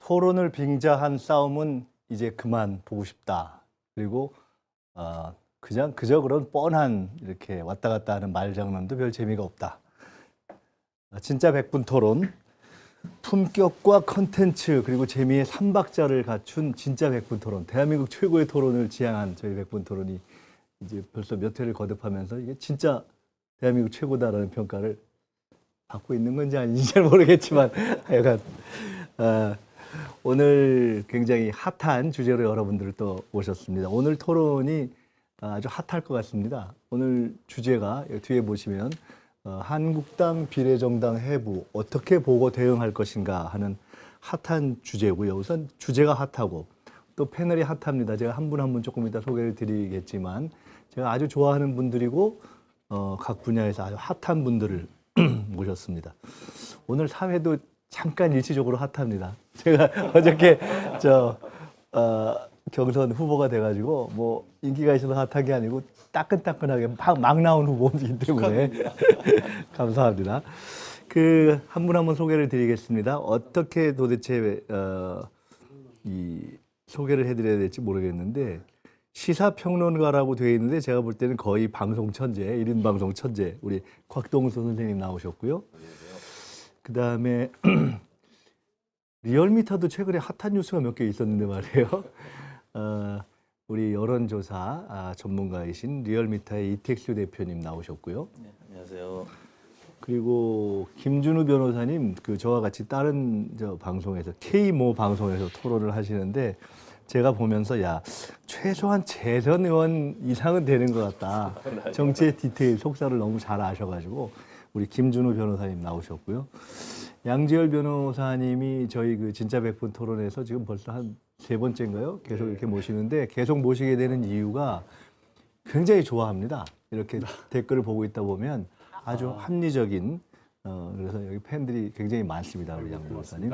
토론을 빙자한 싸움은 이제 그만 보고 싶다. 그리고 그냥 그저 그런 뻔한 이렇게 왔다 갔다 하는 말장난도 별 재미가 없다. 진짜 백분 토론, 품격과 컨텐츠 그리고 재미의 삼박자를 갖춘 진짜 백분 토론, 대한민국 최고의 토론을 지향한 저희 백분 토론이 이제 벌써 몇 회를 거듭하면서 이게 진짜 대한민국 최고다라는 평가를 받고 있는 건지 아닌지 잘 모르겠지만 하여간 오늘 굉장히 핫한 주제로 여러분들을 또 모셨습니다. 오늘 토론이 아주 핫할 것 같습니다. 오늘 주제가 뒤에 보시면 한국당 비례정당 해부 어떻게 보고 대응할 것인가 하는 핫한 주제고요. 우선 주제가 핫하고 또 패널이 핫합니다. 제가 한 분 한 분 조금 이따 소개를 드리겠지만 제가 아주 좋아하는 분들이고 각 분야에서 아주 핫한 분들을 모셨습니다. 오늘 사회도 잠깐 일시적으로 핫합니다. 제가 어저께 경선 후보가 돼가지고 뭐 인기가 있어서 핫한 게 아니고 따끈따끈하게 막 나온 후보이기 때문에 감사합니다. 그 한 분 한 분 소개를 드리겠습니다. 어떻게 도대체 이 소개를 해드려야 될지 모르겠는데 시사평론가라고 되어 있는데 제가 볼 때는 거의 방송 천재, 1인 방송 천재 우리 곽동수 선생님 나오셨고요. 그 다음에 리얼미터도 최근에 핫한 뉴스가 몇 개 있었는데 말이에요. 우리 여론조사 전문가이신 리얼미터의 이택수 대표님 나오셨고요. 네, 안녕하세요. 그리고 김준우 변호사님 저와 같이 다른 방송에서 K모 방송에서 토론을 하시는데 제가 보면서 야 최소한 재선 의원 이상은 되는 것 같다. 정치의 디테일 속사를 너무 잘 아셔가지고 우리 김준우 변호사님 나오셨고요. 양지열 변호사님이 저희 진짜 백분 토론에서 지금 벌써 한 3번째인가요? 계속 이렇게 모시는데 계속 모시게 되는 이유가 굉장히 좋아합니다. 이렇게 댓글을 보고 있다 보면 아주 합리적인 그래서 여기 팬들이 굉장히 많습니다. 우리 양 변호사님.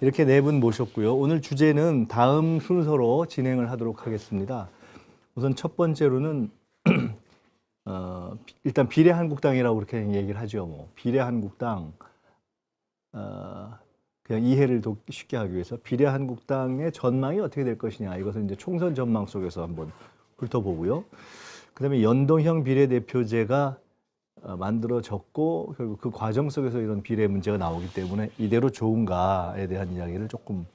이렇게 4분 모셨고요. 오늘 주제는 다음 순서로 진행을 하도록 하겠습니다. 우선 첫 번째로는 일단 비례한국당이라고 그렇게 얘기를 하죠. 뭐 비례한국당 그냥 이해를 쉽게 하기 위해서 비례한국당의 전망이 어떻게 될 것이냐 이것을 이제 총선 전망 속에서 한번 훑어보고요. 그다음에 연동형 비례대표제가 만들어졌고 결국 그 과정 속에서 이런 비례 문제가 나오기 때문에 이대로 좋은가에 대한 이야기를 조금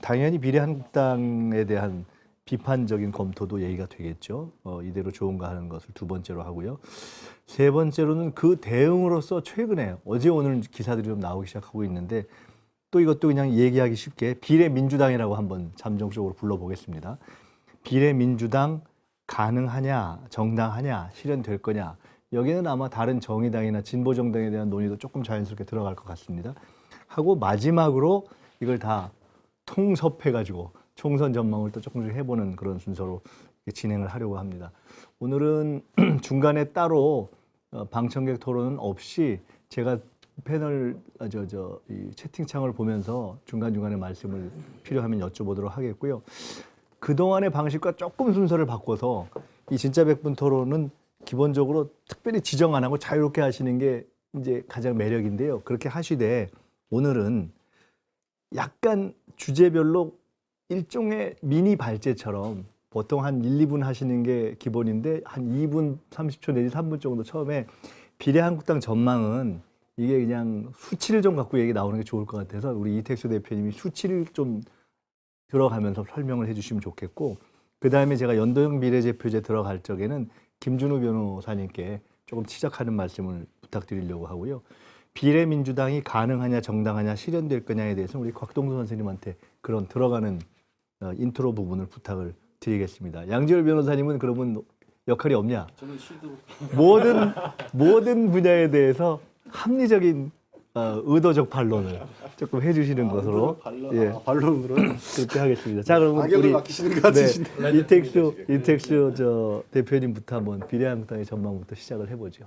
당연히 비례한국당에 대한 비판적인 검토도 얘기가 되겠죠. 이대로 좋은가 하는 것을 두 번째로 하고요. 세 번째로는 그 대응으로서 최근에 어제 오늘 기사들이 좀 나오기 시작하고 있는데 또 이것도 그냥 얘기하기 쉽게 비례민주당이라고 한번 잠정적으로 불러보겠습니다. 비례민주당 가능하냐, 정당하냐, 실현될 거냐. 여기는 아마 다른 정의당이나 진보정당에 대한 논의도 조금 자연스럽게 들어갈 것 같습니다. 하고 마지막으로 이걸 다 통섭해가지고 총선 전망을 또 조금씩 해보는 그런 순서로 진행을 하려고 합니다. 오늘은 중간에 따로 방청객 토론은 없이 제가 패널 이 채팅창을 보면서 중간중간에 말씀을 필요하면 여쭤보도록 하겠고요. 그동안의 방식과 조금 순서를 바꿔서 이 진짜 백분 토론은 기본적으로 특별히 지정 안 하고 자유롭게 하시는 게 이제 가장 매력인데요. 그렇게 하시되 오늘은 약간 주제별로 일종의 미니 발제처럼 보통 한 1, 2분 하시는 게 기본인데 한 2분 30초 내지 3분 정도 처음에 비례한국당 전망은 이게 그냥 수치를 좀 갖고 얘기 나오는 게 좋을 것 같아서 우리 이택수 대표님이 수치를 좀 들어가면서 설명을 해주시면 좋겠고 그다음에 제가 연동형 비례대표제 들어갈 적에는 김준우 변호사님께 조금 지적하는 말씀을 부탁드리려고 하고요. 비례민주당이 가능하냐 정당하냐 실현될 거냐에 대해서 우리 곽동수 선생님한테 그런 들어가는 인트로 부분을 부탁을 드리겠습니다. 양지열 변호사님은 그러면 역할이 없냐? 저는 시도 모든 분야에 대해서 합리적인 의도적 반론을 조금 해주시는 것으로 반론으로 그렇게 하겠습니다. 자, 그러면 악역을 우리 맡기시는 것 같으신데. 이택수 대표님부터 한번 비례한국당의 전망부터 시작을 해보죠.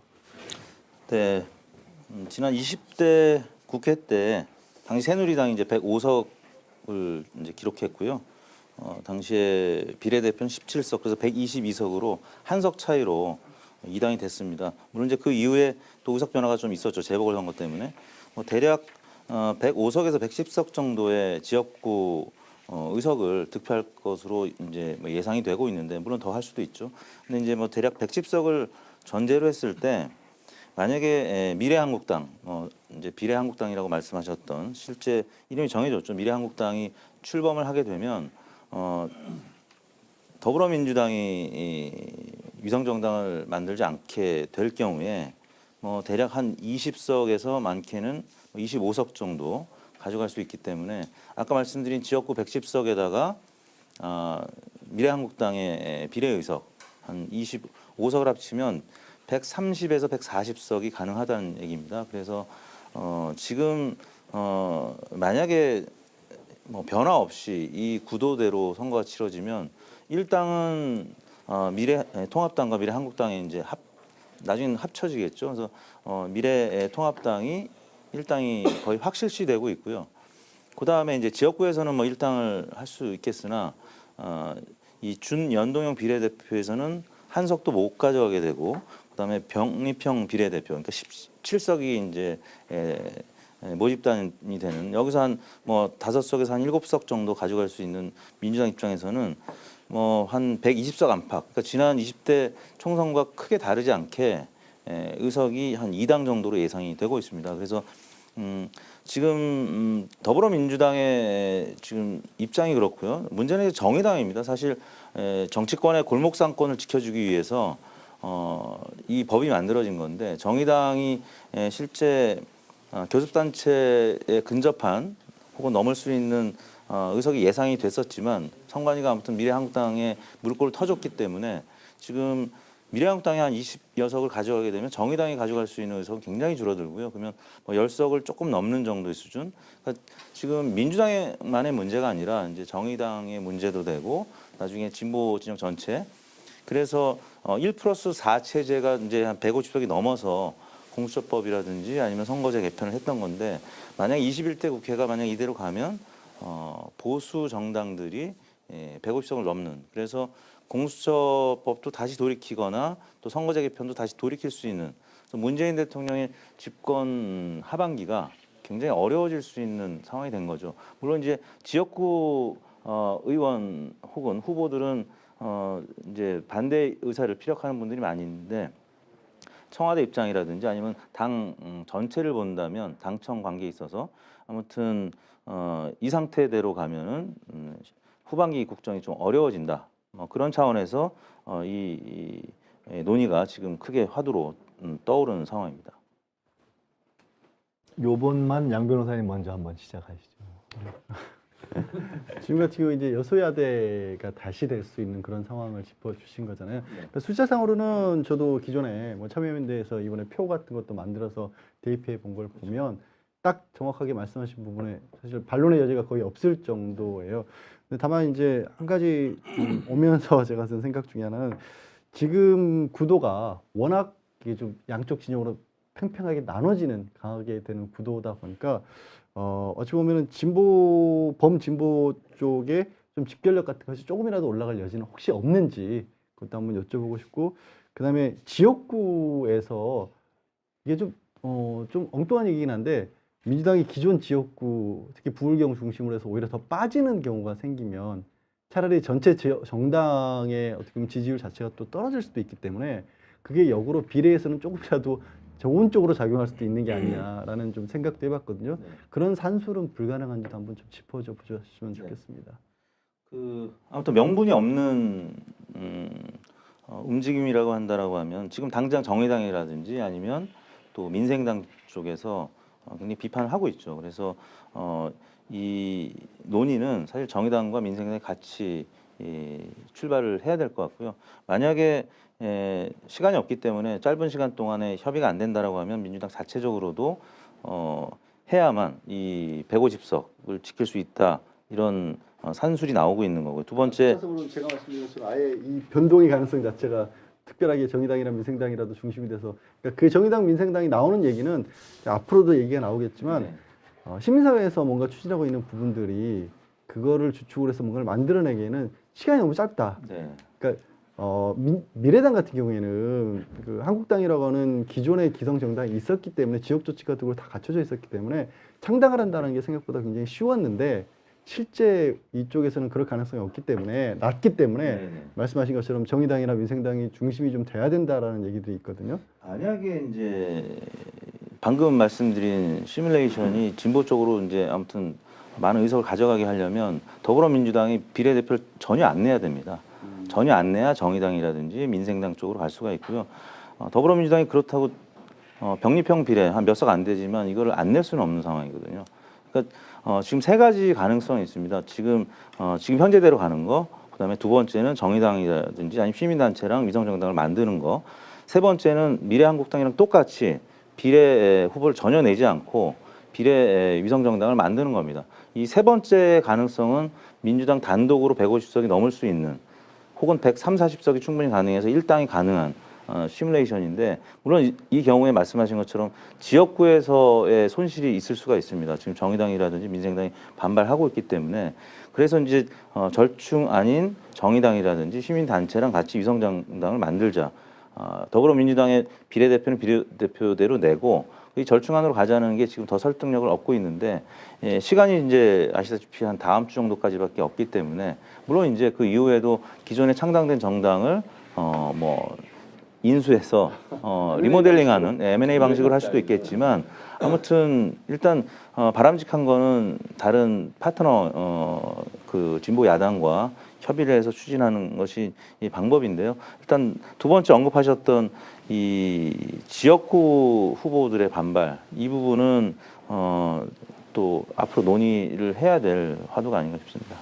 네, 지난 20대 국회 때 당시 새누리당이 이제 105석을 이제 기록했고요. 당시에 비례대표는 17석, 그래서 122석으로 한 석 차이로 2당이 됐습니다. 물론 이제 그 이후에 또 의석 변화가 좀 있었죠. 재보궐선거 때문에. 대략 105석에서 110석 정도의 지역구 의석을 득표할 것으로 이제 뭐 예상이 되고 있는데 물론 더 할 수도 있죠. 근데 이제 뭐 대략 110석을 전제로 했을 때 만약에 미래한국당 이제 비례한국당이라고 말씀하셨던 실제 이름이 정해졌죠. 미래한국당이 출범을 하게 되면 더불어민주당이 이 위성정당을 만들지 않게 될 경우에 대략 한 20석에서 많게는 25석 정도 가져갈 수 있기 때문에 아까 말씀드린 지역구 110석에다가 미래한국당의 비례의석 한 25석을 합치면 130에서 140석이 가능하다는 얘기입니다. 그래서 지금 만약에 뭐 변화 없이 이 구도대로 선거가 치러지면 일당은 미래통합당과 미래한국당이 이제 나중에는 합쳐지겠죠. 그래서 미래통합당이 일당이 거의 확실시되고 있고요. 그 다음에 이제 지역구에서는 뭐 일당을 할 수 있겠으나 이 준연동형 비례대표에서는 한 석도 못 가져가게 되고 그다음에 병립형 비례대표 그러니까 17석이 이제 모집단이 되는 여기서 한 뭐 5석에서 한 7석 정도 가져갈 수 있는 민주당 입장에서는 뭐 한 120석 안팎 그러니까 지난 20대 총선과 크게 다르지 않게 의석이 한 2당 정도로 예상이 되고 있습니다. 그래서 지금 더불어민주당의 지금 입장이 그렇고요. 문제는 정의당입니다. 사실 정치권의 골목상권을 지켜주기 위해서 이 법이 만들어진 건데 정의당이 실제 교섭단체에 근접한 혹은 넘을 수 있는 의석이 예상이 됐었지만 선관위가 아무튼 미래한국당에 물꼬를 터줬기 때문에 지금 미래한국당이 한 20여석을 가져가게 되면 정의당이 가져갈 수 있는 의석은 굉장히 줄어들고요. 그러면 뭐 10석을 조금 넘는 정도의 수준. 그러니까 지금 민주당만의 문제가 아니라 이제 정의당의 문제도 되고 나중에 진보 진영 전체. 그래서 1+4 체제가 이제 한 150석이 넘어서 공수처법이라든지 아니면 선거제 개편을 했던 건데 만약 21대 국회가 만약 이대로 가면 보수 정당들이 150석을 넘는 그래서 공수처법도 다시 돌이키거나 또 선거제 개편도 다시 돌이킬 수 있는 그래서 문재인 대통령의 집권 하반기가 굉장히 어려워질 수 있는 상황이 된 거죠. 물론 이제 지역구 의원 혹은 후보들은 이제 반대 의사를 피력하는 분들이 많이 있는데 청와대 입장이라든지 아니면 당 전체를 본다면 당청 관계에 있어서 아무튼 이 상태대로 가면은 후반기 국정이 좀 어려워진다. 그런 차원에서 이 논의가 지금 크게 화두로 떠오르는 상황입니다. 요번만 양 변호사님 먼저 한번 시작하시죠. 지금 같은 경우 이제 여소야대가 다시 될 수 있는 그런 상황을 짚어주신 거잖아요. 그러니까 숫자상으로는 저도 기존에 뭐 참여연대에서 이번에 표 같은 것도 만들어서 대입해 본 걸 보면 딱 정확하게 말씀하신 부분에 사실 반론의 여지가 거의 없을 정도예요. 근데 다만 이제 한 가지 오면서 제가 든 생각 중에 하나는 지금 구도가 워낙 이게 좀 양쪽 진영으로 팽팽하게 나눠지는 강하게 되는 구도다 보니까 어찌 보면은 범진보 쪽에 좀 집결력 같은 것이 조금이라도 올라갈 여지는 혹시 없는지 그것도 한번 여쭤보고 싶고 그다음에 지역구에서 이게 좀 엉뚱한 얘기긴 한데 민주당이 기존 지역구 특히 부울경 중심으로 해서 오히려 더 빠지는 경우가 생기면 차라리 전체 정당의 어떻게 보면 지지율 자체가 또 떨어질 수도 있기 때문에 그게 역으로 비례에서는 조금이라도 좋은 쪽으로 작용할 수도 있는 게 아니냐라는 좀 생각도 해봤거든요. 네. 그런 산술은 불가능한지도 한번 좀 짚어주셨으면 좋겠습니다. 아무튼 명분이 없는 움직임이라고 한다라고 하면 지금 당장 정의당이라든지 아니면 또 민생당 쪽에서 굉장히 비판을 하고 있죠. 그래서 이 논의는 사실 정의당과 민생당이 같이 출발을 해야 될 것 같고요. 만약에 시간이 없기 때문에 짧은 시간 동안에 협의가 안 된다라고 하면 민주당 자체적으로도 해야만 이 150석을 지킬 수 있다 이런 산술이 나오고 있는 거고요. 두 번째, 제가 말씀드린 것처럼 아예 이 변동의 가능성 자체가 특별하게 정의당이나 민생당이라도 중심이 돼서 그러니까 그 정의당 민생당이 나오는 얘기는 앞으로도 얘기가 나오겠지만 시민사회에서 뭔가 추진하고 있는 부분들이 그거를 주축으로 해서 뭔가를 만들어내기에는 시간이 너무 짧다. 네. 그러니까 미래당 같은 경우에는 그 한국당이라고 하는 기존의 기성 정당이 있었기 때문에 지역 조직 같은 걸 다 갖춰져 있었기 때문에 창당을 한다는 게 생각보다 굉장히 쉬웠는데 실제 이쪽에서는 그럴 가능성이 없기 때문에 낮기 때문에 네네. 말씀하신 것처럼 정의당이나 민생당이 중심이 좀 돼야 된다라는 얘기들이 있거든요. 만약에 이제 방금 말씀드린 시뮬레이션이 진보 쪽으로 이제 아무튼 많은 의석을 가져가게 하려면 더불어민주당이 비례대표를 전혀 안 내야 됩니다. 전혀 안 내야 정의당이라든지 민생당 쪽으로 갈 수가 있고요. 더불어민주당이 그렇다고 병립형 비례 한 몇 석 안 되지만 이거를 안 낼 수는 없는 상황이거든요. 그러니까 지금 세 가지 가능성이 있습니다. 지금 현재대로 가는 거, 그다음에 두 번째는 정의당이라든지 아니면 시민단체랑 위성정당을 만드는 거, 세 번째는 미래한국당이랑 똑같이 비례 후보를 전혀 내지 않고 비례 위성정당을 만드는 겁니다. 이 세 번째 가능성은 민주당 단독으로 150석이 넘을 수 있는 혹은 130, 40석이 충분히 가능해서 일당이 가능한 시뮬레이션인데 물론 이 경우에 말씀하신 것처럼 지역구에서의 손실이 있을 수가 있습니다. 지금 정의당이라든지 민생당이 반발하고 있기 때문에 그래서 이제 절충 아닌 정의당이라든지 시민단체랑 같이 위성정당을 만들자. 더불어민주당의 비례대표는 비례대표대로 내고 이 절충안으로 가자는 게 지금 더 설득력을 얻고 있는데 시간이 이제 아시다시피 한 다음 주 정도까지밖에 없기 때문에 물론 이제 그 이후에도 기존에 창당된 정당을 뭐 인수해서 리모델링하는 M&A 방식으로 할 수도 있겠지만 아무튼 일단 바람직한 거는 다른 파트너 그 진보 야당과 협의를 해서 추진하는 것이 이 방법인데요. 일단 두 번째 언급하셨던 이 지역구 후보들의 반발 이 부분은 또 앞으로 논의를 해야 될 화두가 아닌가 싶습니다.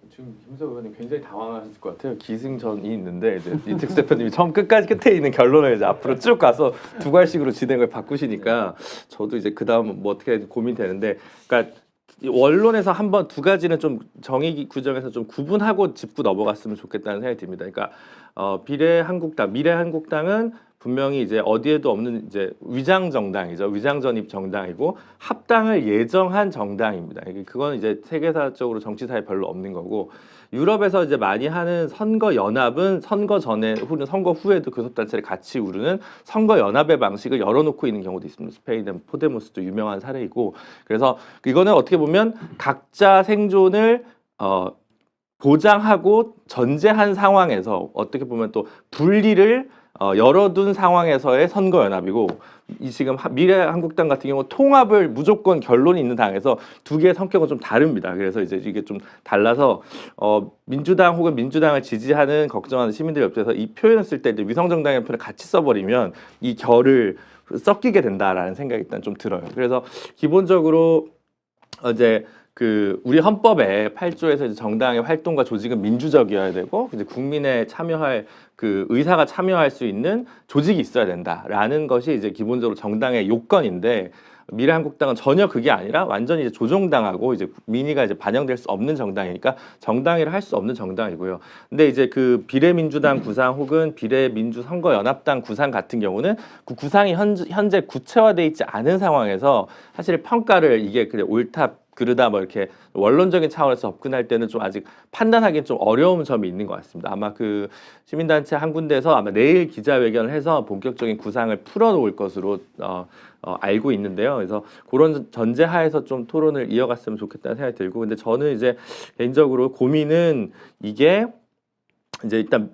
지금 김석 의원님 굉장히 당황하실 것 같아요. 기승전이 있는데 이제 이택수 대표님이 처음 끝까지 끝에 있는 결론을 이제 앞으로 쭉 가서 두 갈씩으로 진행을 바꾸시니까 저도 이제 그 다음 뭐 어떻게 고민되는데, 그러니까 원론에서 한번 두 가지는 좀 정의 규정에서 좀 구분하고 짚고 넘어갔으면 좋겠다는 생각이 듭니다. 그러니까 미래한국당은 분명히 이제 어디에도 없는 이제 위장 정당이죠. 위장 전입 정당이고 합당을 예정한 정당입니다. 그건 이제 세계사적으로 정치사에 별로 없는 거고, 유럽에서 이제 많이 하는 선거 연합은 선거 전에 혹은 선거 후에도 교섭단체를 같이 이루는 선거 연합의 방식을 열어놓고 있는 경우도 있습니다. 스페인의 포데모스도 유명한 사례이고, 그래서 이거는 어떻게 보면 각자 생존을 보장하고 전제한 상황에서 어떻게 보면 또 분리를 열어둔 상황에서의 선거연합이고, 이 지금 미래한국당 같은 경우 통합을 무조건 결론이 있는 당에서 두 개의 성격은 좀 다릅니다. 그래서 이제 이게 좀 달라서 민주당 혹은 민주당을 지지하는 걱정하는 시민들 옆에서 이 표현을 쓸 때 이제 위성정당이라는 표현을 같이 써버리면 이 결을 섞이게 된다라는 생각이 일단 좀 들어요. 그래서 기본적으로 이제 그 우리 헌법에 8조에서 이제 정당의 활동과 조직은 민주적이어야 되고 이제 국민의 참여할 그 의사가 참여할 수 있는 조직이 있어야 된다라는 것이 이제 기본적으로 정당의 요건인데, 미래한국당은 전혀 그게 아니라 완전히 이제 조종당하고 이제 민의가 이제 반영될 수 없는 정당이니까 정당이라 할 수 없는 정당이고요. 근데 이제 그 비례민주당 구상 혹은 비례민주선거연합당 구상 같은 경우는 그 구상이 현재 구체화돼 있지 않은 상황에서 사실 평가를 이게 그냥 옳다 그러다 뭐 이렇게 원론적인 차원에서 접근할 때는 좀 아직 판단하기는 좀 어려운 점이 있는 것 같습니다. 아마 그 시민단체 한 군데에서 아마 내일 기자회견을 해서 본격적인 구상을 풀어놓을 것으로 알고 있는데요. 그래서 그런 전제하에서 좀 토론을 이어갔으면 좋겠다는 생각이 들고, 근데 저는 이제 개인적으로 고민은 이게 이제 일단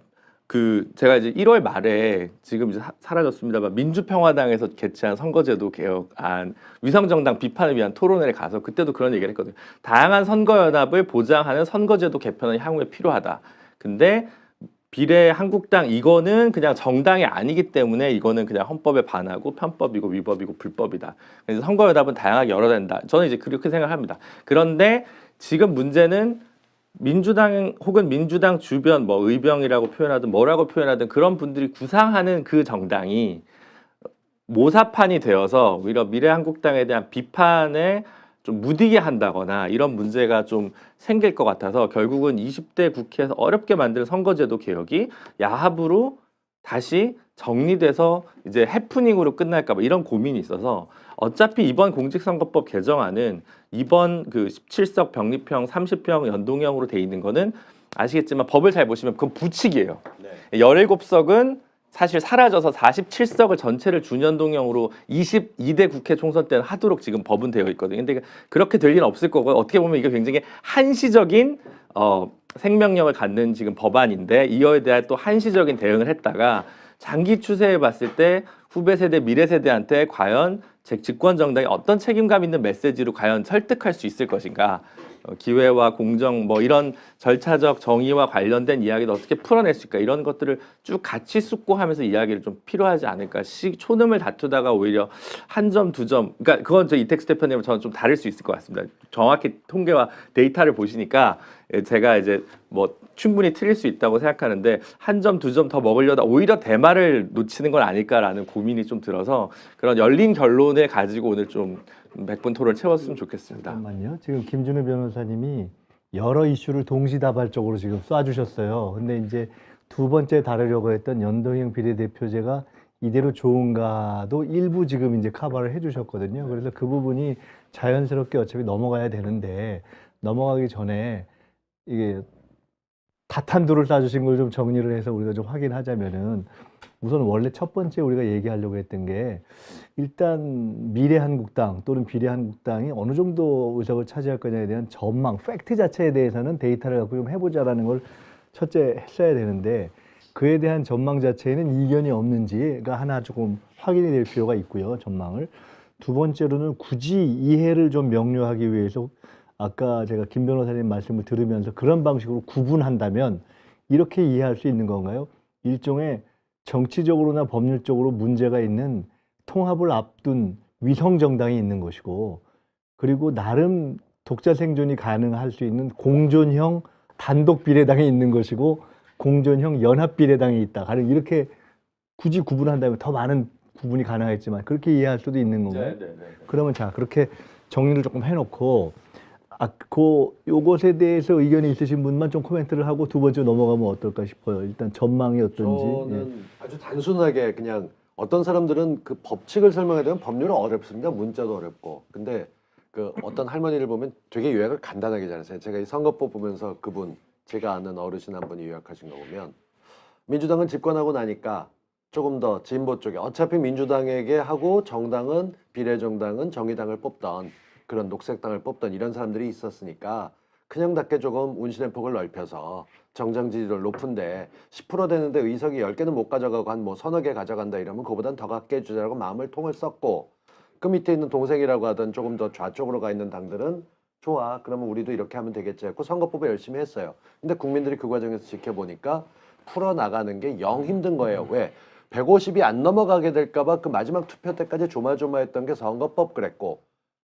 그 제가 이제 1월 말에 지금 이제 사라졌습니다만 민주평화당에서 개최한 선거제도 개혁안 위성정당 비판을 위한 토론회에 가서 그때도 그런 얘기를 했거든요. 다양한 선거연합을 보장하는 선거제도 개편은 향후에 필요하다. 근데 비례한국당 이거는 그냥 정당이 아니기 때문에 이거는 그냥 헌법에 반하고 편법이고 위법이고 불법이다. 그래서 선거연합은 다양하게 열어야 된다. 저는 이제 그렇게 생각합니다. 그런데 지금 문제는 민주당 혹은 민주당 주변 뭐 의병이라고 표현하든 뭐라고 표현하든 그런 분들이 구상하는 그 정당이 모사판이 되어서 오히려 미래한국당에 대한 비판에 좀 무디게 한다거나 이런 문제가 좀 생길 것 같아서 결국은 20대 국회에서 어렵게 만든 선거제도 개혁이 야합으로 다시 정리돼서 이제 해프닝으로 끝날까 봐 이런 고민이 있어서, 어차피 이번 공직선거법 개정안은 이번 그 17석 병립형 30형 연동형으로 돼 있는 거는 아시겠지만 법을 잘 보시면 그건 부칙이에요. 17석은 사실 사라져서 47석을 전체를 준연동형으로 22대 국회 총선 때는 하도록 지금 법은 되어 있거든요. 근데 그렇게 될 리는 없을 거고 어떻게 보면 이게 굉장히 한시적인 생명력을 갖는 지금 법안인데 이거에 대한 또 한시적인 대응을 했다가 장기 추세에 봤을 때 후배 세대, 미래 세대한테 과연 집권 정당이 어떤 책임감 있는 메시지로 과연 설득할 수 있을 것인가? 기회와 공정 뭐 이런 절차적 정의와 관련된 이야기를 어떻게 풀어낼 수 있을까 이런 것들을 쭉 같이 숙고하면서 이야기를 좀 필요하지 않을까. 초능을 다투다가 오히려 한 점, 두 점, 그러니까 그건 저 이택수 대표님은 저는 좀 다를 수 있을 것 같습니다. 정확히 통계와 데이터를 보시니까 제가 이제 뭐 충분히 틀릴 수 있다고 생각하는데 한 점, 두 점 더 먹으려다 오히려 대마를 놓치는 건 아닐까라는 고민이 좀 들어서 그런 열린 결론을 가지고 오늘 좀 100분 토론을 채웠으면 좋겠습니다. 잠깐만요. 지금 김준우 변호사님이 여러 이슈를 동시다발적으로 지금 쏴주셨어요. 근데 이제 두 번째 다루려고 했던 연동형 비례대표제가 이대로 좋은가도 일부 지금 이제 커버를 해주셨거든요. 그래서 그 부분이 자연스럽게 어차피 넘어가야 되는데 넘어가기 전에 이게 다탄두를 쏴주신 걸 좀 정리를 해서 우리가 좀 확인하자면은 우선 원래 첫 번째 우리가 얘기하려고 했던 게 일단 미래한국당 또는 비례한국당이 어느 정도 의석을 차지할 거냐에 대한 전망, 팩트 자체에 대해서는 데이터를 갖고 좀 해보자라는 걸 첫째 했어야 되는데 그에 대한 전망 자체에는 이견이 없는지가 하나 조금 확인이 될 필요가 있고요, 전망을. 두 번째로는 굳이 이해를 좀 명료하기 위해서 아까 제가 김 변호사님 말씀을 들으면서 그런 방식으로 구분한다면 이렇게 이해할 수 있는 건가요? 일종의 정치적으로나 법률적으로 문제가 있는 통합을 앞둔 위성 정당이 있는 것이고 그리고 나름 독자 생존이 가능할 수 있는 공존형 단독 비례당이 있는 것이고 공존형 연합 비례당이 있다. 가령 이렇게 굳이 구분한다면 더 많은 구분이 가능하겠지만 그렇게 이해할 수도 있는 건가요? 그러면 자 그렇게 정리를 조금 해놓고 요것에 대해서 의견이 있으신 분만 좀 코멘트를 하고 두 번째 넘어가면 어떨까 싶어요. 일단 전망이 어떤지. 저는 아주 단순하게 그냥 어떤 사람들은 그 법칙을 설명해야 되면 법률은 어렵습니다. 문자도 어렵고. 근데 그 어떤 할머니를 보면 되게 요약을 간단하게 잘하세요. 제가 이 선거법 보면서 그분 제가 아는 어르신 한 분이 요약하신 거 보면 민주당은 집권하고 나니까 조금 더 진보 쪽에 어차피 민주당에게 하고 정당은 비례정당은 정의당을 뽑던 그런 녹색당을 뽑던 이런 사람들이 있었으니까 그냥답게 조금 운신의 폭을 넓혀서 정당 지지율 높은데 10% 되는데 의석이 10개는 못 가져가고 한 뭐 서너 개 가져간다 이러면 그보단 더 갖게 해주자라고 마음을 통을 썼고 그 밑에 있는 동생이라고 하던 조금 더 좌쪽으로 가 있는 당들은 좋아 그러면 우리도 이렇게 하면 되겠지 했고 선거법을 열심히 했어요. 근데 국민들이 그 과정에서 지켜보니까 풀어나가는 게 영 힘든 거예요. 왜? 150이 안 넘어가게 될까 봐 그 마지막 투표 때까지 조마조마했던 게 선거법 그랬고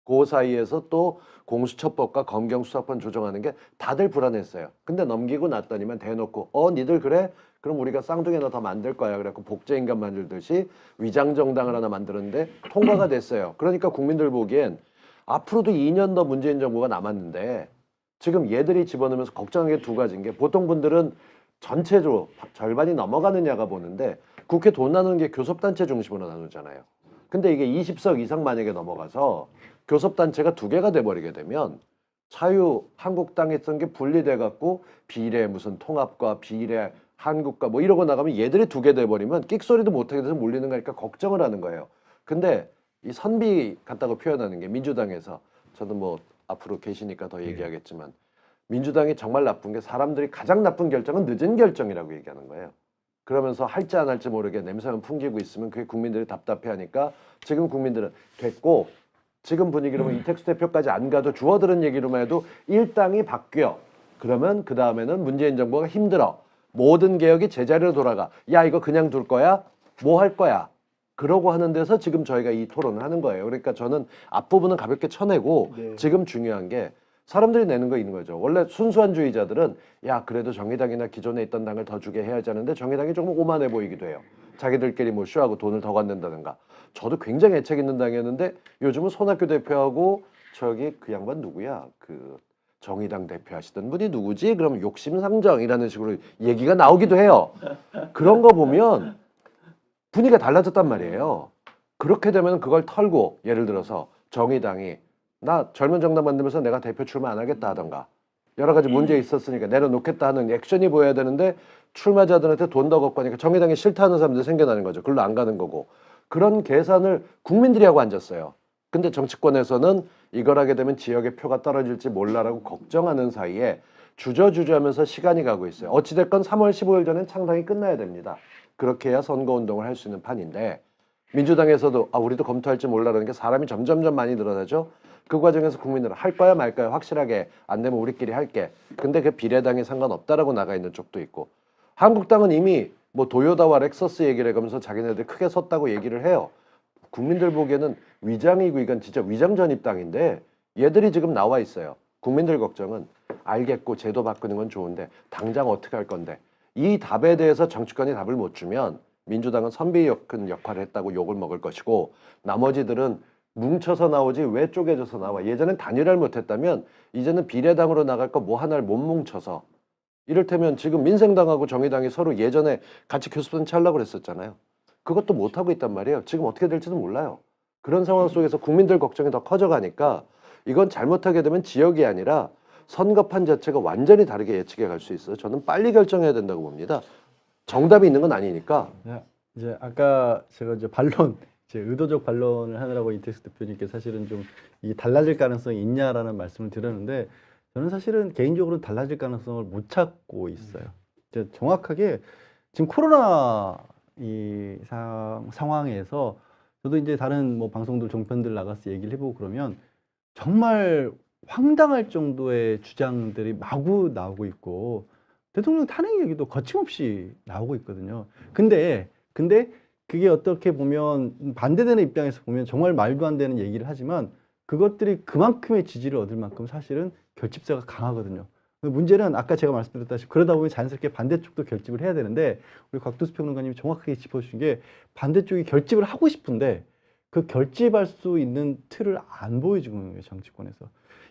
그 사이에서 또 공수처법과 검경수사권 조정하는 게 다들 불안했어요. 근데 넘기고 났더니만 대놓고 니들 그래? 그럼 우리가 쌍둥이 하나 더 만들 거야. 그래갖고 복제인간 만들듯이 위장정당을 하나 만들었는데 통과가 됐어요. 그러니까 국민들 보기엔 앞으로도 2년 더 문재인 정부가 남았는데 지금 얘들이 집어넣으면서 걱정하는 게 두 가지인 게 보통 분들은 전체적으로 절반이 넘어가느냐가 보는데 국회 돈 나누는 게 교섭단체 중심으로 나누잖아요. 근데 이게 20석 이상 만약에 넘어가서 교섭단체가 두 개가 돼버리게 되면 자유한국당에 있던 게 분리돼갖고 비례 무슨 통합과 비례 한국과 뭐 이러고 나가면 얘들이 두 개 돼버리면 끽소리도 못하게 돼서 몰리는 거니까 걱정을 하는 거예요. 근데 이 선비 같다고 표현하는 게 민주당에서 저도 뭐 앞으로 계시니까 더 얘기하겠지만 민주당이 정말 나쁜 게 사람들이 가장 나쁜 결정은 늦은 결정이라고 얘기하는 거예요. 그러면서 할지 안 할지 모르게 냄새만 풍기고 있으면 그게 국민들이 답답해하니까 지금 국민들은 됐고 지금 분위기로면 이택수 대표까지 안 가도 주워들은 얘기로만 해도 일당이 바뀌어. 그러면 그 다음에는 문재인 정부가 힘들어. 모든 개혁이 제자리로 돌아가. 야 이거 그냥 둘 거야? 뭐 할 거야? 그러고 하는 데서 지금 저희가 이 토론을 하는 거예요. 그러니까 저는 앞부분은 가볍게 쳐내고 지금 중요한 게 사람들이 내는 거 있는 거죠. 원래 순수한 주의자들은 야 그래도 정의당이나 기존에 있던 당을 더 주게 해야지 하는데 정의당이 조금 오만해 보이기도 해요. 자기들끼리 뭐 쇼하고 돈을 더 갖는다든가. 저도 굉장히 애착 있는 당이었는데 요즘은 손학규 대표하고 저기 그 양반 누구야? 그 정의당 대표 하시던 분이 누구지? 그러면 욕심상정이라는 식으로 얘기가 나오기도 해요. 그런 거 보면 분위기가 달라졌단 말이에요. 그렇게 되면 그걸 털고 예를 들어서 정의당이 나 젊은 정당 만들면서 내가 대표 출마 안 하겠다 하던가 여러 가지 문제 있었으니까 내려놓겠다 하는 액션이 보여야 되는데 출마자들한테 돈 더 걷고 하니까 정의당이 싫다는 사람들 생겨나는 거죠. 글로 안 가는 거고. 그런 계산을 국민들이 하고 앉았어요. 근데 정치권에서는 이걸 하게 되면 지역의 표가 떨어질지 몰라라고 걱정하는 사이에 주저주저하면서 시간이 가고 있어요. 어찌됐건 3월 15일 전엔 창당이 끝나야 됩니다. 그렇게 해야 선거운동을 할 수 있는 판인데 민주당에서도 우리도 검토할지 몰라라는 게 사람이 점점점 많이 늘어나죠. 그 과정에서 국민들은 할 거야 말 거야 확실하게 안 되면 우리끼리 할게. 근데 그 비례당이 상관없다라고 나가 있는 쪽도 있고 한국당은 이미 뭐 도요다와 렉서스 얘기를 해가면서 자기네들 크게 섰다고 얘기를 해요. 국민들 보기에는 위장이고 이건 진짜 위장 전입당인데 얘들이 지금 나와 있어요. 국민들 걱정은 알겠고 제도 바꾸는 건 좋은데 당장 어떻게 할 건데 이 답에 대해서 정치권이 답을 못 주면 민주당은 선비 역할을 했다고 욕을 먹을 것이고 나머지들은 뭉쳐서 나오지 왜 쪼개져서 나와. 예전엔 단일화를 못했다면 이제는 비례당으로 나갈 거 뭐 하나를 못 뭉쳐서 이를테면 지금 민생당하고 정의당이 서로 예전에 같이 교섭단체 하려고 그랬었잖아요. 그것도 못하고 있단 말이에요. 지금 어떻게 될지도 몰라요. 그런 상황 속에서 국민들 걱정이 더 커져가니까 이건 잘못하게 되면 지역이 아니라 선거판 자체가 완전히 다르게 예측해 갈 수 있어요. 저는 빨리 결정해야 된다고 봅니다. 정답이 있는 건 아니니까. 이제 아까 제가 이제 반론, 이제 의도적 반론을 하느라고 이택수 대표님께 사실은 좀 이게 달라질 가능성이 있냐라는 말씀을 드렸는데 저는 사실은 개인적으로 달라질 가능성을 못 찾고 있어요. 이제 정확하게 지금 코로나 이 상황에서 저도 이제 다른 뭐 방송들 종편들 나가서 얘기를 해보고 그러면 정말 황당할 정도의 주장들이 마구 나오고 있고 대통령 탄핵 얘기도 거침없이 나오고 있거든요. 근데 그게 어떻게 보면 반대되는 입장에서 보면 정말 말도 안 되는 얘기를 하지만 그것들이 그만큼의 지지를 얻을 만큼 사실은 결집세가 강하거든요. 문제는 아까 제가 말씀드렸다시피 그러다 보면 자연스럽게 반대쪽도 결집을 해야 되는데 우리 곽두수 평론가님이 정확하게 짚어주신 게 반대쪽이 결집을 하고 싶은데 그 결집할 수 있는 틀을 안 보여주고 있는 거예요, 정치권에서.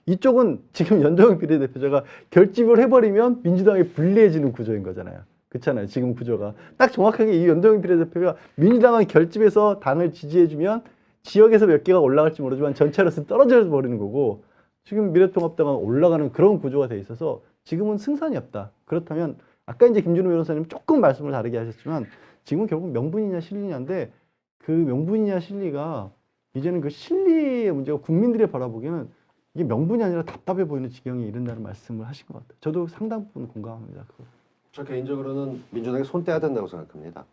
이쪽은 지금 연동형 비례대표자가 결집을 해버리면 민주당이 불리해지는 구조인 거잖아요. 그렇잖아요. 지금 구조가. 딱 정확하게 이 연동형 비례대표가 민주당은 결집해서 당을 지지해주면 지역에서 몇 개가 올라갈지 모르지만 전체로서 떨어져 버리는 거고 지금 미래통합당은 올라가는 그런 구조가 돼 있어서 지금은 승산이 없다. 그렇다면 아까 이제 김준호 변호사님 조금 말씀을 다르게 하셨지만 지금은 결국 명분이냐 실리냐인데 그 명분이냐 실리가 이제는 그 실리의 문제가 국민들이 바라보기에는 이게 명분이 아니라 답답해 보이는 지경에 이른다는 말씀을 하신 것 같아요. 저도 상당 부분 공감합니다. 그거. 저 개인적으로는 민주당이 손 떼야 된다고 생각합니다.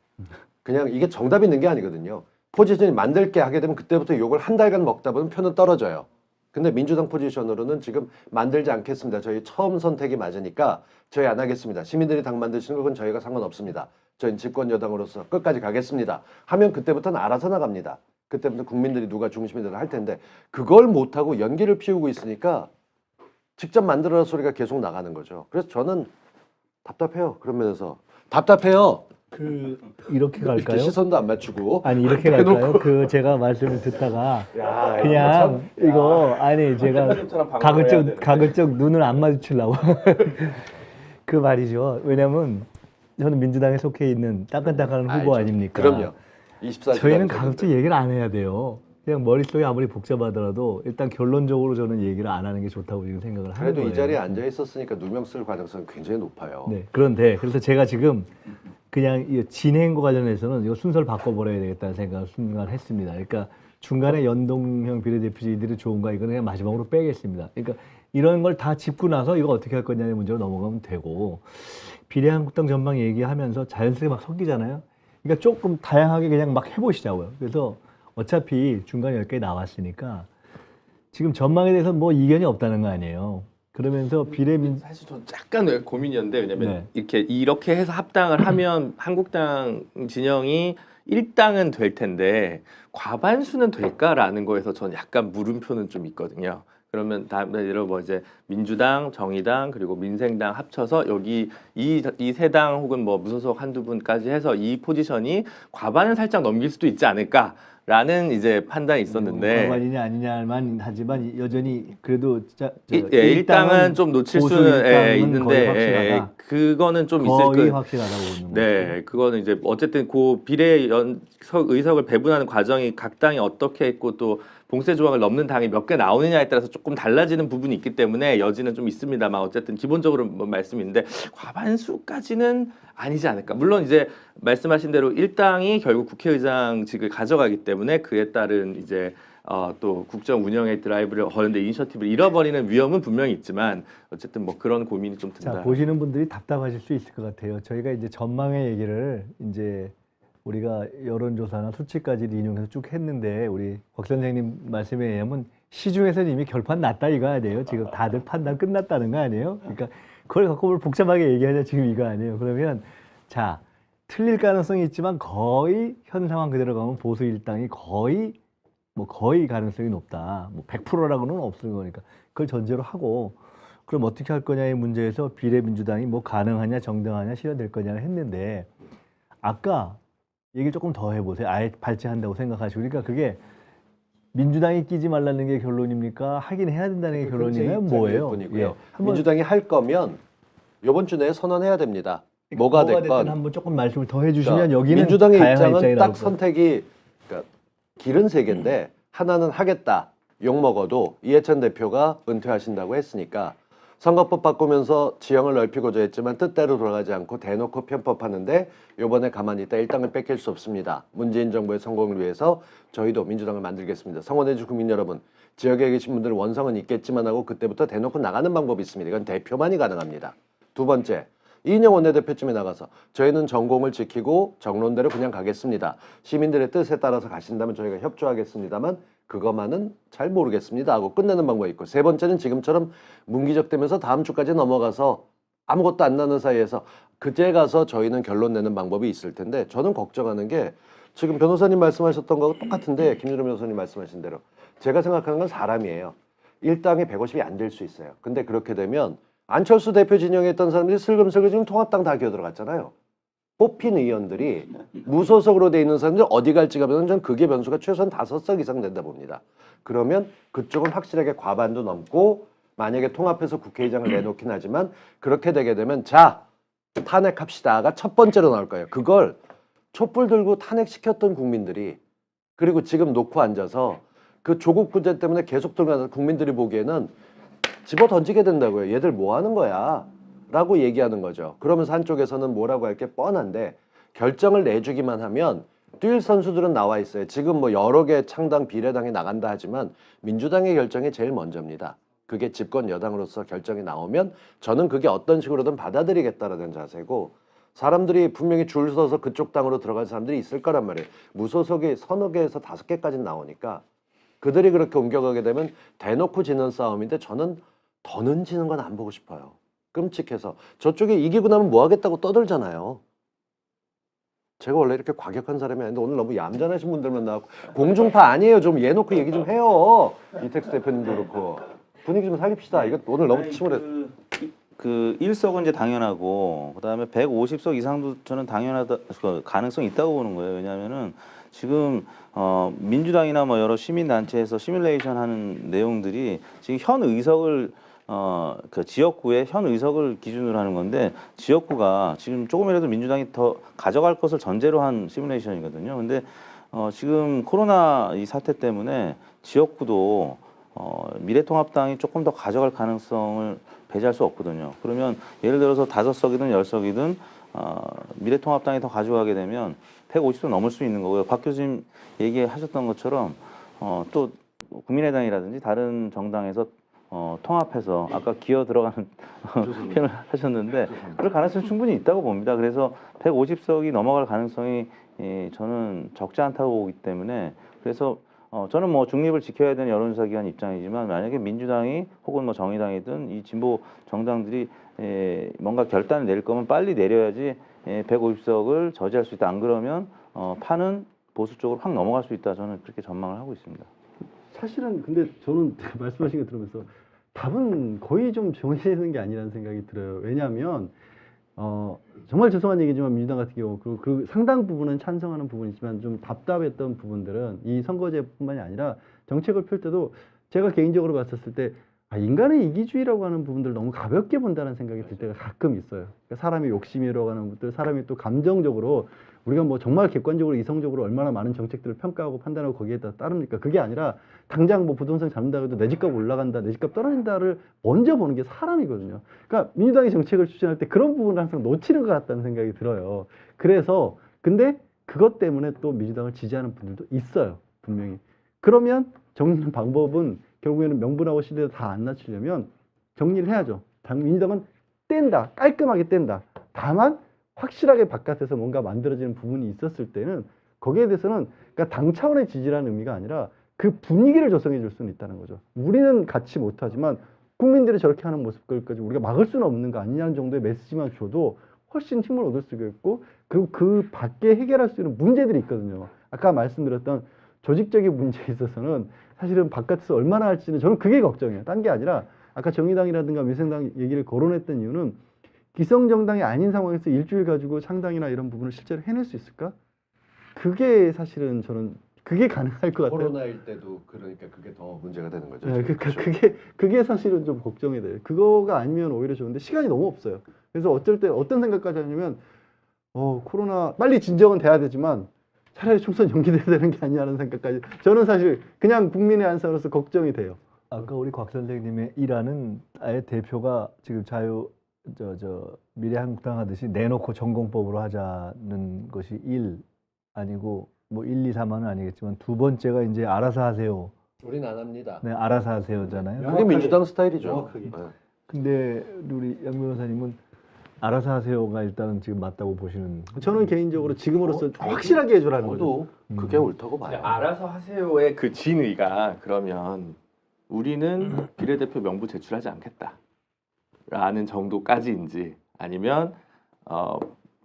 그냥 이게 정답이 있는 게 아니거든요. 포지션이 만들게 하게 되면 그때부터 욕을 한 달간 먹다 보면 표는 떨어져요. 근데 민주당 포지션으로는 지금 만들지 않겠습니다. 저희 처음 선택이 맞으니까 저희 안 하겠습니다. 시민들이 당 만드시는 건 저희가 상관없습니다. 저희는 집권 여당으로서 끝까지 가겠습니다. 하면 그때부터는 알아서 나갑니다. 그때부터 국민들이 누가 중심이 되나 할 텐데 그걸 못하고 연기를 피우고 있으니까 직접 만들어라 소리가 계속 나가는 거죠. 그래서 저는 답답해요. 그런 면에서 답답해요. 이렇게 갈까요? 이렇게 시선도 안 맞추고 아니 이렇게 갈까요? 제가 말씀을 듣다가 야, 그냥 이거 아니 제가 가급적 눈을 안 마주치려고 그 말이죠. 왜냐면 저는 민주당에 속해 있는 따끈따끈한 후보 알죠. 아닙니까? 그럼요. 24시간 저희는 가급적 얘기를 안 해야 돼요. 그냥 머릿속이 아무리 복잡하더라도 일단 결론적으로 저는 얘기를 안 하는 게 좋다고 지금 생각을 하는 그래도 거예요. 이 자리에 앉아 있었으니까 누명 쓸 가능성이 굉장히 높아요. 네, 그런데 그래서 제가 지금 그냥 이 진행과 관련해서는 이거 순서를 바꿔버려야 되겠다는 생각을 순간 했습니다. 그러니까 중간에 연동형 비례대표제들이 좋은가 이거는 그냥 마지막으로 빼겠습니다. 그러니까 이런 걸 다 짚고 나서 이거 어떻게 할 거냐의 문제로 넘어가면 되고 비례한국당 전망 얘기하면서 자연스럽게 막 섞이잖아요. 그러니까 조금 다양하게 그냥 막 해보시자고요. 그래서 어차피 중간에 10개 나왔으니까 지금 전망에 대해서 뭐 이견이 없다는 거 아니에요. 그러면서 사실 전 약간 고민이었는데 왜냐면 네. 이렇게 해서 합당을 하면 한국당 진영이 1당은 될 텐데 과반수는 될까라는 거에서 전 약간 물음표는 좀 있거든요. 그러면 예를 들어 뭐 이제 민주당, 정의당 그리고 민생당 합쳐서 여기 이 세 당 혹은 뭐 무소속 한두 분까지 해서 이 포지션이 과반을 살짝 넘길 수도 있지 않을까라는 이제 판단이 있었는데 과반이냐 아니냐만 하지만 여전히 그래도 일당은 좀 놓칠 수는 있는데 그거는 좀 있을 거의 확실하다고 보는 거죠. 네, 그거는 이제 어쨌든 그 비례 의석을 배분하는 과정이 각 당이 어떻게 했고 또 봉쇄 조항을 넘는 당이 몇 개 나오느냐에 따라서 조금 달라지는 부분이 있기 때문에 여지는 좀 있습니다만 어쨌든 기본적으로 뭐 말씀인데 과반수까지는 아니지 않을까. 물론 이제 말씀하신 대로 일당이 결국 국회의장직을 가져가기 때문에 그에 따른 이제 또 국정 운영의 드라이브를 거는데 이니셔티브를 잃어버리는 위험은 분명히 있지만 어쨌든 뭐 그런 고민이 좀 든다. 자, 보시는 분들이 답답하실 수 있을 것 같아요. 저희가 이제 전망의 얘기를 이제 우리가 여론조사나 수치까지 인용해서 쭉 했는데 우리 곽 선생님 말씀에 의하면 시중에서는 이미 결판 났다 이거 아니에요? 지금 다들 판단 끝났다는 거 아니에요? 그러니까 그걸 갖고 뭘 복잡하게 얘기하냐 지금 이거 아니에요? 그러면 자, 틀릴 가능성이 있지만 거의 현 상황 그대로 가면 보수 일당이 거의 가능성이 높다. 뭐 100%라고는 없을 거니까 그걸 전제로 하고 그럼 어떻게 할 거냐의 문제에서 비례민주당이 뭐 가능하냐 정당하냐 실현될 거냐를 했는데 아까 얘기를 조금 더 해보세요. 아예 발제한다고 생각하시고 그러니까 그게 민주당이 끼지 말라는 게 결론입니까? 하긴 해야 된다는 게 결론이면 뭐예요? 뿐이고요. 한번 민주당이 할 거면 이번 주 내에 선언해야 됩니다. 뭐가 됐건 한번 조금 말씀을 더 해주시면 그러니까 여기는 민주당의 다양한 입장은 입장이 딱 나올 거예요. 선택이 그러니까 길은 세 개인데 하나는 하겠다. 욕 먹어도 이해찬 대표가 은퇴하신다고 했으니까 선거법 바꾸면서 지형을 넓히고자 했지만 뜻대로 돌아가지 않고 대놓고 편법하는데 이번에 가만히 있다 일당을 뺏길 수 없습니다. 문재인 정부의 성공을 위해서 저희도 민주당을 만들겠습니다. 성원해주신 국민 여러분, 지역에 계신 분들은 원성은 있겠지만 하고 그때부터 대놓고 나가는 방법이 있습니다. 이건 대표만이 가능합니다. 두 번째, 이인영 원내대표쯤에 나가서 저희는 전공을 지키고 정론대로 그냥 가겠습니다. 시민들의 뜻에 따라서 가신다면 저희가 협조하겠습니다만 그것만은 잘 모르겠습니다 하고 끝내는 방법이 있고 세 번째는 지금처럼 문기적되면서 다음 주까지 넘어가서 아무것도 안 나는 사이에서 그제 가서 저희는 결론 내는 방법이 있을 텐데 저는 걱정하는 게 지금 변호사님 말씀하셨던 거하고 똑같은데 김준호 변호사님 말씀하신 대로 제가 생각하는 건 사람이에요. 일당이 150이 안 될 수 있어요. 근데 그렇게 되면 안철수 대표 진영에 있던 사람들이 슬금슬금 지금 통합당 다 기어들어갔잖아요. 뽑힌 의원들이 무소속으로 돼 있는 사람들이 어디 갈지가 보면 전 그게 변수가 최소한 5석 이상 된다 봅니다. 그러면 그쪽은 확실하게 과반도 넘고 만약에 통합해서 국회의장을 내놓긴 하지만 그렇게 되게 되면 자 탄핵합시다가 첫 번째로 나올 거예요. 그걸 촛불 들고 탄핵시켰던 국민들이 그리고 지금 놓고 앉아서 그 조국 문제 때문에 계속 들고 나서 국민들이 보기에는 집어 던지게 된다고요. 얘들 뭐 하는 거야? 라고 얘기하는 거죠. 그러면서 한쪽에서는 뭐라고 할 게 뻔한데 결정을 내주기만 하면 뛸 선수들은 나와 있어요. 지금 뭐 여러 개 창당 비례당이 나간다 하지만 민주당의 결정이 제일 먼저입니다. 그게 집권 여당으로서 결정이 나오면 저는 그게 어떤 식으로든 받아들이겠다라는 자세고 사람들이 분명히 줄 서서 그쪽 당으로 들어갈 사람들이 있을 거란 말이에요. 무소속이 서너 개에서 5개까지 나오니까 그들이 그렇게 옮겨가게 되면 대놓고 지는 싸움인데 저는 더는 지는 건 안 보고 싶어요. 끔찍해서 저쪽에 이기고 나면 뭐 하겠다고 떠들잖아요. 제가 원래 이렇게 과격한 사람이 아닌데 오늘 너무 얌전하신 분들만 나왔고 공중파 아니에요. 좀 얘놓고 얘기 좀 해요. 이택수 대표님도 그렇고 분위기 좀 살립시다. 이거 오늘 너무 침울해. 그 1석은 이제 당연하고 그다음에 150석 이상도 저는 당연하다 그 가능성이 있다고 보는 거예요. 왜냐하면은 지금 민주당이나 뭐 여러 시민 단체에서 시뮬레이션 하는 내용들이 지금 현 의석을 그 지역구의 현 의석을 기준으로 하는 건데 지역구가 지금 조금이라도 민주당이 더 가져갈 것을 전제로 한 시뮬레이션이거든요. 근데 지금 코로나 이 사태 때문에 지역구도 미래통합당이 조금 더 가져갈 가능성을 배제할 수 없거든요. 그러면 예를 들어서 5석이든 10석이든 미래통합당이 더 가져가게 되면 150석 넘을 수 있는 거고요. 박 교수님 얘기하셨던 것처럼 또 국민의당이라든지 다른 정당에서 통합해서 아까 기어 들어가는 표현을 하셨는데 그럴 가능성이 충분히 있다고 봅니다. 그래서 150석이 넘어갈 가능성이 저는 적지 않다고 보기 때문에 그래서 저는 뭐 중립을 지켜야 되는 여론조사기관 입장이지만 만약에 민주당이 혹은 뭐 정의당이든 이 진보 정당들이 뭔가 결단을 내릴 거면 빨리 내려야지 150석을 저지할 수 있다. 안 그러면 판은 보수 쪽으로 확 넘어갈 수 있다. 저는 그렇게 전망을 하고 있습니다. 사실은 근데 저는 말씀하신 거 들으면서 답은 거의 좀 정해지는 게 아니라는 생각이 들어요. 왜냐하면 정말 죄송한 얘기지만 민주당 같은 경우 그 상당 부분은 찬성하는 부분이지만 좀 답답했던 부분들은 이 선거제뿐만이 아니라 정책을 펼 때도 제가 개인적으로 봤었을 때 인간의 이기주의라고 하는 부분들 너무 가볍게 본다는 생각이 들 때가 가끔 있어요. 그러니까 사람이 욕심이라고 하는 것들, 사람이 또 감정적으로 우리가 뭐 정말 객관적으로 이성적으로 얼마나 많은 정책들을 평가하고 판단하고 거기에 따릅니까? 그게 아니라 당장 뭐 부동산 잡는다고 해도 내 집값 올라간다, 내 집값 떨어진다를 먼저 보는 게 사람이거든요. 그러니까 민주당이 정책을 추진할 때 그런 부분을 항상 놓치는 것 같다는 생각이 들어요. 그래서 근데 그것 때문에 또 민주당을 지지하는 분들도 있어요. 분명히. 그러면 정리하는 방법은 결국에는 명분하고 신뢰도 다 안 낮추려면 정리를 해야죠. 민주당은 뗀다. 깔끔하게 뗀다. 다만 확실하게 바깥에서 뭔가 만들어지는 부분이 있었을 때는 거기에 대해서는 그러니까 당 차원의 지지라는 의미가 아니라 그 분위기를 조성해 줄 수는 있다는 거죠. 우리는 같이 못하지만 국민들이 저렇게 하는 모습까지 우리가 막을 수는 없는 거 아니냐는 정도의 메시지만 줘도 훨씬 힘을 얻을 수가 있고 그리고 그 밖에 해결할 수 있는 문제들이 있거든요. 아까 말씀드렸던 조직적인 문제에 있어서는 사실은 바깥에서 얼마나 할지는 저는 그게 걱정이에요. 딴 게 아니라 아까 정의당이라든가 민생당 얘기를 거론했던 이유는 기성정당이 아닌 상황에서 일주일 가지고 창당이나 이런 부분을 실제로 해낼 수 있을까? 그게 사실은 저는 그게 가능할 것 같아요. 코로나일 때도 그러니까 그게 더 문제가 되는 거죠. 네, 지금. 그게 사실은 좀 걱정이 돼요. 그거가 아니면 오히려 좋은데 시간이 너무 없어요. 그래서 어쩔 때 어떤 생각까지 하냐면 코로나 빨리 진정은 돼야 되지만 차라리 총선 연기돼야 되는 게 아니냐는 생각까지 저는 사실 그냥 국민의 안사로서 걱정이 돼요. 아까 우리 곽 선생님의 일하는 아예 대표가 지금 미래한국당 하듯이 내놓고 전공법으로 하자는 것이 1 아니고 뭐 1, 2, 3은 아니겠지만 두 번째가 이제 알아서 하세요. 우린 안 합니다. 네, 알아서 하세요잖아요. 그게 민주당 스타일이죠. 명확하게. 네. 근데 우리 양 변호사님은 알아서 하세요가 일단은 지금 맞다고 보시는. 저는 개인적으로 지금으로서 확실하게 해주라는 거죠. 저도 그게 옳다고 봐요. 알아서 하세요의 그 진의가 그러면 우리는 비례대표 명부 제출하지 않겠다라는 정도까지인지 아니면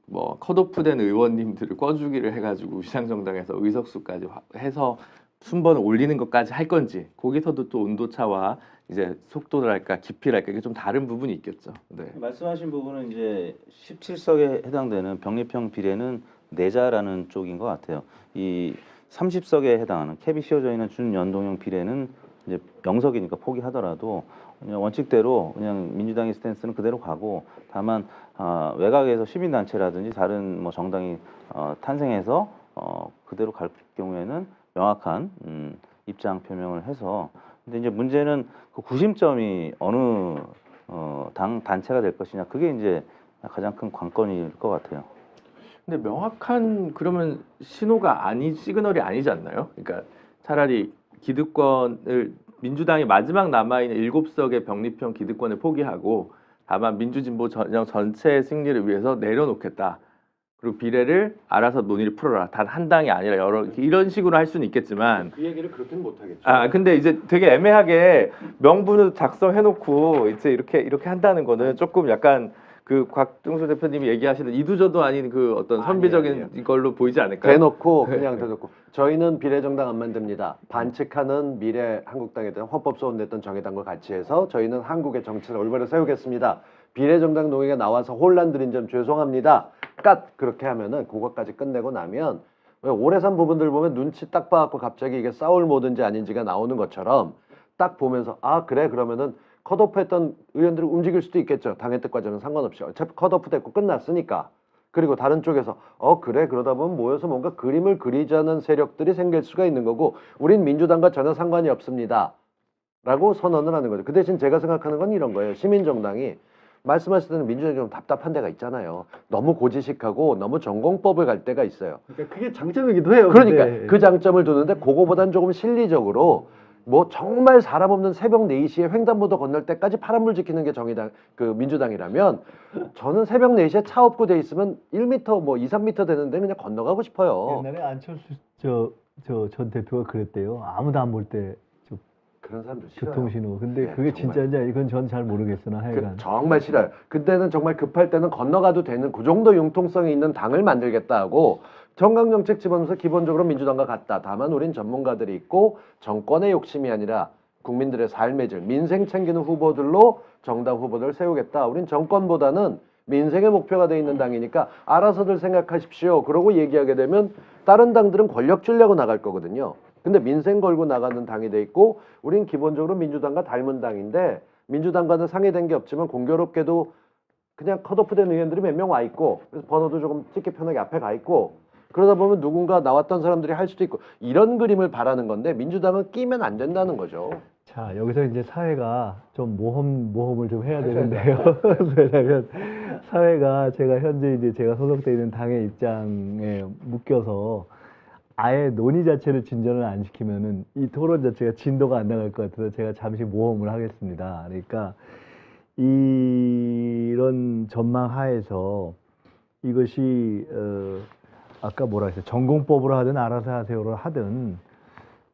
뭐 컷오프된 의원님들을 꿔주기를 해가지고 위상정당에서 의석수까지 해서 순번을 올리는 것까지 할 건지 거기서도 또 온도차와 이제 속도랄까 깊이랄까 이게 좀 다른 부분이 있겠죠. 네. 말씀하신 부분은 이제 17석에 해당되는 병립형 비례는 내자라는 쪽인 것 같아요. 이 30석에 해당하는 캡이 씌워져 있는 준연동형 비례는 이제 0석이니까 포기하더라도 그냥 원칙대로 그냥 민주당의 스탠스는 그대로 가고 다만 외곽에서 시민단체라든지 다른 뭐 정당이 탄생해서 그대로 갈 경우에는 명확한 입장 표명을 해서 근데 이제 문제는 그 구심점이 어느 당 단체가 될 것이냐 그게 이제 가장 큰 관건일 것 같아요. 근데 명확한 그러면 신호가 시그널이 아니지 않나요? 그러니까 차라리 기득권을 민주당이 마지막 남아있는 7석의 병립형 기득권을 포기하고 다만 민주진보 전형 전체의 승리를 위해서 내려놓겠다. 그리고 비례를 알아서 논의를 풀어라. 단 한 당이 아니라 여러 이런 식으로 할 수는 있겠지만 그 얘기를 그렇게는 못 하겠죠. 근데 이제 되게 애매하게 명분을 작성해놓고 이제 이렇게 한다는 거는 조금 약간 그 곽종수 대표님이 얘기하시는 이두저도 아닌 그 어떤 선비적인 걸로 보이지 않을까요? 대놓고 그냥 대놓고 저희는 비례정당 안 만듭니다. 반칙하는 미래한국당이든 헌법소원냈던 정의당과 같이 해서 저희는 한국의 정치를 올바로 세우겠습니다. 비례정당 논의가 나와서 혼란 드린 점 죄송합니다. 그렇게 하면은 그것까지 끝내고 나면 왜 오래 산 부분들 보면 눈치 딱 봐갖고 갑자기 이게 싸울 모든지 아닌지가 나오는 것처럼 딱 보면서 그래 그러면은 컷오프 했던 의원들을 움직일 수도 있겠죠. 당의 뜻과는 상관없이. 어차피 컷오프 됐고 끝났으니까. 그리고 다른 쪽에서 그래 그러다 보면 모여서 뭔가 그림을 그리자는 세력들이 생길 수가 있는 거고 우린 민주당과 전혀 상관이 없습니다. 라고 선언을 하는 거죠. 그 대신 제가 생각하는 건 이런 거예요. 시민정당이 말씀하시던 민주당이 좀 답답한 데가 있잖아요. 너무 고지식하고 너무 전공법을 갈 때가 있어요. 그러니까 그게 장점이기도 해요. 그러니까 근데. 그 장점을 두는데 그거보단 조금 실리적으로 뭐 정말 사람 없는 새벽 4시에 횡단보도 건널 때까지 파란불 지키는 게 정의당 그 민주당이라면 저는 새벽 4시에 차 없고 돼 있으면 1m 뭐 2, 3m 되는데 그냥 건너가고 싶어요. 옛날에 안철수 전 대표가 그랬대요. 아무도 안 볼 때 그런 사람들 싫어요. 교통신호. 근데 네, 그게 정말. 진짜인지 이건 전 잘 모르겠으나 하여간. 정말 싫어요. 그때는 정말 급할 때는 건너가도 되는 그 정도 융통성이 있는 당을 만들겠다 하고 정강정책 집어넣어서 기본적으로 민주당과 같다. 다만 우린 전문가들이 있고 정권의 욕심이 아니라 국민들의 삶의 질, 민생 챙기는 후보들로 정당 후보들을 세우겠다. 우린 정권보다는 민생의 목표가 돼 있는 당이니까 알아서들 생각하십시오. 그러고 얘기하게 되면 다른 당들은 권력 주려고 나갈 거거든요. 근데 민생 걸고 나가는 당이 돼 있고 우린 기본적으로 민주당과 닮은 당인데 민주당과는 상의된 게 없지만 공교롭게도 그냥 컷오프된 의원들이 몇 명 와 있고 그래서 번호도 조금 찍기 편하게 앞에 가 있고 그러다 보면 누군가 나왔던 사람들이 할 수도 있고 이런 그림을 바라는 건데 민주당은 끼면 안 된다는 거죠. 자, 여기서 이제 사회가 좀 모험을 좀 해야 되는데요. 왜냐면 사회가 제가 현재 이제 제가 소속돼 있는 당의 입장에 묶여서 아예 논의 자체를 진전을 안 시키면은 이 토론 자체가 진도가 안 나갈 것 같아서 제가 잠시 모험을 하겠습니다. 그러니까 이런 전망 하에서 이것이 아까 뭐라 했어요? 전공법으로 하든 알아서 하세요로 하든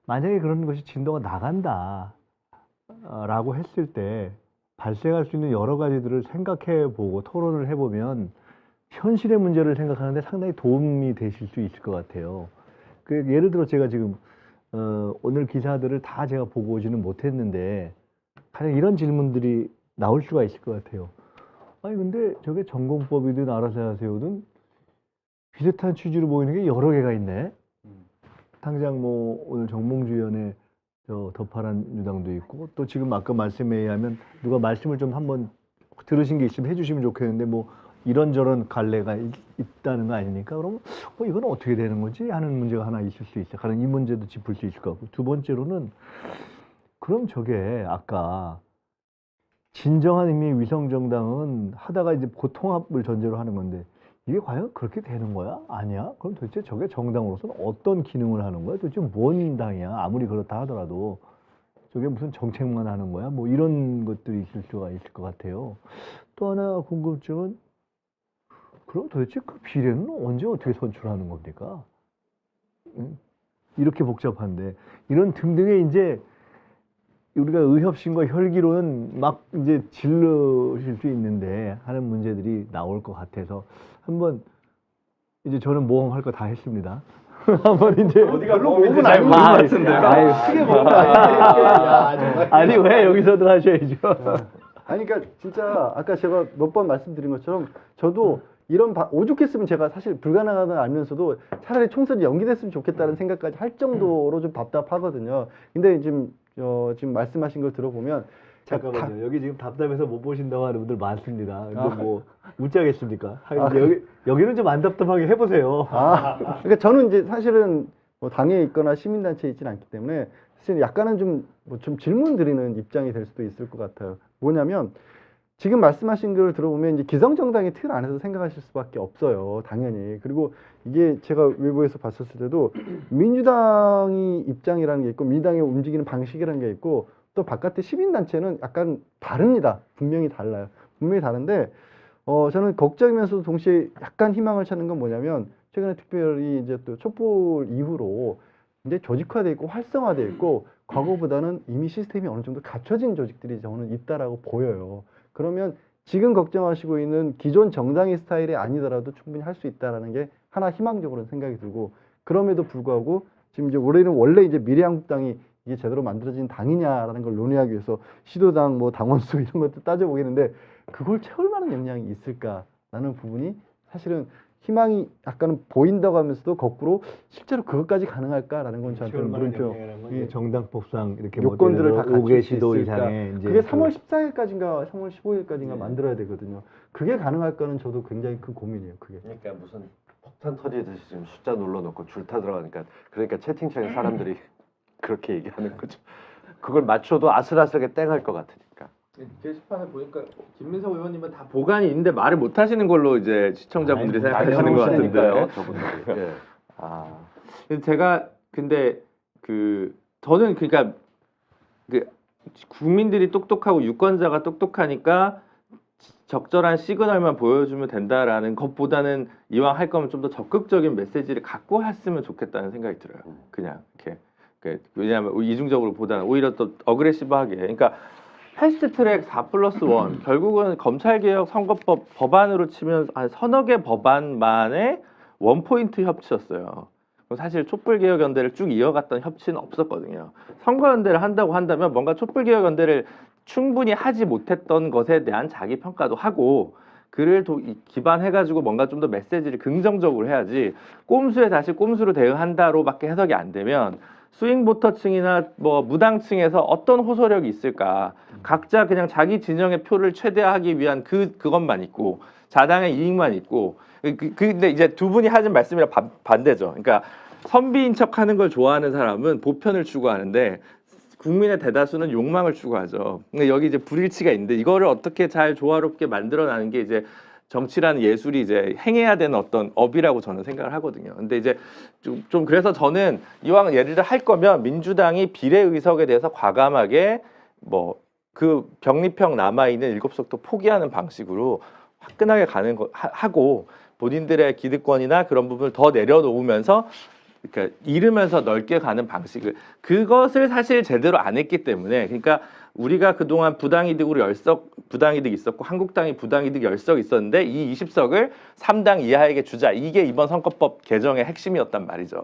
만약에 그런 것이 진도가 나간다 라고 했을 때 발생할 수 있는 여러 가지들을 생각해 보고 토론을 해보면 현실의 문제를 생각하는데 상당히 도움이 되실 수 있을 것 같아요. 그 예를 들어 제가 지금 오늘 기사들을 다 제가 보고 오지는 못했는데 가령 이런 질문들이 나올 수가 있을 것 같아요. 아니 근데 저게 전공법이든 알아서 하세요든 비슷한 취지로 보이는 게 여러 개가 있네. 당장 뭐 오늘 정몽주 의원의 저 더파란 유당도 있고 또 지금 아까 말씀에 의하면 누가 말씀을 좀 한번 들으신 게 있으면 해주시면 좋겠는데 뭐 이런저런 갈래가 있다는 거 아닙니까? 그럼 이건 어떻게 되는 거지? 하는 문제가 하나 있을 수 있어요. 가령 이 문제도 짚을 수 있을 것 같고 두 번째로는 그럼 저게 아까 진정한 의미의 위성정당은 하다가 이제 고통합을 전제로 하는 건데 이게 과연 그렇게 되는 거야? 아니야? 그럼 도대체 저게 정당으로서는 어떤 기능을 하는 거야? 도대체 뭔 당이야? 아무리 그렇다 하더라도 저게 무슨 정책만 하는 거야? 뭐 이런 것들이 있을 수가 있을 것 같아요. 또 하나 궁금증은 그럼 도대체 그 비례는 언제 어떻게 선출하는 겁니까? 이렇게 복잡한데 이런 등등의 이제 우리가 의협심과 혈기로는 막 이제 질러실 수 있는데 하는 문제들이 나올 것 같아서 한번 이제 저는 모험할 거 다 했습니다. 한번 이제 어디가 모험은 잘 모르는 것 아니, 같은데요. 아니, 크게 모은 거 아니에요? 아니 왜 여기서도 하셔야죠. 아니 그러니까 진짜 아까 제가 몇 번 말씀드린 것처럼 저도 이런 오죽했으면 제가 사실 불가능하다는 알면서도 차라리 총선이 연기됐으면 좋겠다는 생각까지 할 정도로 좀 답답하거든요. 근데 지금 말씀하신 걸 들어보면 잠깐만요. 여기 지금 답답해서 못 보신다고 하는 분들 많습니다. 근데 아. 뭐 웃자겠습니까? 여기는 좀 안 답답하게 해보세요. 그러니까 저는 이제 사실은 뭐 당에 있거나 시민단체에 있지는 않기 때문에 사실 약간은 좀 질문 드리는 입장이 될 수도 있을 것 같아요. 뭐냐면 지금 말씀하신 걸 들어보면 이제 기성정당의 틀 안에서 생각하실 수밖에 없어요. 당연히. 그리고 이게 제가 외부에서 봤었을 때도 민주당이 입장이라는 게 있고 민주당의 움직이는 방식이라는 게 있고 또 바깥의 시민단체는 약간 다릅니다. 분명히 달라요. 분명히 다른데 저는 걱정이면서도 동시에 약간 희망을 찾는 건 뭐냐면 최근에 특별히 이제 또 촛불 이후로 이제 조직화돼 있고 활성화돼 있고 과거보다는 이미 시스템이 어느 정도 갖춰진 조직들이 저는 있다라고 보여요. 그러면 지금 걱정하시고 있는 기존 정당의 스타일이 아니더라도 충분히 할 수 있다라는 게 하나 희망적으로는 생각이 들고 그럼에도 불구하고 지금 이제 올해는 원래 이제 미래한국당이 이게 제대로 만들어진 당이냐라는 걸 논의하기 위해서 시도당 뭐 당원수 이런 것도 따져보겠는데 그걸 채울 만한 역량이 있을까라는 부분이 사실은 희망이 약간은 보인다고 하면서도 거꾸로 실제로 그것까지 가능할까라는 건 저한테는 물음표. 예. 정당법상 이렇게 요건들을 다 갖출 5개 수 시도 있을까? 이상의 이제 그게 3월 14일까지인가 3월 15일까지인가 네. 만들어야 되거든요. 그게 가능할까는 저도 굉장히 큰 고민이에요. 그게. 그러니까 무슨 폭탄 터지듯이 지금 숫자 눌러놓고 줄타 들어가니까 그러니까 채팅창에 사람들이 그렇게 얘기하는 거죠. 그걸 맞춰도 아슬아슬하게 땡할 것 같으니까. 게시판에 보니까 김민석 의원님은 다 보관이 있는데 말을 못 하시는 걸로 이제 시청자분들이 아이고, 생각하시는 것 같은데. 저분들이. 예. 근데 제가 저는 그러니까 그 국민들이 똑똑하고 유권자가 똑똑하니까 적절한 시그널만 보여주면 된다라는 것보다는 이왕 할 거면 좀 더 적극적인 메시지를 갖고 했으면 좋겠다는 생각이 들어요. 그냥 이렇게 왜냐하면 이중적으로 보다는 오히려 또 어그레시브하게. 그러니까 패스트트랙 4+1 결국은 검찰개혁 선거법 법안으로 치면 한 서너 개 법안만의 원포인트 협치였어요. 사실 촛불개혁연대를 쭉 이어갔던 협치는 없었거든요. 선거연대를 한다고 한다면 뭔가 촛불개혁연대를 충분히 하지 못했던 것에 대한 자기 평가도 하고 그를 기반해가지고 뭔가 좀 더 메시지를 긍정적으로 해야지 꼼수에 다시 꼼수로 대응한다로밖에 해석이 안 되면 스윙 보터층이나 뭐 무당층에서 어떤 호소력이 있을까? 각자 그냥 자기 진영의 표를 최대화하기 위한 그것만 있고 자당의 이익만 있고 근데 이제 두 분이 하신 말씀이랑 반대죠. 그러니까 선비인 척하는 걸 좋아하는 사람은 보편을 추구하는데 국민의 대다수는 욕망을 추구하죠. 근데 여기 이제 불일치가 있는데 이거를 어떻게 잘 조화롭게 만들어나는 게 이제 정치라는 예술이 이제 행해야 되는 어떤 업이라고 저는 생각을 하거든요. 근데 이제 좀 그래서 저는 이왕 예를 들어 할 거면 민주당이 비례 의석에 대해서 과감하게 뭐 그 병립형 남아 있는 7석도 포기하는 방식으로 화끈하게 가는 거 하고 본인들의 기득권이나 그런 부분을 더 내려놓으면서 그러니까 잃으면서 넓게 가는 방식을 그것을 사실 제대로 안 했기 때문에 그러니까 우리가 그동안 부당이득으로 10석 부당이득이 있었고 한국당이 부당이득 10석 있었는데 이 20석을 3당 이하에게 주자. 이게 이번 선거법 개정의 핵심이었단 말이죠.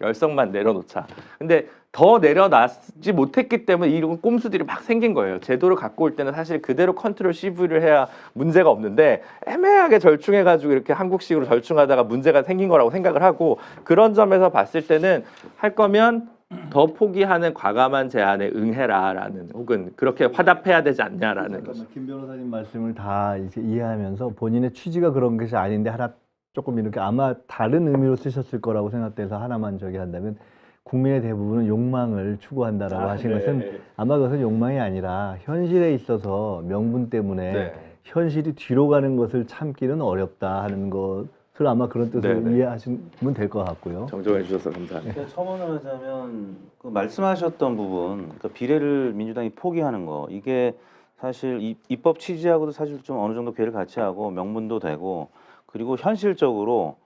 10석만 내려놓자. 근데 더 내려놨지 못했기 때문에 이런 꼼수들이 막 생긴 거예요. 제도를 갖고 올 때는 사실 그대로 컨트롤 CV를 해야 문제가 없는데 애매하게 절충해가지고 이렇게 한국식으로 절충하다가 문제가 생긴 거라고 생각을 하고 그런 점에서 봤을 때는 할 거면 더 포기하는 과감한 제안에 응해라라는 혹은 그렇게 화답해야 되지 않냐라는 거죠. 김 변호사님 말씀을 다 이제 이해하면서 본인의 취지가 그런 것이 아닌데 하나 조금 이렇게 아마 다른 의미로 쓰셨을 거라고 생각돼서 하나만 저기 한다면 국민의 대부분은 욕망을 추구한다라고 하신 것은 아마 그것은 욕망이 아니라 현실에 있어서 명분 때문에 현실이 뒤로 가는 것을 참기는 어렵다 하는 것을 아마 그런 뜻으로 이해하시면 될 것 같고요. 정정해 주셔서 감사합니다. 그러니까 첨언을 하자면 그 말씀하셨던 부분, 그러니까 비례를 민주당이 포기하는 거 이게 사실 입법 취지하고도 사실 좀 어느 정도 괴를 같이 하고 명분도 되고 그리고 현실적으로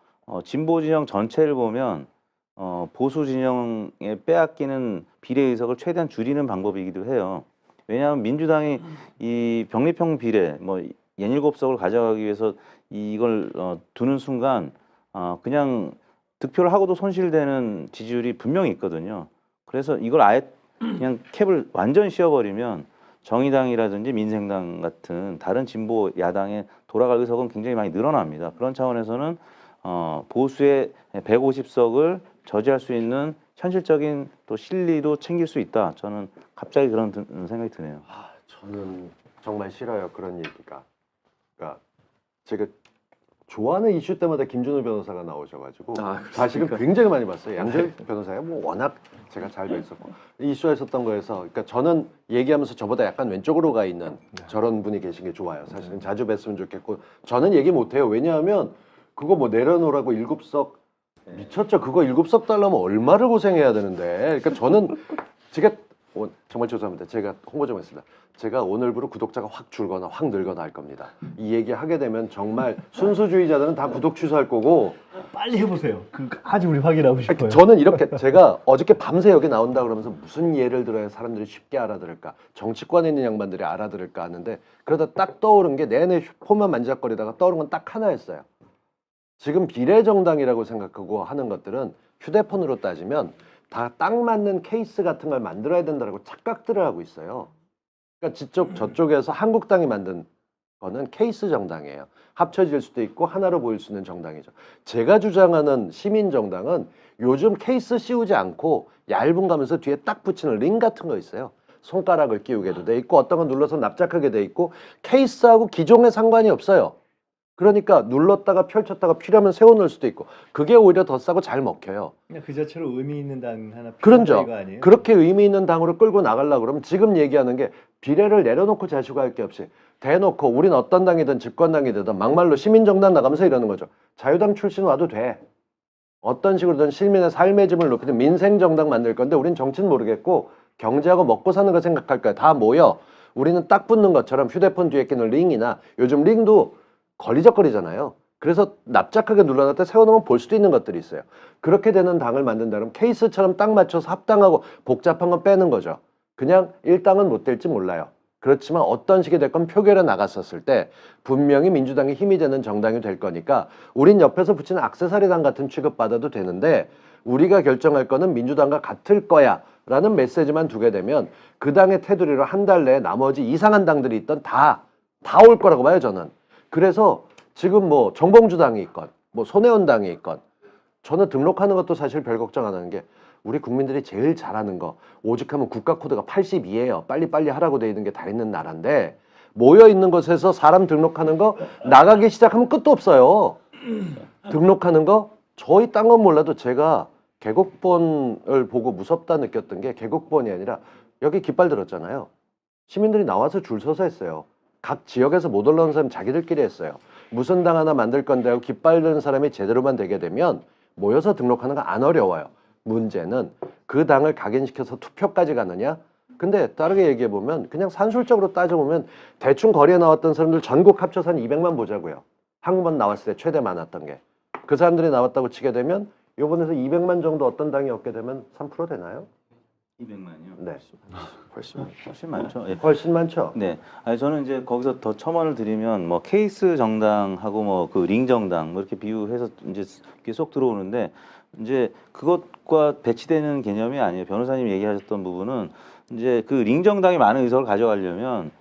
진보 진영 전체를 보면 보수 진영에 빼앗기는 비례 의석을 최대한 줄이는 방법이기도 해요. 왜냐하면 민주당이 이 병립형 비례 뭐 67석을 가져가기 위해서 이걸 두는 순간 그냥 득표를 하고도 손실되는 지지율이 분명히 있거든요. 그래서 이걸 아예 그냥 캡을 완전히 씌워버리면 정의당이라든지 민생당 같은 다른 진보 야당에 돌아갈 의석은 굉장히 많이 늘어납니다. 그런 차원에서는 보수의 150석을 저지할 수 있는 현실적인 또 실리도 챙길 수 있다. 저는 갑자기 그런 생각이 드네요. 저는 정말 싫어요 그런 얘기가. 그러니까 제가 좋아하는 이슈 때마다 김준호 변호사가 나오셔가지고 사실은 굉장히 많이 봤어요. 양재열 변호사가 뭐 워낙 제가 잘 뵀었고 이슈했었던 거에서 그러니까 저는 얘기하면서 저보다 약간 왼쪽으로 가 있는 저런 분이 계신 게 좋아요. 사실은 자주 뵀으면 좋겠고 저는 얘기 못해요. 왜냐하면 그거 뭐 내려놓으라고 7석 미쳤죠. 그거 7석 달라면 얼마를 고생해야 되는데. 그러니까 저는 제가 정말 죄송합니다. 제가 홍보 좀 했습니다. 제가 오늘부로 구독자가 확 줄거나 확 늘거나 할 겁니다. 이 얘기 하게 되면 정말 순수주의자들은 다 구독 취소할 거고 빨리 해보세요. 아주 우리 확인하고 싶어요. 저는 이렇게 제가 어저께 밤새 여기 나온다 그러면서 무슨 예를 들어야 사람들이 쉽게 알아들을까 정치권에 있는 양반들이 알아들을까 하는데 그러다 딱 떠오른 게 내내 폰만 만지작거리다가 떠오른 건 딱 하나였어요. 지금 비례정당이라고 생각하고 하는 것들은 휴대폰으로 따지면 다 딱 맞는 케이스 같은 걸 만들어야 된다고 착각들을 하고 있어요. 그러니까 저쪽에서 한국당이 만든 거는 케이스 정당이에요. 합쳐질 수도 있고 하나로 보일 수 있는 정당이죠. 제가 주장하는 시민정당은 요즘 케이스 씌우지 않고 얇은 가면서 뒤에 딱 붙이는 링 같은 거 있어요. 손가락을 끼우게도 돼 있고 어떤 건 눌러서 납작하게 돼 있고 케이스하고 기종에 상관이 없어요. 그러니까 눌렀다가 펼쳤다가 필요하면 세워놓을 수도 있고 그게 오히려 더 싸고 잘 먹혀요. 그냥 그 자체로 의미 있는 당 하나 그런죠. 거 아니에요? 그렇게 의미 있는 당으로 끌고 나가려고 그러면 지금 얘기하는 게 비례를 내려놓고 자시고 할 게 없이 대놓고 우린 어떤 당이든 집권당이 되든 막말로 시민정당 나가면서 이러는 거죠. 자유당 출신 와도 돼. 어떤 식으로든 시민의 삶의 짐을 높이든 민생정당 만들 건데 우린 정치는 모르겠고 경제하고 먹고 사는 거 생각할 거야. 다 모여. 우리는 딱 붙는 것처럼 휴대폰 뒤에 끼는 링이나 요즘 링도 걸리적거리잖아요. 그래서 납작하게 눌러놨다 세워놓으면 볼 수도 있는 것들이 있어요. 그렇게 되는 당을 만든다 그러면 케이스처럼 딱 맞춰서 합당하고 복잡한 건 빼는 거죠. 그냥 1당은 못 될지 몰라요. 그렇지만 어떤 식이 될 건 표결에 나갔었을 때 분명히 민주당이 힘이 되는 정당이 될 거니까 우린 옆에서 붙이는 액세서리당 같은 취급받아도 되는데 우리가 결정할 거는 민주당과 같을 거야 라는 메시지만 두게 되면 그 당의 테두리로 한 달 내에 나머지 이상한 당들이 있던 다 올 거라고 봐요 저는. 그래서 지금 뭐 정봉주당이 있건 뭐 손혜원당이 있건 저는 등록하는 것도 사실 별 걱정 안 하는 게 우리 국민들이 제일 잘하는 거 오죽하면 국가 코드가 82예요. 빨리빨리 하라고 돼 있는 게 다 있는 나라인데 모여 있는 곳에서 사람 등록하는 거 나가기 시작하면 끝도 없어요. 등록하는 거 저희 딴 건 몰라도 제가 개국본을 보고 무섭다 느꼈던 게 개국본이 아니라 여기 깃발 들었잖아요. 시민들이 나와서 줄 서서 했어요. 각 지역에서 못 올라온 사람 자기들끼리 했어요. 무슨 당 하나 만들 건데 하고 깃발 드는 사람이 제대로만 되게 되면 모여서 등록하는 거 안 어려워요. 문제는 그 당을 각인시켜서 투표까지 가느냐? 근데 다르게 얘기해 보면 그냥 산술적으로 따져보면 대충 거리에 나왔던 사람들 전국 합쳐서 한 200만 보자고요. 한국만 나왔을 때 최대 많았던 게. 그 사람들이 나왔다고 치게 되면 요번에서 200만 정도 어떤 당이 얻게 되면 3% 되나요? 200만이요? 네. 훨씬 많죠. 예. 훨씬 많죠. 네, 아니 저는 이제 거기서 더 첨언을 드리면 뭐 케이스 정당하고 뭐 그 링 정당 뭐 이렇게 비유해서 이제 이렇게 쏙 들어오는데 이제 그것과 배치되는 개념이 아니에요. 변호사님 얘기하셨던 부분은 이제 그 링 정당이 많은 의석을 가져가려면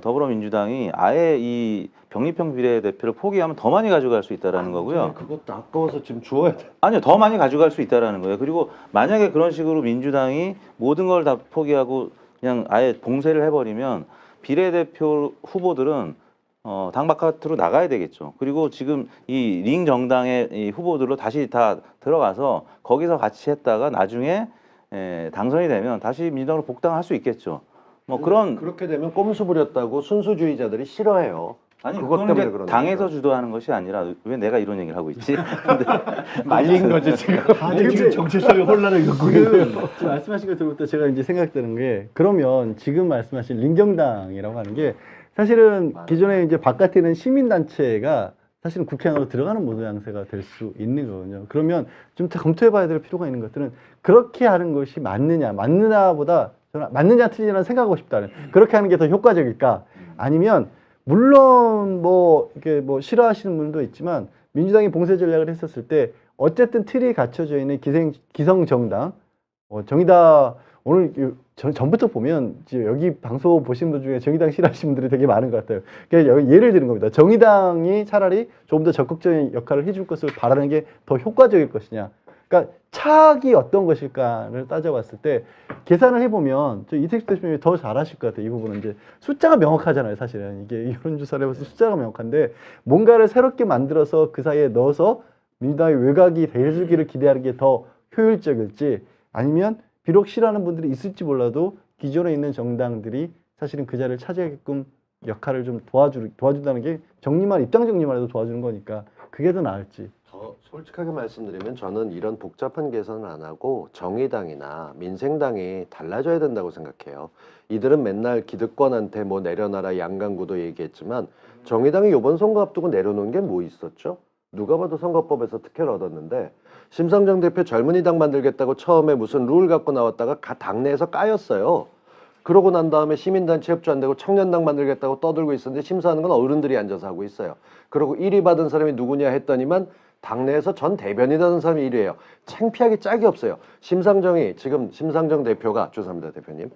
더불어민주당이 아예 이 병립형 비례대표를 포기하면 더 많이 가져갈 수 있다라는 거고요. 그것도 아까워서 지금 주어야 돼. 아니요, 더 많이 가져갈 수 있다라는 거예요. 그리고 만약에 그런 식으로 민주당이 모든 걸 다 포기하고 그냥 아예 봉쇄를 해버리면 비례대표 후보들은 당 바깥으로 나가야 되겠죠. 그리고 지금 이 링 정당의 이 후보들로 다시 다 들어가서 거기서 같이 했다가 나중에 당선이 되면 다시 민주당으로 복당할 수 있겠죠. 뭐 그런 그렇게 되면 꼼수 부렸다고 순수주의자들이 싫어해요. 아니 그것 그거는 때문에 이제 그러는 당에서 거죠. 주도하는 것이 아니라 왜 내가 이런 얘기를 하고 있지? 말린 거지 지금. 아니 지금 정치적인 혼란을 겪고 지금 있는 말씀하신 것 들부터 제가 이제 생각되는 게 그러면 지금 말씀하신 링정당이라고 하는 게 사실은 기존에 이제 바깥에 있는 시민단체가 사실은 국회 안으로 들어가는 모양새가 될 수 있는 거거든요. 그러면 좀 더 검토해봐야 될 필요가 있는 것들은 그렇게 하는 것이 맞느냐보다 저는 맞느냐 틀리냐는 생각하고 싶다는 그렇게 하는 게 더 효과적일까? 아니면 물론 뭐 이렇게 뭐 싫어하시는 분도 있지만 민주당이 봉쇄 전략을 했었을 때 어쨌든 틀이 갖춰져 있는 기성 정당 정의당 오늘 전부터 보면 이제 여기 방송 보신 분 중에 정의당 싫어하시는 분들이 되게 많은 것 같아요. 그러니까 여기 예를 드는 겁니다. 정의당이 차라리 좀 더 적극적인 역할을 해줄 것을 바라는 게 더 효과적일 것이냐. 그러니까 차악이 어떤 것일까를 따져봤을 때 계산을 해보면 저 이택수 대표님이 더 잘하실 것 같아요. 이 부분은 이제 숫자가 명확하잖아요. 사실은 이게 여론조사를 해봐서 숫자가 명확한데 뭔가를 새롭게 만들어서 그 사이에 넣어서 민주당의 외곽이 대주기를 기대하는 게 더 효율적일지 아니면 비록 싫어하는 분들이 있을지 몰라도 기존에 있는 정당들이 사실은 그 자리를 차지하게끔 역할을 좀 도와준다는 게 입장 정리만 해도 도와주는 거니까 그게 더 나을지. 더 솔직하게 말씀드리면 저는 이런 복잡한 계산을 안 하고 정의당이나 민생당이 달라져야 된다고 생각해요. 이들은 맨날 기득권한테 뭐 내려놔라 양강구도 얘기했지만 정의당이 이번 선거 앞두고 내려놓은 게 뭐 있었죠? 누가 봐도 선거법에서 특혜를 얻었는데 심상정 대표 젊은이당 만들겠다고 처음에 무슨 룰 갖고 나왔다가 당내에서 까였어요. 그러고 난 다음에 시민단체 협조 안 되고 청년당 만들겠다고 떠들고 있었는데 심사하는 건 어른들이 앉아서 하고 있어요. 그리고 1위 받은 사람이 누구냐 했더니만 당내에서 전 대변이라는 사람이 1위예요. 창피하기 짝이 없어요. 지금 심상정 대표가 죄송합니다 대표님.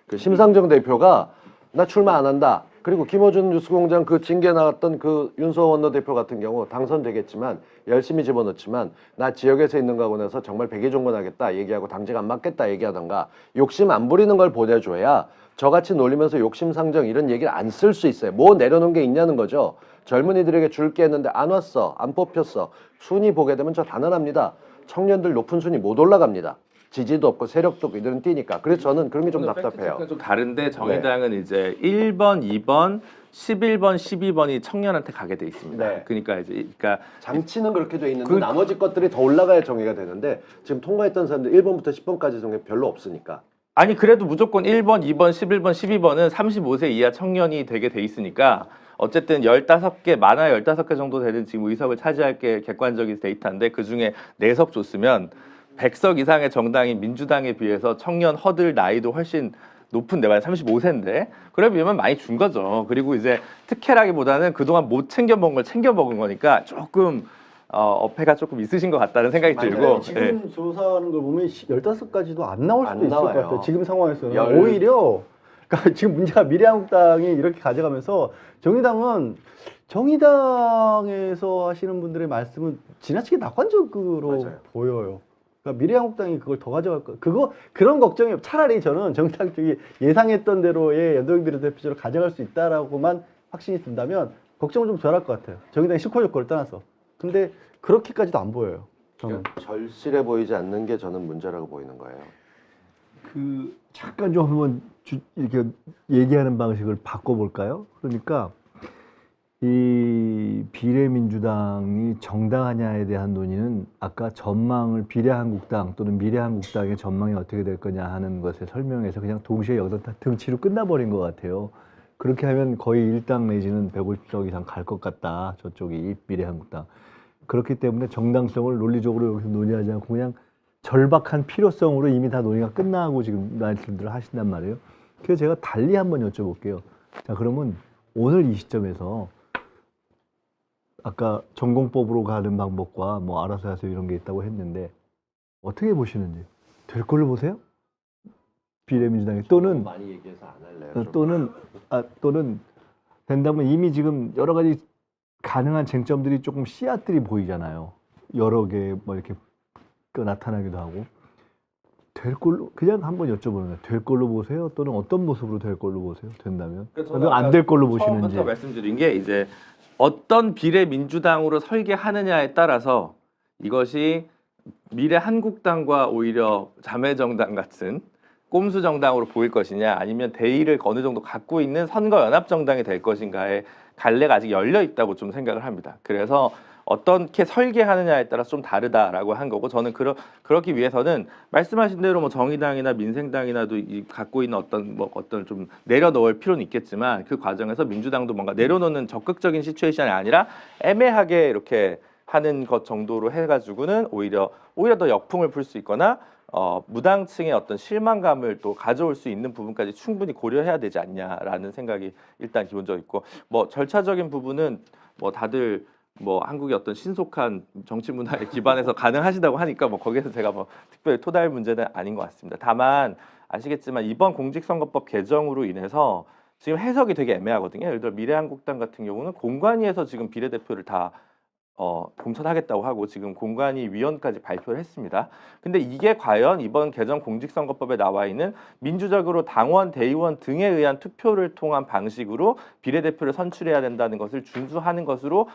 그 심상정 대표가 나 출마 안 한다. 그리고 김어준 뉴스공장 그 징계 나왔던 그 윤소호 원내대표 같은 경우 당선되겠지만 열심히 집어넣지만 나 지역에서 있는 거 하고 나서 정말 백의종군하겠다 얘기하고 당직 안 맡겠다 얘기하던가 욕심 안 부리는 걸 보내줘야 저같이 놀리면서 욕심상정 이런 얘기를 안 쓸 수 있어요. 뭐 내려놓은 게 있냐는 거죠. 젊은이들에게 줄게 했는데 안 왔어. 안 뽑혔어. 순위 보게 되면 저 단언합니다. 청년들 높은 순위 못 올라갑니다. 지지도 없고 세력도 없고 이들은 뛰니까. 그래서 저는 그런 게 좀 답답해요. 좀 다른데 정의당은 이제 1번, 2번, 11번, 12번이 청년한테 가게 돼 있습니다. 네. 그러니까 이제 장치는 그렇게 돼 있는데 나머지 것들이 더 올라가야 정의가 되는데 지금 통과했던 사람들 1번부터 10번까지 중에 별로 없으니까. 아니 그래도 무조건 1번, 2번, 11번, 12번은 35세 이하 청년이 되게 돼 있으니까 어쨌든 15개, 많아 15개 정도 되는 지금 의석을 차지할 게 객관적인 데이터인데 그중에 4석 줬으면 100석 이상의 정당인 민주당에 비해서 청년 허들 나이도 훨씬 높은데 만약 35세인데 그래 비하면 많이 준 거죠. 그리고 이제 특혜라기보다는 그동안 못 챙겨 먹은 걸 챙겨 먹은 거니까 조금 어폐가 조금 있으신 것 같다는 생각이 들고 지금 조사하는 걸 보면 15가지도 안 나올 수도 안 있을 것 나와요. 같아요. 지금 상황에서는 열- 오히려 그러니까 지금 문제가 미래한국당이 이렇게 가져가면서 정의당에서 하시는 분들의 말씀은 지나치게 낙관적으로 맞아요. 보여요. 그러니까 미래한국당이 그걸 더 가져갈 거. 그런 걱정이 차라리 저는 정당 쪽이 예상했던 대로의 연동형 비례대표제로 가져갈 수 있다라고만 확신이 든다면 걱정을 좀 덜 할 것 같아요. 정당의 실효 효과를 떠나서. 근데 그렇게까지도 안 보여요. 저는. 그러니까 절실해 보이지 않는 게 저는 문제라고 보이는 거예요. 그 잠깐 좀 한번 이렇게 얘기하는 방식을 바꿔볼까요? 그러니까 이 비례민주당이 정당하냐에 대한 논의는 아까 전망을 비례한국당 또는 미래한국당의 전망이 어떻게 될 거냐 하는 것에 설명해서 그냥 동시에 여기서 다 등치로 끝나버린 것 같아요. 그렇게 하면 거의 1당 내지는 150석 이상 갈 것 같다. 저쪽이 미래한국당. 그렇기 때문에 정당성을 논리적으로 여기서 논의하지 않고 그냥 절박한 필요성으로 이미 다 논의가 끝나고 지금 말씀들을 하신단 말이에요. 그래서 제가 달리 한번 여쭤볼게요. 자, 그러면 오늘 이 시점에서 아까 전공법으로 가는 방법과 뭐 알아서 하세요 이런 게 있다고 했는데 어떻게 보시는지 될 걸로 보세요? 비례민주당이 또는 많이 얘기해서 안 할래요. 또는 된다면 이미 지금 여러 가지 가능한 쟁점들이 조금 씨앗들이 보이잖아요. 여러 개 뭐 이렇게 나타나기도 하고 될 걸로 그냥 한번 여쭤보는 거예요. 될 걸로 보세요? 또는 어떤 모습으로 될 걸로 보세요? 된다면 안 될 걸로 보시는지. 처음부터 말씀드린 게 이제 어떤 비례민주당으로 설계하느냐에 따라서 이것이 미래한국당과 오히려 자매정당 같은 꼼수 정당으로 보일 것이냐 아니면 대의를 어느 정도 갖고 있는 선거연합정당이 될 것인가에 갈래가 아직 열려 있다고 좀 생각을 합니다. 그래서 어떻게 설계하느냐에 따라 좀 다르다라고 한 거고 저는 그렇기 위해서는 말씀하신 대로 뭐 정의당이나 민생당이나도 갖고 있는 어떤 좀 내려놓을 필요는 있겠지만 그 과정에서 민주당도 뭔가 내려놓는 적극적인 시츄에이션이 아니라 애매하게 이렇게 하는 것 정도로 해가지고는 오히려 더 역풍을 불 수 있거나 무당층의 어떤 실망감을 또 가져올 수 있는 부분까지 충분히 고려해야 되지 않냐라는 생각이 일단 기본적으로 있고 뭐 절차적인 부분은 뭐 다들 뭐 한국의 어떤 신속한 정치 문화에 기반해서 가능하시다고 하니까 뭐 거기에서 제가 뭐 특별히 토달 문제는 아닌 것 같습니다. 다만 아시겠지만 이번 공직선거법 개정으로 인해서 지금 해석이 되게 애매하거든요. 예를 들어 미래한국당 같은 경우는 공관위에서 지금 비례대표를 다 공천하겠다고 하고 지금 공관위 위원까지 발표를 했습니다. 근데 이게 과연 이번 개정 공직선거법에 나와 있는 민주적으로 당원, 대의원 등에 의한 투표를 통한 방식으로 비례대표를 선출해야 된다는 것을 준수하는 것으로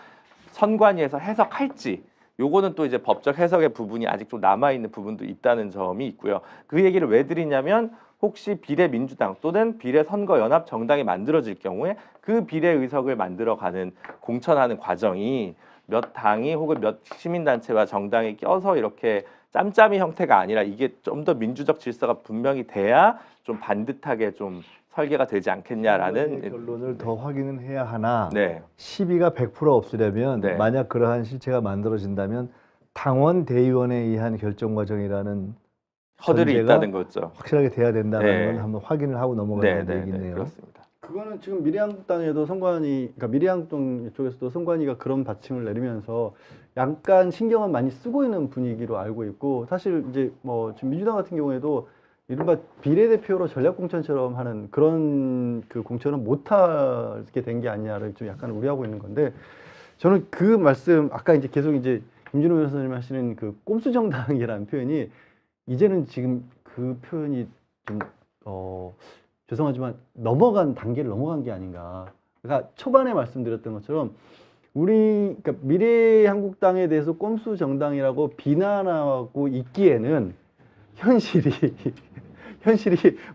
선관위에서 해석할지 요거는 또 이제 법적 해석의 부분이 아직 좀 남아있는 부분도 있다는 점이 있고요. 그 얘기를 왜 드리냐면 혹시 비례민주당 또는 비례선거연합 정당이 만들어질 경우에 그 비례의석을 만들어가는 공천하는 과정이 몇 당이 혹은 몇 시민단체와 정당이 껴서 이렇게 짬짬이 형태가 아니라 이게 좀 더 민주적 질서가 분명히 돼야 좀 반듯하게 좀 설계가 되지 않겠냐라는 결론을 더 확인은 해야 하나 네. 시비가 100% 없으려면 네. 만약 그러한 실체가 만들어진다면 당원 대의원에 의한 결정 과정이라는 허들이 전제가 있다는 거죠. 확실하게 돼야 된다는 네. 건 한번 확인을 하고 넘어가는 얘기네요. 그렇습니다. 그거는 지금 미래한국당에도 선관위, 그러니까 미래한국당 쪽에서도 선관위가 그런 받침을 내리면서 약간 신경을 많이 쓰고 있는 분위기로 알고 있고 사실 이제 뭐 지금 민주당 같은 경우에도 이른바 비례대표로 전략공천처럼 하는 그런 그 공천은 못하게 된 게 아니냐를 좀 약간 우려하고 있는 건데 저는 그 말씀 아까 이제 계속 이제 김준호 변호사님 하시는 그 꼼수정당이라는 표현이 이제는 지금 그 표현이 좀 죄송하지만 단계를 넘어간 게 아닌가. 그러니까 초반에 말씀드렸던 것처럼 그러니까 미래한국당에 대해서 꼼수 정당이라고 비난하고 있기에는 현실이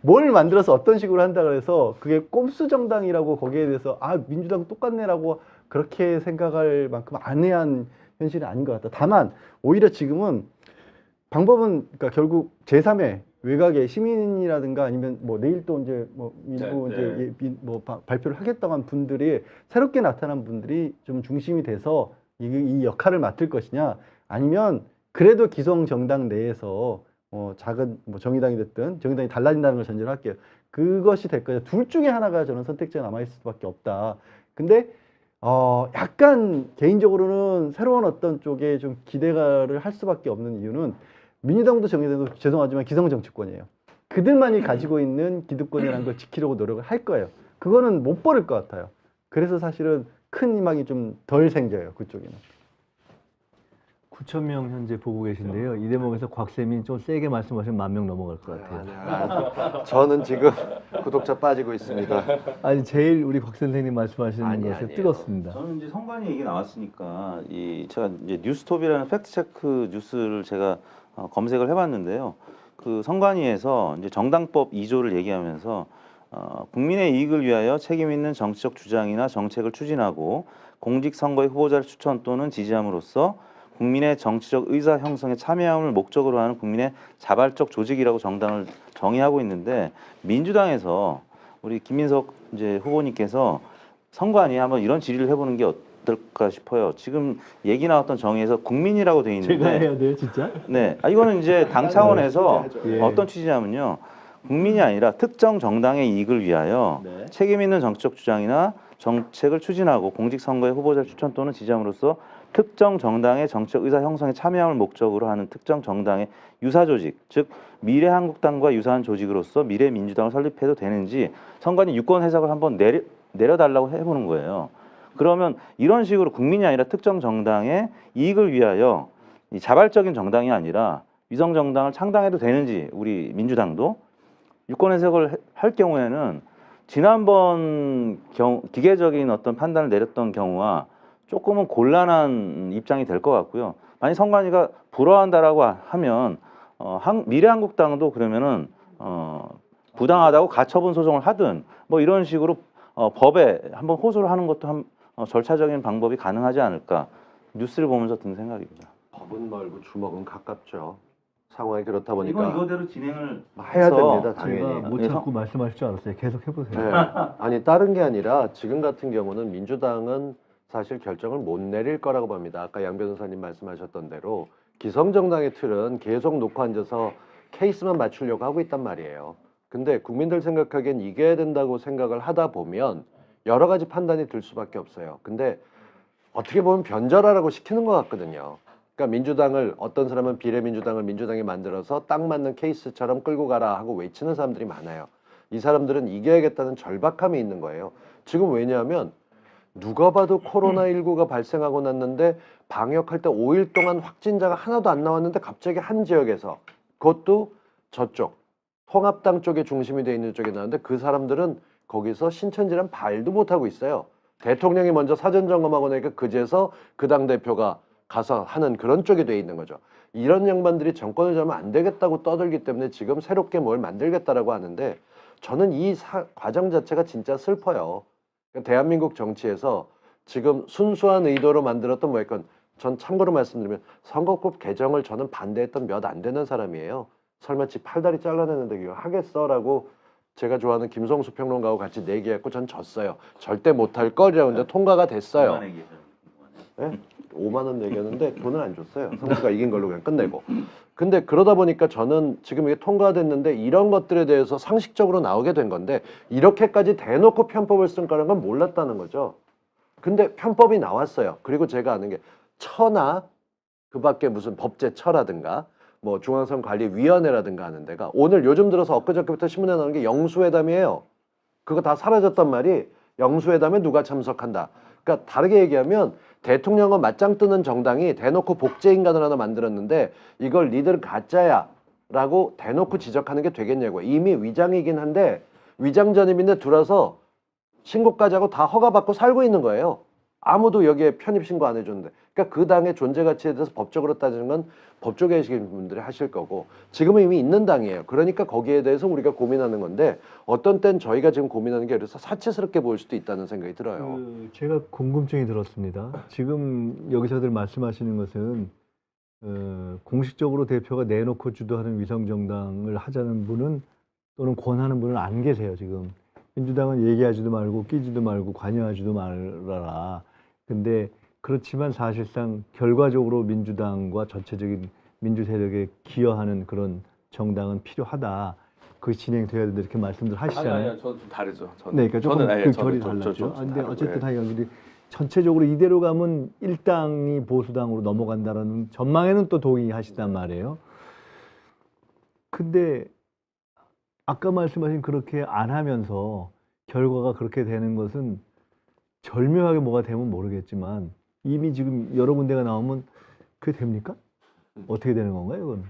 뭘 만들어서 어떤 식으로 한다 그래서 그게 꼼수 정당이라고 거기에 대해서 민주당 똑같네라고 그렇게 생각할 만큼 안해한 현실이 아닌 것 같다. 다만 오히려 지금은 방법은 그러니까 결국 제3의 외곽의 시민이라든가 아니면 뭐 내일 또 이제 뭐 일부 이제 발표를 하겠다고 한 분들이 새롭게 나타난 분들이 좀 중심이 돼서 이 역할을 맡을 것이냐 아니면 그래도 기성 정당 내에서 작은 뭐 정의당이 됐든 정의당이 달라진다는 걸 전제로 할게요. 그것이 될 거예요. 둘 중에 하나가 저는 선택지가 남아있을 수밖에 없다. 근데 약간 개인적으로는 새로운 어떤 쪽에 좀 기대를 할 수밖에 없는 이유는 민주당도 정의당도 죄송하지만 기성 정치권이에요. 그들만이 가지고 있는 기득권이라는 걸 지키려고 노력을 할 거예요. 그거는 못 버릴 것 같아요. 그래서 사실은 큰 희망이 좀 덜 생겨요. 그쪽에는. 9천 명 현재 보고 계신데요. 이 대목에서 곽쌤이 좀 세게 말씀하시면 10,000명 넘어갈 것 같아요. 아니요. 저는 지금 구독자 빠지고 있습니다. 아니 제일 우리 곽 선생님 말씀하시는 것에 아니에요. 뜨겁습니다. 저는 이제 선관위 얘기 나왔으니까 제가 이제 뉴스톱이라는 팩트체크 뉴스를 제가 검색을 해봤는데요. 그 선관위에서 이제 정당법 2조를 얘기하면서 국민의 이익을 위하여 책임 있는 정치적 주장이나 정책을 추진하고 공직선거의 후보자를 추천 또는 지지함으로써 국민의 정치적 의사 형성에 참여함을 목적으로 하는 국민의 자발적 조직이라고 정당을 정의하고 있는데 민주당에서 우리 김민석 이제 후보님께서 선관위에 한번 이런 질의를 해보는 게 어떨까 싶어요. 지금 얘기 나왔던 정의에서 국민이라고 돼 있는데 제가 해야 돼요, 진짜? 네, 이거는 이제 당 차원에서 예. 어떤 취지냐면요. 국민이 아니라 특정 정당의 이익을 위하여 네. 책임 있는 정치적 주장이나 정책을 추진하고 공직선거의 후보자 추천 또는 지지함으로써 특정 정당의 정치적 의사 형성에 참여함을 목적으로 하는 특정 정당의 유사 조직, 즉 미래한국당과 유사한 조직으로서 미래민주당을 설립해도 되는지 선관위 유권 해석을 한번 내려달라고 해보는 거예요. 그러면 이런 식으로 국민이 아니라 특정 정당의 이익을 위하여 이 자발적인 정당이 아니라 위성 정당을 창당해도 되는지 우리 민주당도 유권 해석을 할 경우에는 지난번 기계적인 어떤 판단을 내렸던 경우와 조금은 곤란한 입장이 될 것 같고요. 만약 선관위가 불허한다라고 하면 미래한국당도 그러면은 부당하다고 가처분 소송을 하든 뭐 이런 식으로 법에 한번 호소를 하는 것도 절차적인 방법이 가능하지 않을까 뉴스를 보면서 든 생각입니다. 법은 멀고 주먹은 가깝죠. 상황이 그렇다 보니까 이건 이거대로 진행을 해야 해서 됩니다, 제가 당연히. 못 참고 말씀하실 줄 알았어요. 계속 해보세요. 네. 아니 다른 게 아니라 지금 같은 경우는 민주당은 사실 결정을 못 내릴 거라고 봅니다. 아까 양 변호사님 말씀하셨던 대로 기성정당의 틀은 계속 놓고 앉아서 케이스만 맞추려고 하고 있단 말이에요. 근데 국민들 생각하기엔 이겨야 된다고 생각을 하다 보면 여러 가지 판단이 들 수밖에 없어요. 근데 어떻게 보면 변절하라고 시키는 것 같거든요. 그러니까 민주당을 어떤 사람은 비례민주당을 민주당이 만들어서 딱 맞는 케이스처럼 끌고 가라 하고 외치는 사람들이 많아요. 이 사람들은 이겨야겠다는 절박함이 있는 거예요. 지금 왜냐하면 누가 봐도 코로나19가 발생하고 났는데 방역할 때 5일 동안 확진자가 하나도 안 나왔는데 갑자기 한 지역에서 그것도 저쪽 통합당 쪽에 중심이 돼 있는 쪽에 나왔는데 그 사람들은 거기서 신천지란 발도 못하고 있어요. 대통령이 먼저 사전 점검하고 나니까 그제서 그 당대표가 가서 하는 그런 쪽이 돼 있는 거죠. 이런 양반들이 정권을 잡으면 안 되겠다고 떠들기 때문에 지금 새롭게 뭘 만들겠다라고 하는데 저는 이 과정 자체가 진짜 슬퍼요. 그러니까 대한민국 정치에서 지금 순수한 의도로 만들었던 뭐였건 전 참고로 말씀드리면 선거법 개정을 저는 반대했던 몇 안 되는 사람이에요. 설마 지 팔다리 잘라내는데 이거 하겠어라고 제가 좋아하는 김성수 평론가하고 같이 내기했고 전 졌어요. 절대 못할 거라고 했는데 통과가 됐어요. 네? 5만 원 내겼는데 돈을 안 줬어요. 성수가 이긴 걸로 그냥 끝내고. 근데 그러다 보니까 저는 지금 이게 통과됐는데 이런 것들에 대해서 상식적으로 나오게 된 건데 이렇게까지 대놓고 편법을 쓴 거라는 건 몰랐다는 거죠. 근데 편법이 나왔어요. 그리고 제가 아는 게 처나 그밖에 무슨 법제처라든가 뭐 중앙선관리위원회라든가 하는 데가 오늘 요즘 들어서 엊그저께부터 신문에 나오는 게 영수회담이에요. 그거 다 사라졌단 말이 영수회담에 누가 참석한다. 그러니까 다르게 얘기하면 대통령과 맞짱 뜨는 정당이 대놓고 복제인간을 하나 만들었는데 이걸 니들 가짜야 라고 대놓고 지적하는 게 되겠냐고요. 이미 위장이긴 한데 위장전입인데 들어서 신고까지 하고 다 허가받고 살고 있는 거예요. 아무도 여기에 편입신고 안 해줬는데. 그러니까 그 당의 존재 가치에 대해서 법적으로 따지는 건 법조계 계신 분들이 하실 거고 지금은 이미 있는 당이에요. 그러니까 거기에 대해서 우리가 고민하는 건데 어떤 땐 저희가 지금 고민하는 게 그래서 사치스럽게 보일 수도 있다는 생각이 들어요. 제가 궁금증이 들었습니다. 지금 여기서들 말씀하시는 것은 공식적으로 대표가 내놓고 주도하는 위성정당을 하자는 분은 또는 권하는 분은 안 계세요. 지금 민주당은 얘기하지도 말고 끼지도 말고 관여하지도 말아라. 근데 그렇지만 사실상 결과적으로 민주당과 전체적인 민주 세력에 기여하는 그런 정당은 필요하다. 그 진행돼야 된다 이렇게 말씀들 하시잖아요. 아니요, 저는 좀 다르죠. 네, 그러니까 조금 저는, 그 저는 결이 좀 달라죠. 근데 다르고, 어쨌든 예. 하여간 우리 전체적으로 이대로 가면 일당이 보수당으로 넘어간다라는 전망에는 또 동의하시단 말이에요. 근데 아까 말씀하신 그렇게 안 하면서 결과가 그렇게 되는 것은 절묘하게 뭐가 되면 모르겠지만 이미 지금 여러 군데가 나오면 그게 됩니까? 어떻게 되는 건가요, 이건?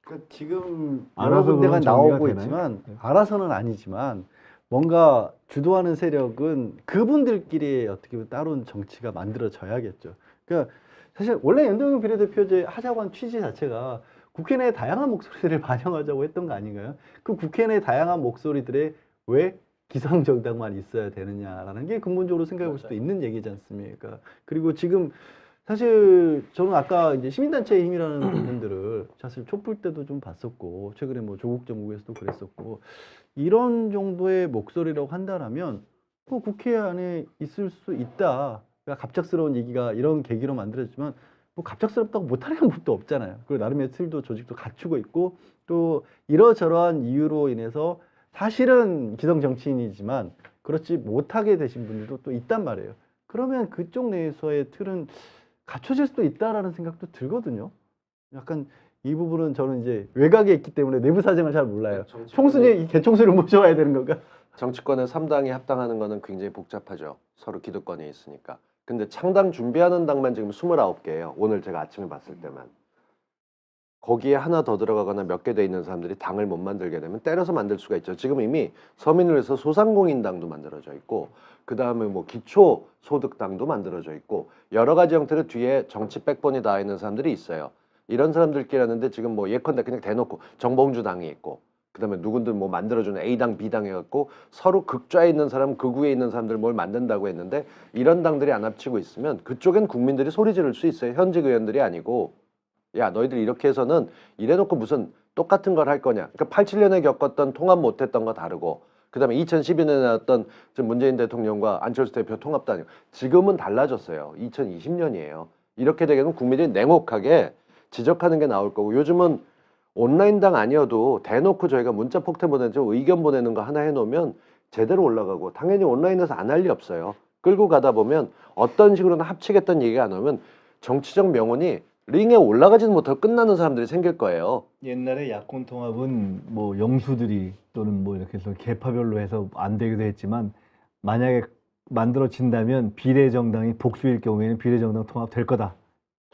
그러니까 지금 알아서 여러 군데가 그런 정리가 나오고 되나요? 있지만 알아서는 아니지만 뭔가 주도하는 세력은 그분들끼리 어떻게 보면 따로 정치가 만들어져야겠죠. 그러니까 사실 원래 연동형 비례대표제 하자고 한 취지 자체가 국회 내 다양한 목소리들을 반영하자고 했던 거 아닌가요? 그 국회 내 다양한 목소리들에 왜 기성정당만 있어야 되느냐라는 게 근본적으로 생각해 볼 수도 있는 얘기지 않습니까? 그리고 지금 사실 저는 아까 이제 시민단체의 힘이라는 분들을 사실 촛불 때도 좀 봤었고 최근에 뭐 조국 정국에서도 그랬었고 이런 정도의 목소리라고 한다라면 뭐 국회 안에 있을 수 있다. 그러니까 갑작스러운 얘기가 이런 계기로 만들어지지만 뭐 갑작스럽다고 못하는 법도 없잖아요. 그리고 나름의 틀도 조직도 갖추고 있고 또 이러저러한 이유로 인해서 사실은 기성 정치인이지만 그렇지 못하게 되신 분들도 또 있단 말이에요. 그러면 그쪽 내에서의 틀은 갖춰질 수도 있다라는 생각도 들거든요. 약간 이 부분은 저는 이제 외곽에 있기 때문에 내부 사정을 잘 몰라요. 총수님 이 개총수를 모셔와야 되는 건가? 정치권의 3당이 합당하는 거는 굉장히 복잡하죠. 서로 기득권이 있으니까. 근데 창당 준비하는 당만 지금 29개예요. 오늘 제가 아침에 봤을 때만. 거기에 하나 더 들어가거나 몇 개 돼 있는 사람들이 당을 못 만들게 되면 때려서 만들 수가 있죠. 지금 이미 서민을 위해서 소상공인당도 만들어져 있고 그 다음에 뭐 기초소득당도 만들어져 있고 여러 가지 형태로 뒤에 정치 백본이 닿아 있는 사람들이 있어요. 이런 사람들끼리 하는데 지금 뭐 예컨대 그냥 대놓고 정봉주 당이 있고 그다음에 누군들 뭐 만들어주는 A당 B당 해갖고 서로 극좌에 있는 사람 극우에 있는 사람들 뭘 만든다고 했는데 이런 당들이 안 합치고 있으면 그쪽엔 국민들이 소리 지를 수 있어요. 현직 의원들이 아니고 야 너희들 이렇게 해서는 이래놓고 무슨 똑같은 걸 할 거냐. 그러니까 87년에 겪었던 통합 못했던 거 다르고 그다음에 2012년에 나왔던 문재인 대통령과 안철수 대표 통합도 아니고 지금은 달라졌어요. 2020년이에요. 이렇게 되게 되면 국민들이 냉혹하게 지적하는 게 나올 거고 요즘은 온라인당 아니어도 대놓고 저희가 문자 폭탄 보내죠. 의견 보내는 거 하나 해놓으면 제대로 올라가고 당연히 온라인에서 안 할 리 없어요. 끌고 가다 보면 어떤 식으로는 합치겠다는 얘기가 안 오면 정치적 명운이 링에 올라가지도 못하고 끝나는 사람들이 생길 거예요. 옛날에 야권 통합은 뭐 영수들이 또는 뭐 이렇게 해서 계파별로 해서 안 되기도 했지만 만약에 만들어진다면 비례정당이 복수일 경우에는 비례정당 통합 될 거다.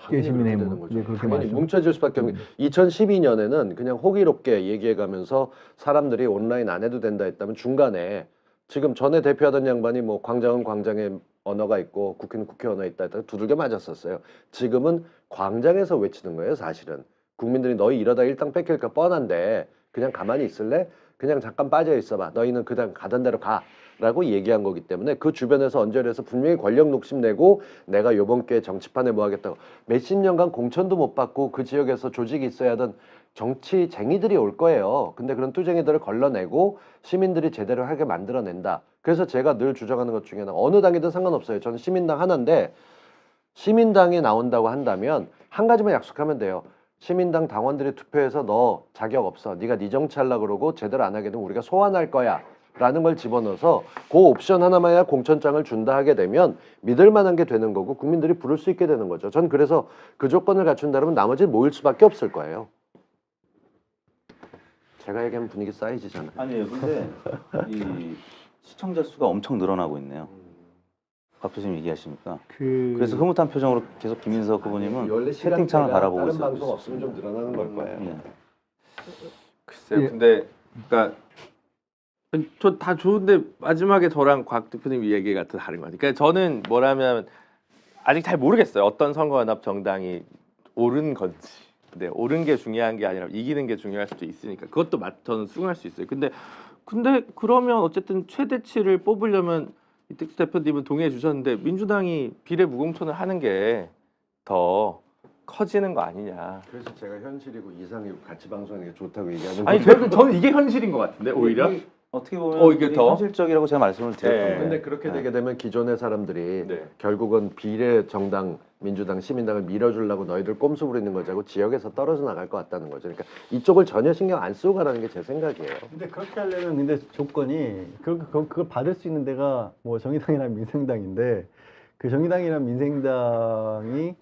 시민의 되는 힘은. 거죠. 네, 그렇게 당연히 말하죠. 뭉쳐질 수밖에 없는. 2012년에는 그냥 호기롭게 얘기해가면서 사람들이 온라인 안 해도 된다 했다면 중간에 지금 전에 대표하던 양반이 뭐 광장은 광장에 언어가 있고 국회는 국회 언어가 있다 했다가 두들겨 맞았었어요. 지금은 광장에서 외치는 거예요. 사실은 국민들이 너희 이러다 일당 뺏길까 뻔한데 그냥 가만히 있을래? 그냥 잠깐 빠져 있어봐. 너희는 그냥 가던 대로 가. 라고 얘기한 거기 때문에 그 주변에서 언저리에서 분명히 권력 욕심내고 내가 요번 기회에 정치판에 뭐 하겠다고 몇십 년간 공천도 못 받고 그 지역에서 조직이 있어야 하던 정치쟁이들이 올 거예요. 근데 그런 뚜쟁이들을 걸러내고 시민들이 제대로 하게 만들어낸다. 그래서 제가 늘 주장하는 것 중에 어느 당이든 상관없어요. 저는 시민당 하나인데 시민당이 나온다고 한다면 한 가지만 약속하면 돼요. 시민당 당원들이 투표해서 너 자격 없어. 네가 네 정치하려고 그러고 제대로 안 하게 되면 우리가 소환할 거야. 라는 걸 집어넣어서 그 옵션 하나만야 공천장을 준다 하게 되면 믿을 만한 게 되는 거고 국민들이 부를 수 있게 되는 거죠. 전 그래서 그 조건을 갖춘다면 나머지 모일 수밖에 없을 거예요. 제가 얘기하면 분위기 쌓이지잖아요. 아니에요. 근데 이 시청자 수가 엄청 늘어나고 있네요. 박 교수님 얘기하시니까. 그래서 흐뭇한 표정으로 계속 김인석 후보님은 원래 채팅창을 바라보고 다른 있어요. 방송 없으면 좀 늘어나는 걸 거예요. 예. 글쎄요. 예. 근데 그러니까 저 다 좋은데 마지막에 저랑 곽 대표님 얘기가 또 다른 거 같아요. 그러니까 저는 뭐라면 아직 잘 모르겠어요. 어떤 선거연합 정당이 옳은 건지. 근데 옳은 게 중요한 게 아니라 이기는 게 중요할 수도 있으니까 그것도 저는 수긍할 수 있어요. 근데 그러면 어쨌든 최대치를 뽑으려면 이택수 대표님은 동의해 주셨는데 민주당이 비례 무공천을 하는 게 더 커지는 거 아니냐. 그래서 제가 현실이고 이상이고 같이 방송하는 게 좋다고 얘기하는 아니 저는 이게 현실인 것 같은데 오히려. 어떻게 보면 이게 더? 현실적이라고 제가 말씀을 드렸던 네. 거예요. 근데 그렇게 되게 되면 기존의 사람들이 네. 결국은 비례 정당, 민주당, 시민당을 밀어주려고 너희들 꼼수 부리는 거자고 지역에서 떨어져 나갈 것 같다는 거죠. 그러니까 이쪽을 전혀 신경 안 쓰고 가라는 게 제 생각이에요. 근데 그렇게 하려면 근데 조건이 그걸 받을 수 있는 데가 뭐 정의당이나 민생당인데 그 정의당이나 민생당이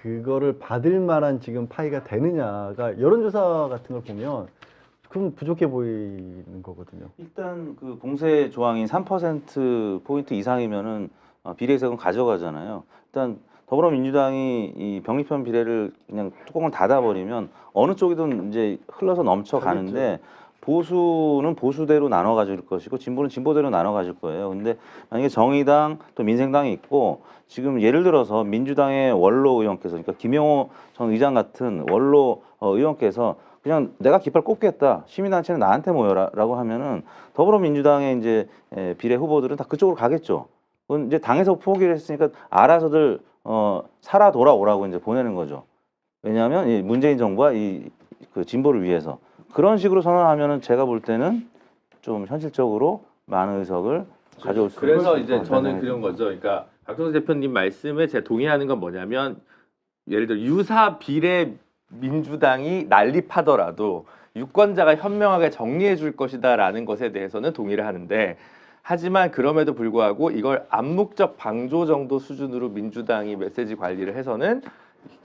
그거를 받을 만한 지금 파이가 되느냐가 여론조사 같은 걸 보면 그럼 부족해 보이는 거거든요. 일단 그 공세 조항인 3% 포인트 이상이면은 비례세금 가져가잖아요. 일단 더불어민주당이 이 병립형 비례를 그냥 뚜껑을 닫아버리면 어느 쪽이든 이제 흘러서 넘쳐가는데 보수는 보수대로 나눠 가질 것이고 진보는 진보대로 나눠 가질 거예요. 근데 만약에 정의당 또 민생당이 있고 지금 예를 들어서 민주당의 원로 의원께서 그러니까 김영호 전 의장 같은 원로 의원께서 그냥 내가 깃발 꼽겠다. 시민단체는 나한테 모여라라고 하면은 더불어민주당의 이제 비례 후보들은 다 그쪽으로 가겠죠. 그건 이제 당에서 포기를 했으니까 알아서들 살아 돌아오라고 이제 보내는 거죠. 왜냐하면 이 문재인 정부와 이 그 진보를 위해서 그런 식으로 선언하면은 제가 볼 때는 좀 현실적으로 많은 의석을 가져올 수 있는. 그래서 이제 저는 그런 거죠. 그러니까 박종수 대표님 말씀에 제가 동의하는 건 뭐냐면 예를 들어 유사 비례 민주당이 난립하더라도 유권자가 현명하게 정리해 줄 것이다라는 것에 대해서는 동의를 하는데 하지만 그럼에도 불구하고 이걸 암묵적 방조 정도 수준으로 민주당이 메시지 관리를 해서는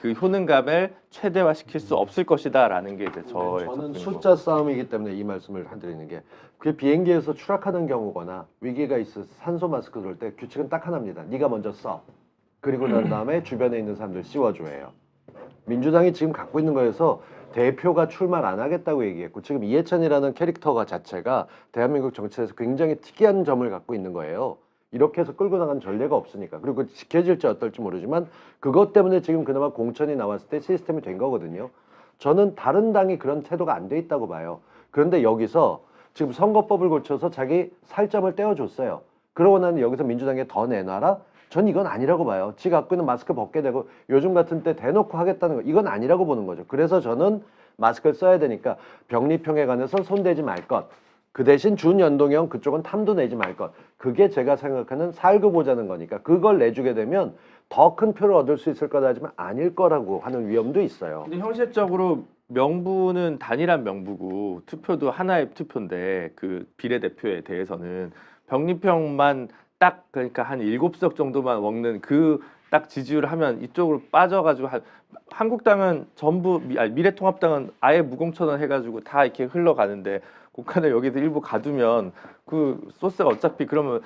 그 효능감을 최대화시킬 수 없을 것이다라는 게 이제 저의 저는 접근이고. 숫자 싸움이기 때문에 이 말씀을 드리는 게 그게 비행기에서 추락하는 경우거나 위기가 있어서 산소 마스크 들을 때 규칙은 딱 하나입니다. 네가 먼저 써. 그리고 난 다음에 주변에 있는 사람들 씌워줘요. 민주당이 지금 갖고 있는 거에서 대표가 출마를 안 하겠다고 얘기했고 지금 이해찬이라는 캐릭터가 자체가 대한민국 정치에서 굉장히 특이한 점을 갖고 있는 거예요. 이렇게 해서 끌고 나간 전례가 없으니까. 그리고 지켜질지 어떨지 모르지만 그것 때문에 지금 그나마 공천이 나왔을 때 시스템이 된 거거든요. 저는 다른 당이 그런 태도가 안 돼 있다고 봐요. 그런데 여기서 지금 선거법을 고쳐서 자기 살점을 떼어줬어요. 그러고 나는 여기서 민주당에 더 내놔라? 전 이건 아니라고 봐요. 지 갖고 있는 마스크 벗게 되고 요즘 같은 때 대놓고 하겠다는 거 이건 아니라고 보는 거죠. 그래서 저는 마스크를 써야 되니까 병립형에 관해서 손대지 말 것. 그 대신 준연동형 그쪽은 탐도 내지 말 것. 그게 제가 생각하는 살고 보자는 거니까 그걸 내주게 되면 더 큰 표를 얻을 수 있을 거다 하지만 아닐 거라고 하는 위험도 있어요. 근데 현실적으로 명부는 단일한 명부고 투표도 하나의 투표인데 그 비례대표에 대해서는 병립형만 딱 그러니까 한 7석 정도만 먹는 그 딱 지지율을 하면 이쪽으로 빠져가지고 한국당은 전부 미래통합당은 아예 무공천을 해가지고 다 이렇게 흘러가는데 국간을 여기도 일부 가두면 그 소스가 어차피 그러면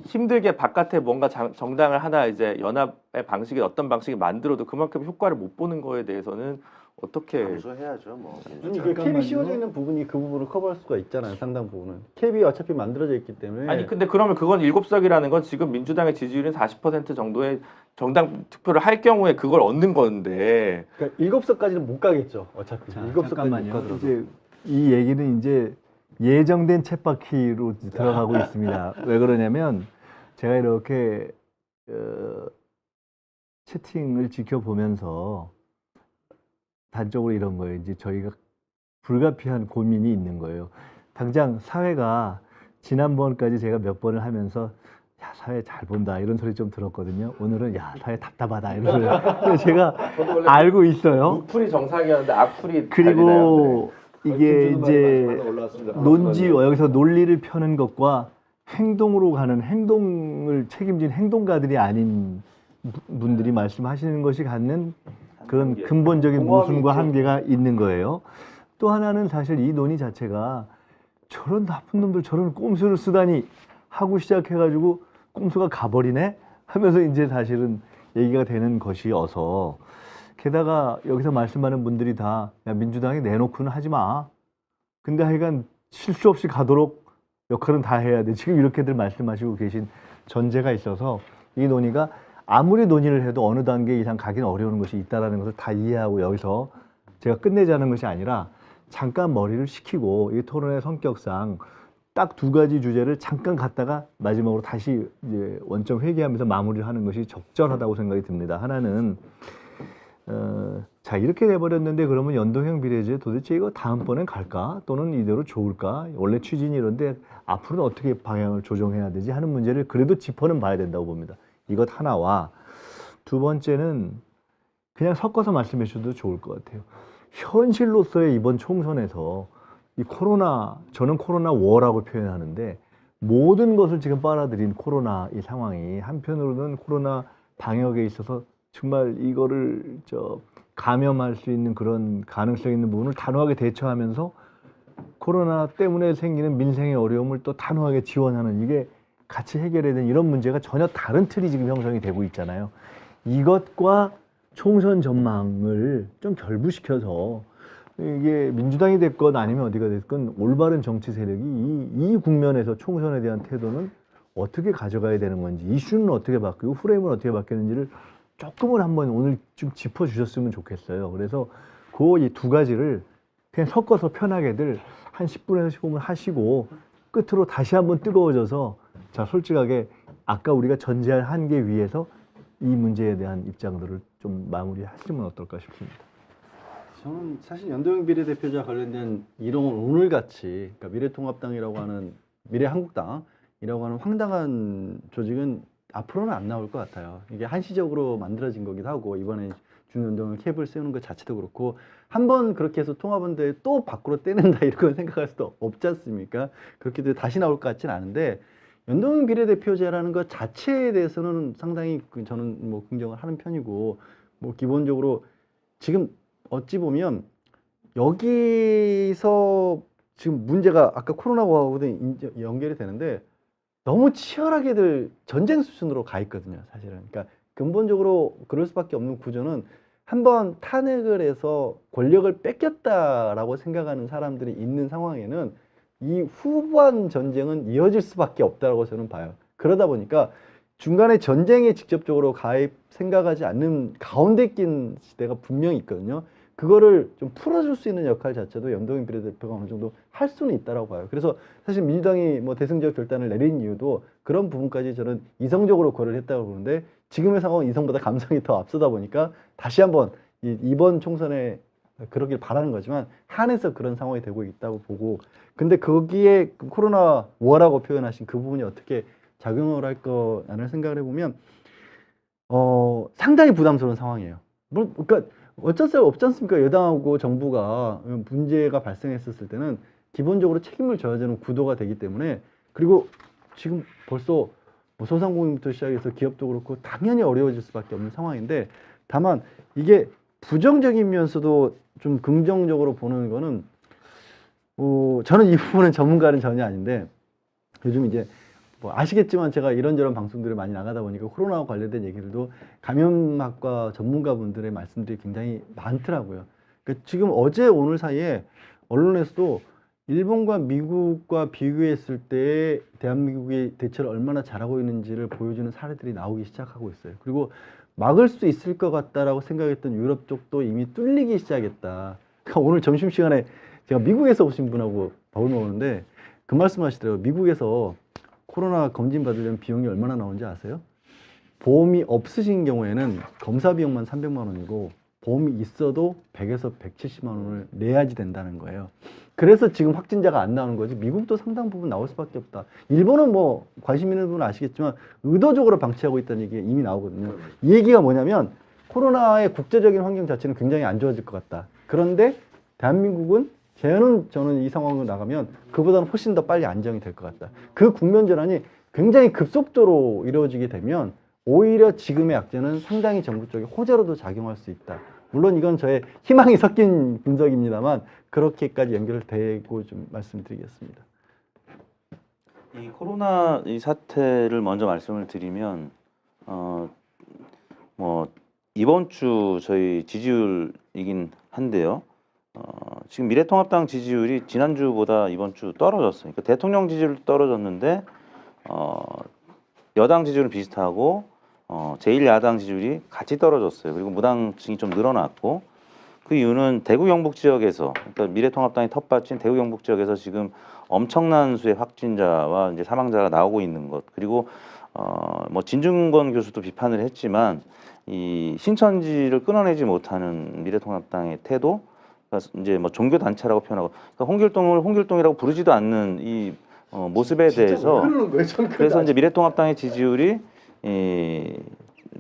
힘들게 바깥에 뭔가 정당을 하나 이제 연합의 방식이 어떤 방식이 만들어도 그만큼 효과를 못 보는 거에 대해서는 어떻게 감수해야죠. 뭐. 아니 그 캡이 씌워져 있는 부분이 그 부분을 커버할 수가 있잖아요. 상당 부분은 캡이 어차피 만들어져 있기 때문에. 아니 근데 그러면 그건 7석이라는 건 지금 민주당의 지지율은 40% 정도의 정당 투표를 할 경우에 그걸 얻는 건데 그러니까 7석까지는 못 가겠죠. 어차피 자, 7석까지 못 잠깐만요. 가더라도. 이제 이 얘기는 이제 예정된 쳇바퀴로 들어가고 있습니다. 왜 그러냐면 제가 이렇게 채팅을 지켜보면서 단적으로 이런 거예요. 이제 저희가 불가피한 고민이 있는 거예요. 당장 사회가 지난번까지 제가 몇 번을 하면서 야 사회 잘 본다 이런 소리 좀 들었거든요. 오늘은 야 사회 답답하다 이런 소리 제가 알고 있어요. 무풀이 정상이었는데 악풀이 그리고 이게 이제 올라왔습니다. 여기서 논리를 펴는 것과 행동으로 가는 행동을 책임진 행동가들이 아닌 분들이 말씀하시는 것이 갖는 그런 근본적인 모순과 한계가 있는 거예요. 또 하나는 사실 이 논의 자체가 저런 나쁜 놈들 저런 꼼수를 쓰다니 하고 시작해가지고 꼼수가 가버리네 하면서 이제 사실은 얘기가 되는 것이어서 게다가 여기서 말씀하는 분들이 다 야, 민주당이 내놓고는 하지 마. 근데 하여간 실수 없이 가도록 역할은 다 해야 돼. 지금 이렇게들 말씀하시고 계신 전제가 있어서 이 논의가 아무리 논의를 해도 어느 단계 이상 가기는 어려운 것이 있다는 것을 다 이해하고 여기서 제가 끝내자는 것이 아니라 잠깐 머리를 식히고 이 토론의 성격상 딱 2가지 주제를 잠깐 갖다가 마지막으로 다시 이제 원점 회귀하면서 마무리를 하는 것이 적절하다고 생각이 듭니다. 하나는 자 이렇게 돼버렸는데 그러면 연동형 비례제 도대체 이거 다음번엔 갈까? 또는 이대로 좋을까? 원래 취지는 이런데 앞으로는 어떻게 방향을 조정해야 되지? 하는 문제를 그래도 짚어는 봐야 된다고 봅니다. 이것 하나와 두 번째는 그냥 섞어서 말씀해 주셔도 좋을 것 같아요. 현실로서의 이번 총선에서 이 코로나, 저는 코로나 워라고 표현하는데 모든 것을 지금 빨아들인 코로나 이 상황이 한편으로는 코로나 방역에 있어서 정말 이거를 감염할 수 있는 그런 가능성 있는 부분을 단호하게 대처하면서 코로나 때문에 생기는 민생의 어려움을 또 단호하게 지원하는 이게 같이 해결해야 되는 이런 문제가 전혀 다른 틀이 지금 형성이 되고 있잖아요. 이것과 총선 전망을 좀 결부시켜서 이게 민주당이 됐건 아니면 어디가 됐건 올바른 정치 세력이 이 국면에서 총선에 대한 태도는 어떻게 가져가야 되는 건지, 이슈는 어떻게 바뀌고 프레임은 어떻게 바뀌는지를 조금은 한번 오늘 좀 짚어주셨으면 좋겠어요. 그래서 그 이 두 가지를 그냥 섞어서 편하게들 한 10분에서 15분 하시고 끝으로 다시 한번 뜨거워져서 자, 솔직하게 아까 우리가 전제할 한계 위에서 이 문제에 대한 입장들을 좀 마무리하시면 어떨까 싶습니다. 저는 사실 연동형 비례대표자 관련된 이런 오늘같이 그러니까 미래통합당이라고 하는 미래한국당이라고 하는 황당한 조직은 앞으로는 안 나올 것 같아요. 이게 한시적으로 만들어진 거기도 하고 이번에 중연동형 캡을 세우는 것 자체도 그렇고 한번 그렇게 해서 통합원대 또 밖으로 떼낸다 이런 생각할 수도 없지 않습니까? 그렇게 해도 다시 나올 것 같지는 않은데 연동형 비례대표제라는 것 자체에 대해서는 상당히 저는 뭐 긍정을 하는 편이고 뭐 기본적으로 지금 어찌 보면 여기서 지금 문제가 아까 코로나하고도 연결이 되는데 너무 치열하게들 전쟁 수준으로 가 있거든요, 사실은. 그러니까 근본적으로 그럴 수밖에 없는 구조는 한번 탄핵을 해서 권력을 뺏겼다라고 생각하는 사람들이 있는 상황에는 이 후반 전쟁은 이어질 수밖에 없다고 저는 봐요. 그러다 보니까 중간에 전쟁에 직접적으로 가입 생각하지 않는 가운데 낀 시대가 분명히 있거든요. 그거를 좀 풀어줄 수 있는 역할 자체도 연동형 비례대표가 어느 정도 할 수는 있다라고 봐요. 그래서 사실 민주당이 뭐 대승적 결단을 내린 이유도 그런 부분까지 저는 이성적으로 고려를 했다고 보는데 지금의 상황은 이성보다 감성이 더 앞서다 보니까 다시 한번 이번 총선에 그러길 바라는 거지만 한해서 그런 상황이 되고 있다고 보고 근데 거기에 코로나 워라고 표현하신 그 부분이 어떻게 작용을 할 거라는 생각을 해보면 상당히 부담스러운 상황이에요. 그러니까 어쩔 수 없지 않습니까? 여당하고 정부가 문제가 발생했었을 때는 기본적으로 책임을 져야 되는 구도가 되기 때문에 그리고 지금 벌써 뭐 소상공인부터 시작해서 기업도 그렇고 당연히 어려워질 수밖에 없는 상황인데 다만 이게 부정적이면서도 좀 긍정적으로 보는 거는 저는 이 부분은 전문가는 전혀 아닌데 요즘 이제 뭐 아시겠지만 제가 이런저런 방송들을 많이 나가다 보니까 코로나와 관련된 얘기들도 감염학과 전문가분들의 말씀들이 굉장히 많더라고요. 그러니까 지금 어제 오늘 사이에 언론에서도 일본과 미국과 비교했을 때 대한민국이 대처를 얼마나 잘하고 있는지를 보여주는 사례들이 나오기 시작하고 있어요. 그리고 막을 수 있을 것 같다라고 생각했던 유럽 쪽도 이미 뚫리기 시작했다. 그러니까 오늘 점심시간에 제가 미국에서 오신 분하고 밥을 먹었는데 그 말씀 하시더라고요. 미국에서 코로나 검진 받으려면 비용이 얼마나 나오는지 아세요? 보험이 없으신 경우에는 검사 비용만 300만 원이고 보험이 있어도 100에서 170만 원을 내야지 된다는 거예요. 그래서 지금 확진자가 안 나오는 거지 미국도 상당 부분 나올 수밖에 없다. 일본은 뭐 관심 있는 분은 아시겠지만 의도적으로 방치하고 있다는 얘기가 이미 나오거든요. 이 얘기가 뭐냐면 코로나의 국제적인 환경 자체는 굉장히 안 좋아질 것 같다. 그런데 대한민국은 저는 이 상황으로 나가면 그보다는 훨씬 더 빨리 안정이 될 것 같다. 그 국면 전환이 굉장히 급속도로 이루어지게 되면 오히려 지금의 악재는 상당히 정부 쪽에 호재로도 작용할 수 있다. 물론 이건 저의 희망이 섞인 분석입니다만 그렇게까지 연결되고 좀 말씀드리겠습니다. 이 코로나 이 사태를 먼저 말씀을 드리면 뭐 이번 주 저희 지지율이긴 한데요. 지금 미래통합당 지지율이 지난주보다 이번 주 떨어졌어요. 그러니까 대통령 지지율도 떨어졌는데 여당 지지율은 비슷하고 제1야당 지지율이 같이 떨어졌어요. 그리고 무당층이 좀 늘어났고 그 이유는 대구 경북 지역에서 그러니까 미래통합당이 텃밭인 대구 경북 지역에서 지금 엄청난 수의 확진자와 이제 사망자가 나오고 있는 것 그리고 뭐 진중권 교수도 비판을 했지만 이 신천지를 끊어내지 못하는 미래통합당의 태도 그러니까 이제 뭐 종교 단체라고 표현하고 그러니까 홍길동을 홍길동이라고 부르지도 않는 이 모습에 대해서 그래서 이제 미래통합당의 지지율이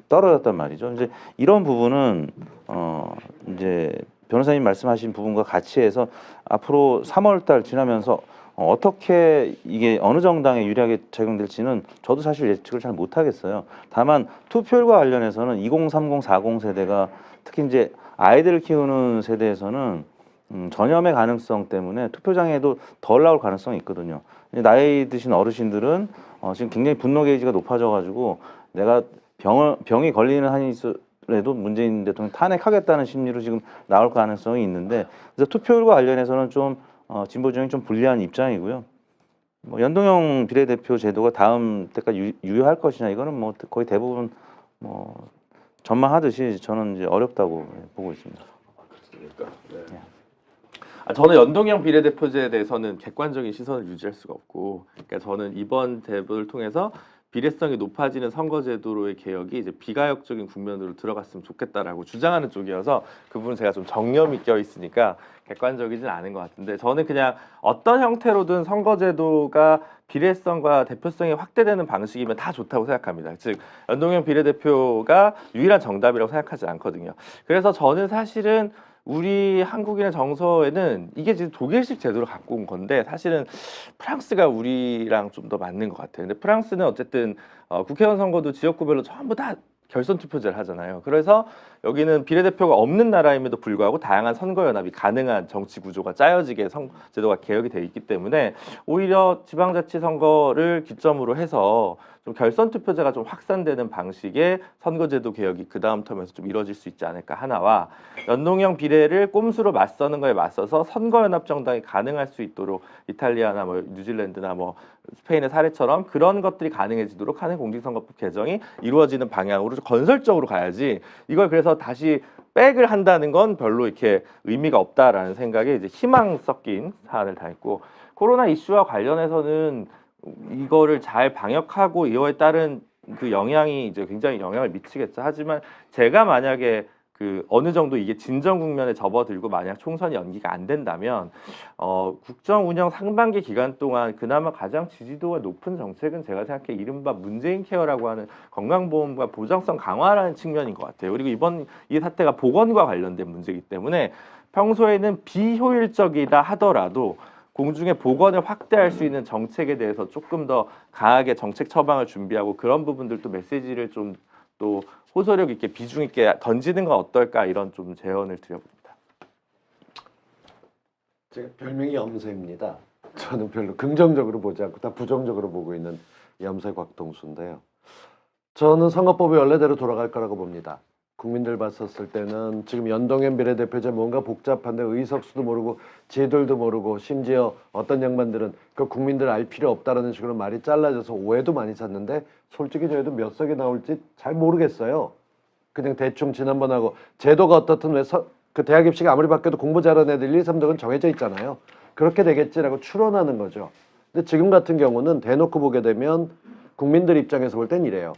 떨어졌단 말이죠. 이제 이런 부분은 이제 변호사님 말씀하신 부분과 같이 해서 앞으로 3월달 지나면서 어떻게 이게 어느 정당에 유리하게 작용될지는 저도 사실 예측을 잘 못하겠어요. 다만 투표율과 관련해서는 2030, 40 세대가 특히 이제 아이들을 키우는 세대에서는 전염의 가능성 때문에 투표장에도 덜 나올 가능성이 있거든요. 나이 드신 어르신들은 지금 굉장히 분노 게이지가 높아져가지고 내가 병이 걸리는 한이 있더라도 문재인 대통령 탄핵하겠다는 심리로 지금 나올 가능성이 있는데, 그래서 투표율과 관련해서는 좀 진보 중에 좀 불리한 입장이고요. 뭐 연동형 비례대표 제도가 다음 때까지 유효할 것이냐, 이거는 뭐 거의 대부분 뭐 전망하듯이 저는 이제 어렵다고 보고 있습니다. 저는 연동형 비례대표제에 대해서는 객관적인 시선을 유지할 수가 없고, 그러니까 저는 이번 대표를 통해서 비례성이 높아지는 선거제도로의 개혁이 이제 비가역적인 국면으로 들어갔으면 좋겠다라고 주장하는 쪽이어서 그 부분 제가 좀 정념이 껴 있으니까 객관적이진 않은 것 같은데, 저는 그냥 어떤 형태로든 선거제도가 비례성과 대표성이 확대되는 방식이면 다 좋다고 생각합니다. 즉 연동형 비례대표가 유일한 정답이라고 생각하지 않거든요. 그래서 저는 사실은 우리 한국인의 정서에는 이게 지금 독일식 제도를 갖고 온 건데, 사실은 프랑스가 우리랑 좀 더 맞는 것 같아요. 근데 프랑스는 어쨌든 국회의원 선거도 지역구별로 전부 다 결선 투표제를 하잖아요. 그래서 여기는 비례대표가 없는 나라임에도 불구하고 다양한 선거연합이 가능한 정치 구조가 짜여지게 제도가 개혁이 돼 있기 때문에 오히려 지방자치 선거를 기점으로 해서 좀 결선 투표제가 좀 확산되는 방식의 선거제도 개혁이 그 다음 텀에서 좀 이루어질 수 있지 않을까 하나와, 연동형 비례를 꼼수로 맞서는 거에 맞서서 선거연합 정당이 가능할 수 있도록 이탈리아나 뭐 뉴질랜드나 뭐 스페인의 사례처럼 그런 것들이 가능해지도록 하는 공직선거법 개정이 이루어지는 방향으로 건설적으로 가야지, 이걸 그래서 다시 백을 한다는 건 별로 이렇게 의미가 없다라는 생각에 이제 희망 섞인 사안을 다 했고, 코로나 이슈와 관련해서는 이거를 잘 방역하고 이거에 따른 그 영향이 이제 굉장히 영향을 미치겠죠. 하지만 제가 만약에 그 어느 정도 이게 진정 국면에 접어들고 만약 총선이 연기가 안 된다면 국정 운영 상반기 기간 동안 그나마 가장 지지도가 높은 정책은 제가 생각해 이른바 문재인 케어라고 하는 건강보험과 보장성 강화라는 측면인 것 같아요. 그리고 이번 이 사태가 보건과 관련된 문제이기 때문에 평소에는 비효율적이다 하더라도 공중의 보건을 확대할 수 있는 정책에 대해서 조금 더 강하게 정책 처방을 준비하고 그런 부분들도 메시지를 좀 또 호소력 있게 비중 있게 던지는 건 어떨까, 이런 좀 제언을 드려봅니다. 제가 별명이 염세입니다. 저는 별로 긍정적으로 보지 않고 다 부정적으로 보고 있는 염세 곽동수인데요. 저는 선거법이 원래대로 돌아갈 거라고 봅니다. 국민들 봤었을 때는 지금 연동형 비례대표제 뭔가 복잡한데 의석수도 모르고 제들도 모르고, 심지어 어떤 양반들은 그 국민들 알 필요 없다라는 식으로 말이 잘라져서 오해도 많이 샀는데, 솔직히 저희도 몇 석이 나올지 잘 모르겠어요. 그냥 대충 지난번 하고 제도가 어떻든 왜 그 대학 입시가 아무리 바뀌어도 공부 잘하는 애들 1, 3등은 정해져 있잖아요. 그렇게 되겠지라고 추론하는 거죠. 근데 지금 같은 경우는 대놓고 보게 되면 국민들 입장에서 볼 땐 이래요.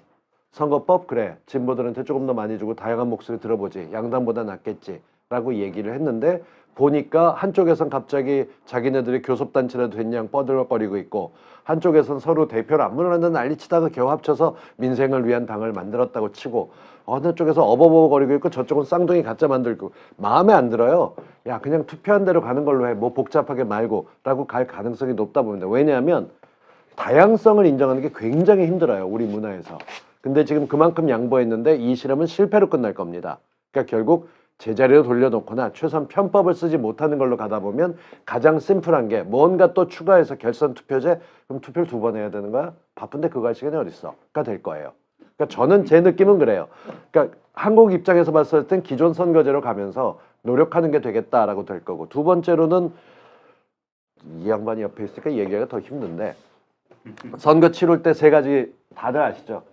선거법 그래, 진보들한테 조금 더 많이 주고 다양한 목소리 들어보지, 양당보다 낫겠지 라고 얘기를 했는데, 보니까 한쪽에선 갑자기 자기네들이 교섭단체라도 됐냐 뻐들거리고 있고, 한쪽에선 서로 대표를 안 물어낸다는 난리치다가 겨우 합쳐서 민생을 위한 당을 만들었다고 치고, 어느 쪽에서 어버버거리고 있고 저쪽은 쌍둥이 가짜 만들고, 마음에 안 들어요. 야, 그냥 투표한 대로 가는 걸로 해, 뭐 복잡하게 말고 라고 갈 가능성이 높다 봅니다. 왜냐하면 다양성을 인정하는 게 굉장히 힘들어요, 우리 문화에서. 근데 지금 그만큼 양보했는데 이 실험은 실패로 끝날 겁니다. 그러니까 결국 제자리로 돌려놓거나 최소한 편법을 쓰지 못하는 걸로 가다 보면 가장 심플한 게 뭔가 또 추가해서 결선 투표제, 그럼 투표를 2번 해야 되는 거야? 바쁜데 그거 할 시간이 어딨어? 가 될 거예요. 그러니까 저는 제 느낌은 그래요. 그러니까 한국 입장에서 봤을 땐 기존 선거제로 가면서 노력하는 게 되겠다라고 될 거고, 두 번째로는 이 양반이 옆에 있으니까 얘기하기가 더 힘든데, 선거 치룰 때 3가지 다들 아시죠?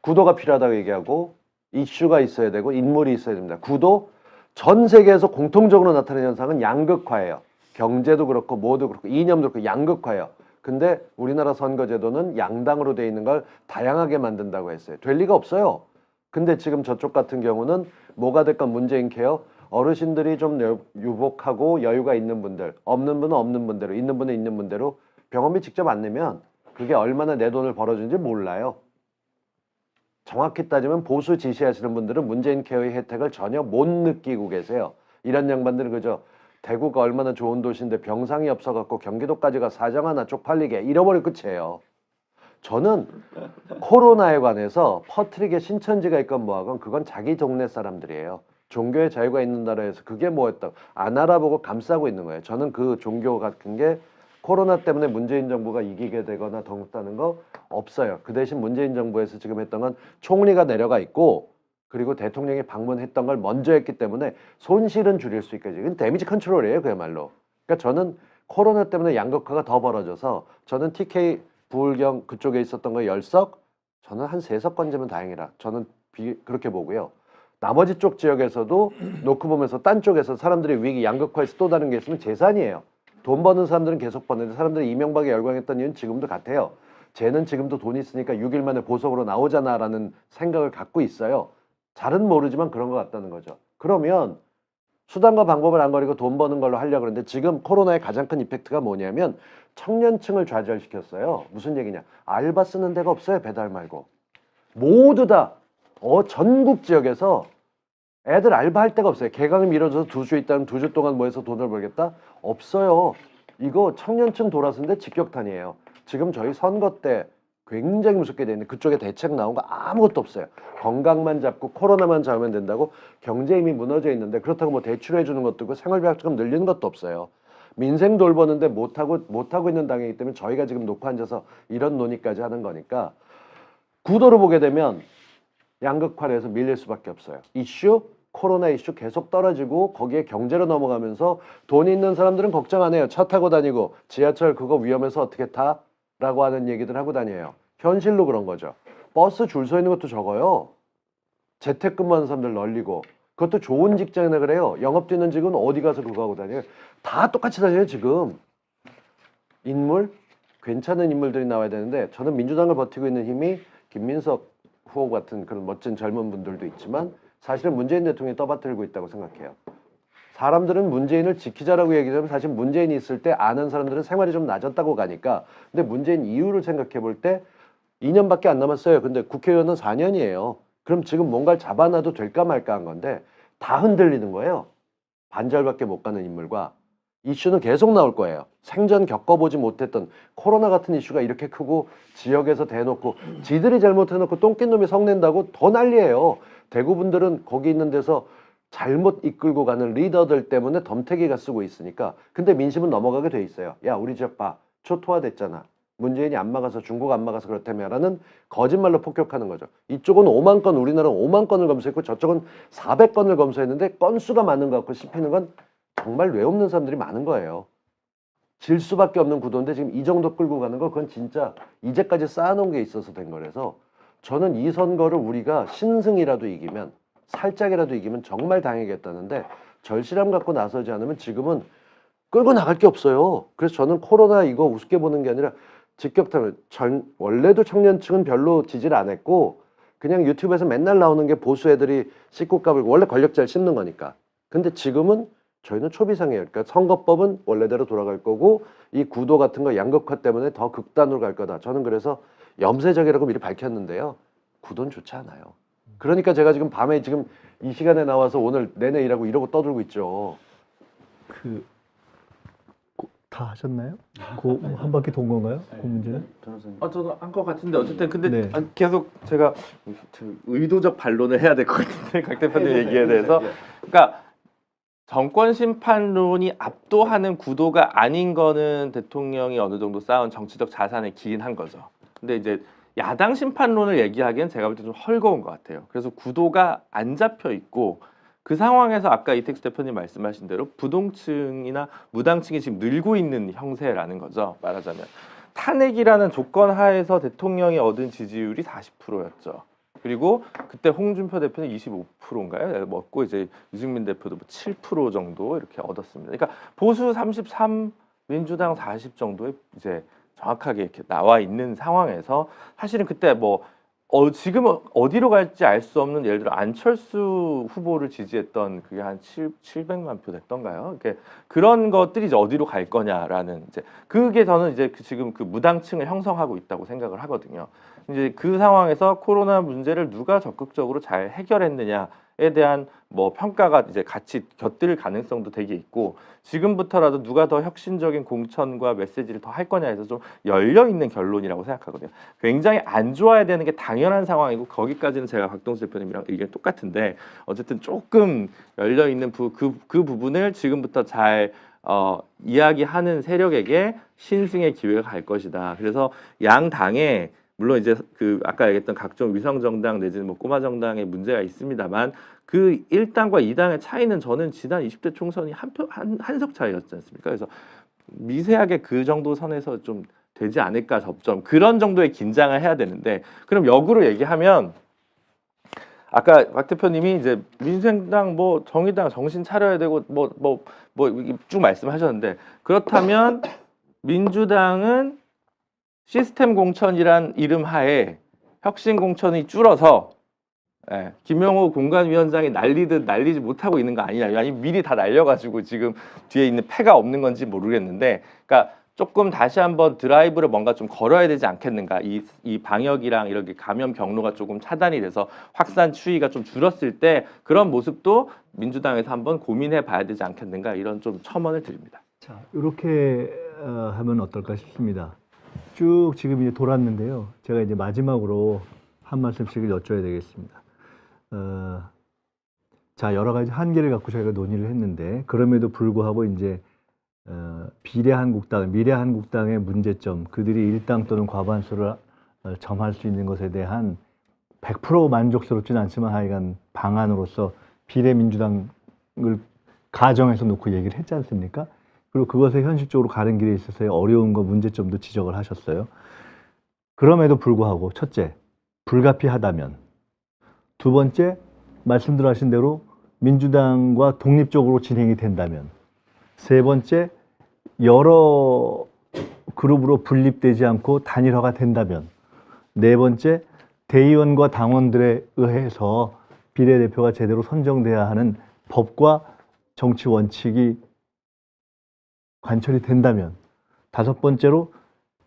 구도가 필요하다고 얘기하고, 이슈가 있어야 되고, 인물이 있어야 됩니다. 구도, 전 세계에서 공통적으로 나타나는 현상은 양극화예요. 경제도 그렇고 뭐도 그렇고 이념도 그렇고 양극화예요. 근데 우리나라 선거제도는 양당으로 돼 있는 걸 다양하게 만든다고 했어요. 될 리가 없어요. 근데 지금 저쪽 같은 경우는 뭐가 됐건 문재인 케어, 어르신들이 좀 유복하고 여유가 있는 분들, 없는 분은 없는 분대로, 있는 분은 있는 분대로 병원비 직접 안 내면 그게 얼마나 내 돈을 벌어주는지 몰라요. 정확히 따지면 보수 지지하시는 분들은 문재인 케어의 혜택을 전혀 못 느끼고 계세요. 이런 양반들은 그저 대구가 얼마나 좋은 도시인데 병상이 없어갖고 경기도까지 가 사정 하나 쪽팔리게 잃어버릴 끝이에요. 저는 코로나에 관해서 퍼트리게 신천지가 있건 뭐하건 그건 자기 동네 사람들이에요. 종교의 자유가 있는 나라에서 그게 뭐였다고 안 알아보고 감싸고 있는 거예요. 저는 그 종교 같은 게 코로나 때문에 문재인 정부가 이기게 되거나 덩다는 거 없어요. 그 대신 문재인 정부에서 지금 했던 건 총리가 내려가 있고 그리고 대통령이 방문했던 걸 먼저 했기 때문에 손실은 줄일 수 있겠지. 이건 데미지 컨트롤이에요, 그야말로. 그러니까 저는 코로나 때문에 양극화가 더 벌어져서 저는 TK 부울경 그쪽에 있었던 거 10석, 저는 한 3석 건지면 다행이라 저는 그렇게 보고요. 나머지 쪽 지역에서도 놓고 보면서 딴 쪽에서 사람들이 위기 양극화에서 또 다른 게 있으면 재산이에요. 돈 버는 사람들은 계속 버는데 사람들이 이명박에 열광했던 이유는 지금도 같아요. 쟤는 지금도 돈 있으니까 6일 만에 보석으로 나오잖아라는 생각을 갖고 있어요. 잘은 모르지만 그런 것 같다는 거죠. 그러면 수단과 방법을 안 버리고 돈 버는 걸로 하려고 그러는데 지금 코로나의 가장 큰 이펙트가 뭐냐면 청년층을 좌절시켰어요. 무슨 얘기냐. 알바 쓰는 데가 없어요. 배달 말고. 모두 다 전국 지역에서 애들 알바할 데가 없어요. 개강이 미뤄져서 2주 있다면 2주 동안 뭐 해서 돈을 벌겠다? 없어요. 이거 청년층 돌아서는데 직격탄이에요. 지금 저희 선거 때 굉장히 무섭게 돼 있는데 그쪽에 대책 나온 거 아무것도 없어요. 건강만 잡고 코로나만 잡으면 된다고 경제 이미 무너져 있는데 그렇다고 뭐 대출해 주는 것도 없고 생활비약금 늘리는 것도 없어요. 민생 돌보는데 못하고 있는 당이기 때문에 저희가 지금 놓고 앉아서 이런 논의까지 하는 거니까 구도로 보게 되면 양극화를 해서 밀릴 수밖에 없어요. 이슈, 코로나 이슈 계속 떨어지고 거기에 경제로 넘어가면서 돈 있는 사람들은 걱정 안 해요. 차 타고 다니고 지하철 그거 위험해서 어떻게 타? 라고 하는 얘기들 하고 다녀요. 현실로 그런 거죠. 버스 줄 서 있는 것도 적어요. 재택근무하는 사람들 널리고 그것도 좋은 직장이나 그래요. 영업 뛰는 직은 어디 가서 그거 하고 다녀요. 다 똑같이 다녀요 지금. 인물? 괜찮은 인물들이 나와야 되는데 저는 민주당을 버티고 있는 힘이 김민석 후보 같은 그런 멋진 젊은 분들도 있지만 사실은 문재인 대통령이 떠받들고 있다고 생각해요. 사람들은 문재인을 지키자라고 얘기하면 사실 문재인이 있을 때 아는 사람들은 생활이 좀 낮았다고 가니까 근데 문재인 이후를 생각해 볼 때 2년밖에 안 남았어요. 근데 국회의원은 4년이에요. 그럼 지금 뭔가를 잡아놔도 될까 말까 한 건데 다 흔들리는 거예요. 반절밖에 못 가는 인물과 이슈는 계속 나올 거예요. 생전 겪어보지 못했던 코로나 같은 이슈가 이렇게 크고 지역에서 대놓고 지들이 잘못해놓고 똥낀 놈이 성낸다고 더 난리예요. 대구분들은 거기 있는 데서 잘못 이끌고 가는 리더들 때문에 덤태기가 쓰고 있으니까 근데 민심은 넘어가게 돼 있어요. 야 우리 지역 봐. 초토화됐잖아. 문재인이 안 막아서 중국 안 막아서 그렇다며라는 거짓말로 폭격하는 거죠. 이쪽은 5만 건 우리나라는 5만 건을 검수했고 저쪽은 400건을 검수했는데 건수가 많은 것 같고 씹히는 건 정말 뇌 없는 사람들이 많은 거예요. 질 수밖에 없는 구도인데 지금 이 정도 끌고 가는 거 그건 진짜 이제까지 쌓아놓은 게 있어서 된 거라서 저는 이 선거를 우리가 신승이라도 이기면 살짝이라도 이기면 정말 다행이겠다는데 절실함 갖고 나서지 않으면 지금은 끌고 나갈 게 없어요. 그래서 저는 코로나 이거 우습게 보는 게 아니라 직격탄을 원래도 청년층은 별로 지지를 안 했고 그냥 유튜브에서 맨날 나오는 게 보수 애들이 씻고 까불고 원래 권력자를 씹는 거니까. 근데 지금은 저희는 초비상이에요. 그러니까 선거법은 원래대로 돌아갈 거고 이 구도 같은 거 양극화 때문에 더 극단으로 갈 거다. 저는 그래서 염세적이라고 미리 밝혔는데요. 구도는 좋지 않아요. 그러니까 제가 지금 밤에 지금 이 시간에 나와서 오늘 내내 일하고 이러고 떠들고 있죠. 다 하셨나요? 한 바퀴 돈 건가요? 그 문제는? 저도 한 것 같은데 어쨌든 근데 네. 계속 제가 의도적 반론을 해야 될 것 같은데 각 대표님 얘기에 대해서 그러니까 정권 심판론이 압도하는 구도가 아닌 거는 대통령이 어느 정도 쌓은 정치적 자산에 기인한 거죠. 근데 이제 야당 심판론을 얘기하기엔 제가 볼 때 좀 헐거운 것 같아요. 그래서 구도가 안 잡혀 있고 그 상황에서 아까 이택수 대표님 말씀하신 대로 부동층이나 무당층이 지금 늘고 있는 형세라는 거죠. 말하자면 탄핵이라는 조건 하에서 대통령이 얻은 지지율이 40%였죠. 그리고 그때 홍준표 대표는 25%인가요? 먹고 이제 유승민 대표도 7% 정도 이렇게 얻었습니다. 그러니까 보수 33, 민주당 40 정도의 이제 정확하게 이렇게 나와 있는 상황에서 사실은 그때 뭐 지금 어디로 갈지 알 수 없는 예를 들어 안철수 후보를 지지했던 그게 한 700만 표 됐던가요? 이렇게 그런 것들이 이제 어디로 갈 거냐라는 이제 그게 저는 이제 지금 그 무당층을 형성하고 있다고 생각을 하거든요. 이제 그 상황에서 코로나 문제를 누가 적극적으로 잘 해결했느냐에 대한 뭐 평가가 이제 같이 곁들 가능성도 되게 있고 지금부터라도 누가 더 혁신적인 공천과 메시지를 더 할 거냐 해서 좀 열려 있는 결론이라고 생각하거든요. 굉장히 안 좋아야 되는 게 당연한 상황이고 거기까지는 제가 박동수 대표님이랑 의견이 똑같은데 어쨌든 조금 열려 있는 그 부분을 지금부터 잘 이야기하는 세력에게 신승의 기회가 갈 것이다. 그래서 양 당에 물론 이제 그 아까 얘기했던 각종 위성 정당 내지는 뭐 꼬마 정당의 문제가 있습니다만 그 1당과 2당의 차이는 저는 지난 20대 총선이 한석 차이였지 않습니까? 그래서 미세하게 그 정도 선에서 좀 되지 않을까 접점 그런 정도의 긴장을 해야 되는데 그럼 역으로 얘기하면 아까 박 대표님이 이제 민생당 뭐 정의당 정신 차려야 되고 뭐 쭉 말씀하셨는데 그렇다면 민주당은 시스템 공천이란 이름 하에 혁신 공천이 줄어서 김영호 공관위원장이 날리듯 날리지 못하고 있는 거 아니냐 아니면 미리 다 날려가지고 지금 뒤에 있는 패가 없는 건지 모르겠는데 그러니까 조금 다시 한번 드라이브를 뭔가 좀 걸어야 되지 않겠는가 이 방역이랑 이렇게 감염 경로가 조금 차단이 돼서 확산 추이가 좀 줄었을 때 그런 모습도 민주당에서 한번 고민해 봐야 되지 않겠는가 이런 좀 첨언을 드립니다. 자, 이렇게 하면 어떨까 싶습니다. 쭉 지금 이제 돌았는데요. 제가 이제 마지막으로 한 말씀씩을 여쭤야 되겠습니다. 자, 여러 가지 한계를 갖고 저희가 논의를 했는데 그럼에도 불구하고 이제 비례한국당, 미래한국당의 문제점, 그들이 일당 또는 과반수를 점할 수 있는 것에 대한 100% 만족스럽지는 않지만 하여간 방안으로서 비례민주당을 가정해서 놓고 얘기를 했지 않습니까? 그리고 그것에 현실적으로 가는 길에 있어서의 어려움과 문제점도 지적을 하셨어요. 그럼에도 불구하고 첫째, 불가피하다면 두 번째, 말씀들 하신 대로 민주당과 독립적으로 진행이 된다면 세 번째, 여러 그룹으로 분립되지 않고 단일화가 된다면 네 번째, 대의원과 당원들에 의해서 비례대표가 제대로 선정돼야 하는 법과 정치 원칙이 관철이 된다면 다섯 번째로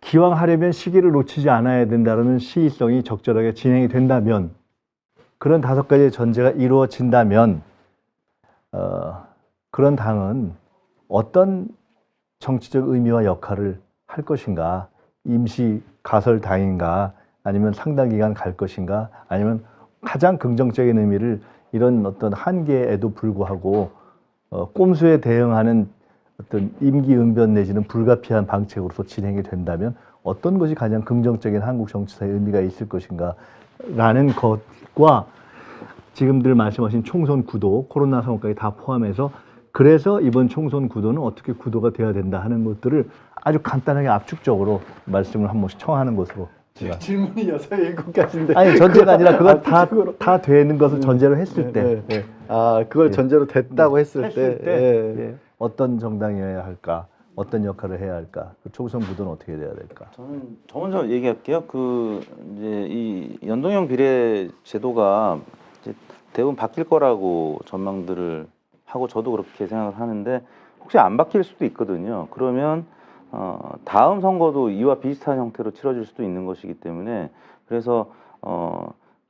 기왕 하려면 시기를 놓치지 않아야 된다는 시의성이 적절하게 진행이 된다면 그런 다섯 가지의 전제가 이루어진다면 그런 당은 어떤 정치적 의미와 역할을 할 것인가? 임시 가설 당인가? 아니면 상당 기간 갈 것인가? 아니면 가장 긍정적인 의미를 이런 어떤 한계에도 불구하고 꼼수에 대응하는 어떤 임기응변 내지는 불가피한 방책으로서 진행이 된다면 어떤 것이 가장 긍정적인 한국 정치사의 의미가 있을 것인가? 라는 것과 지금들 말씀하신 총선 구도, 코로나 상황까지 다 포함해서 그래서 이번 총선 구도는 어떻게 구도가 돼야 된다 하는 것들을 아주 간단하게 압축적으로 말씀을 한 번씩 청하는 것으로 제가. 질문이 6, 7가지인데 아니 전제가 아니라 그건 다 되는 것을 전제로 했을 때 그걸 전제로 됐다고 했을 때, 예. 어떤 정당이어야 할까, 어떤 역할을 해야 할까, 그 총선 구도는 어떻게 돼야 될까. 저는 저 먼저 얘기할게요. 그 이제 이 연동형 비례 제도가 이제 대부분 바뀔 거라고 전망들을 하고 저도 그렇게 생각을 하는데 혹시 안 바뀔 수도 있거든요. 그러면 다음 선거도 이와 비슷한 형태로 치러질 수도 있는 것이기 때문에 그래서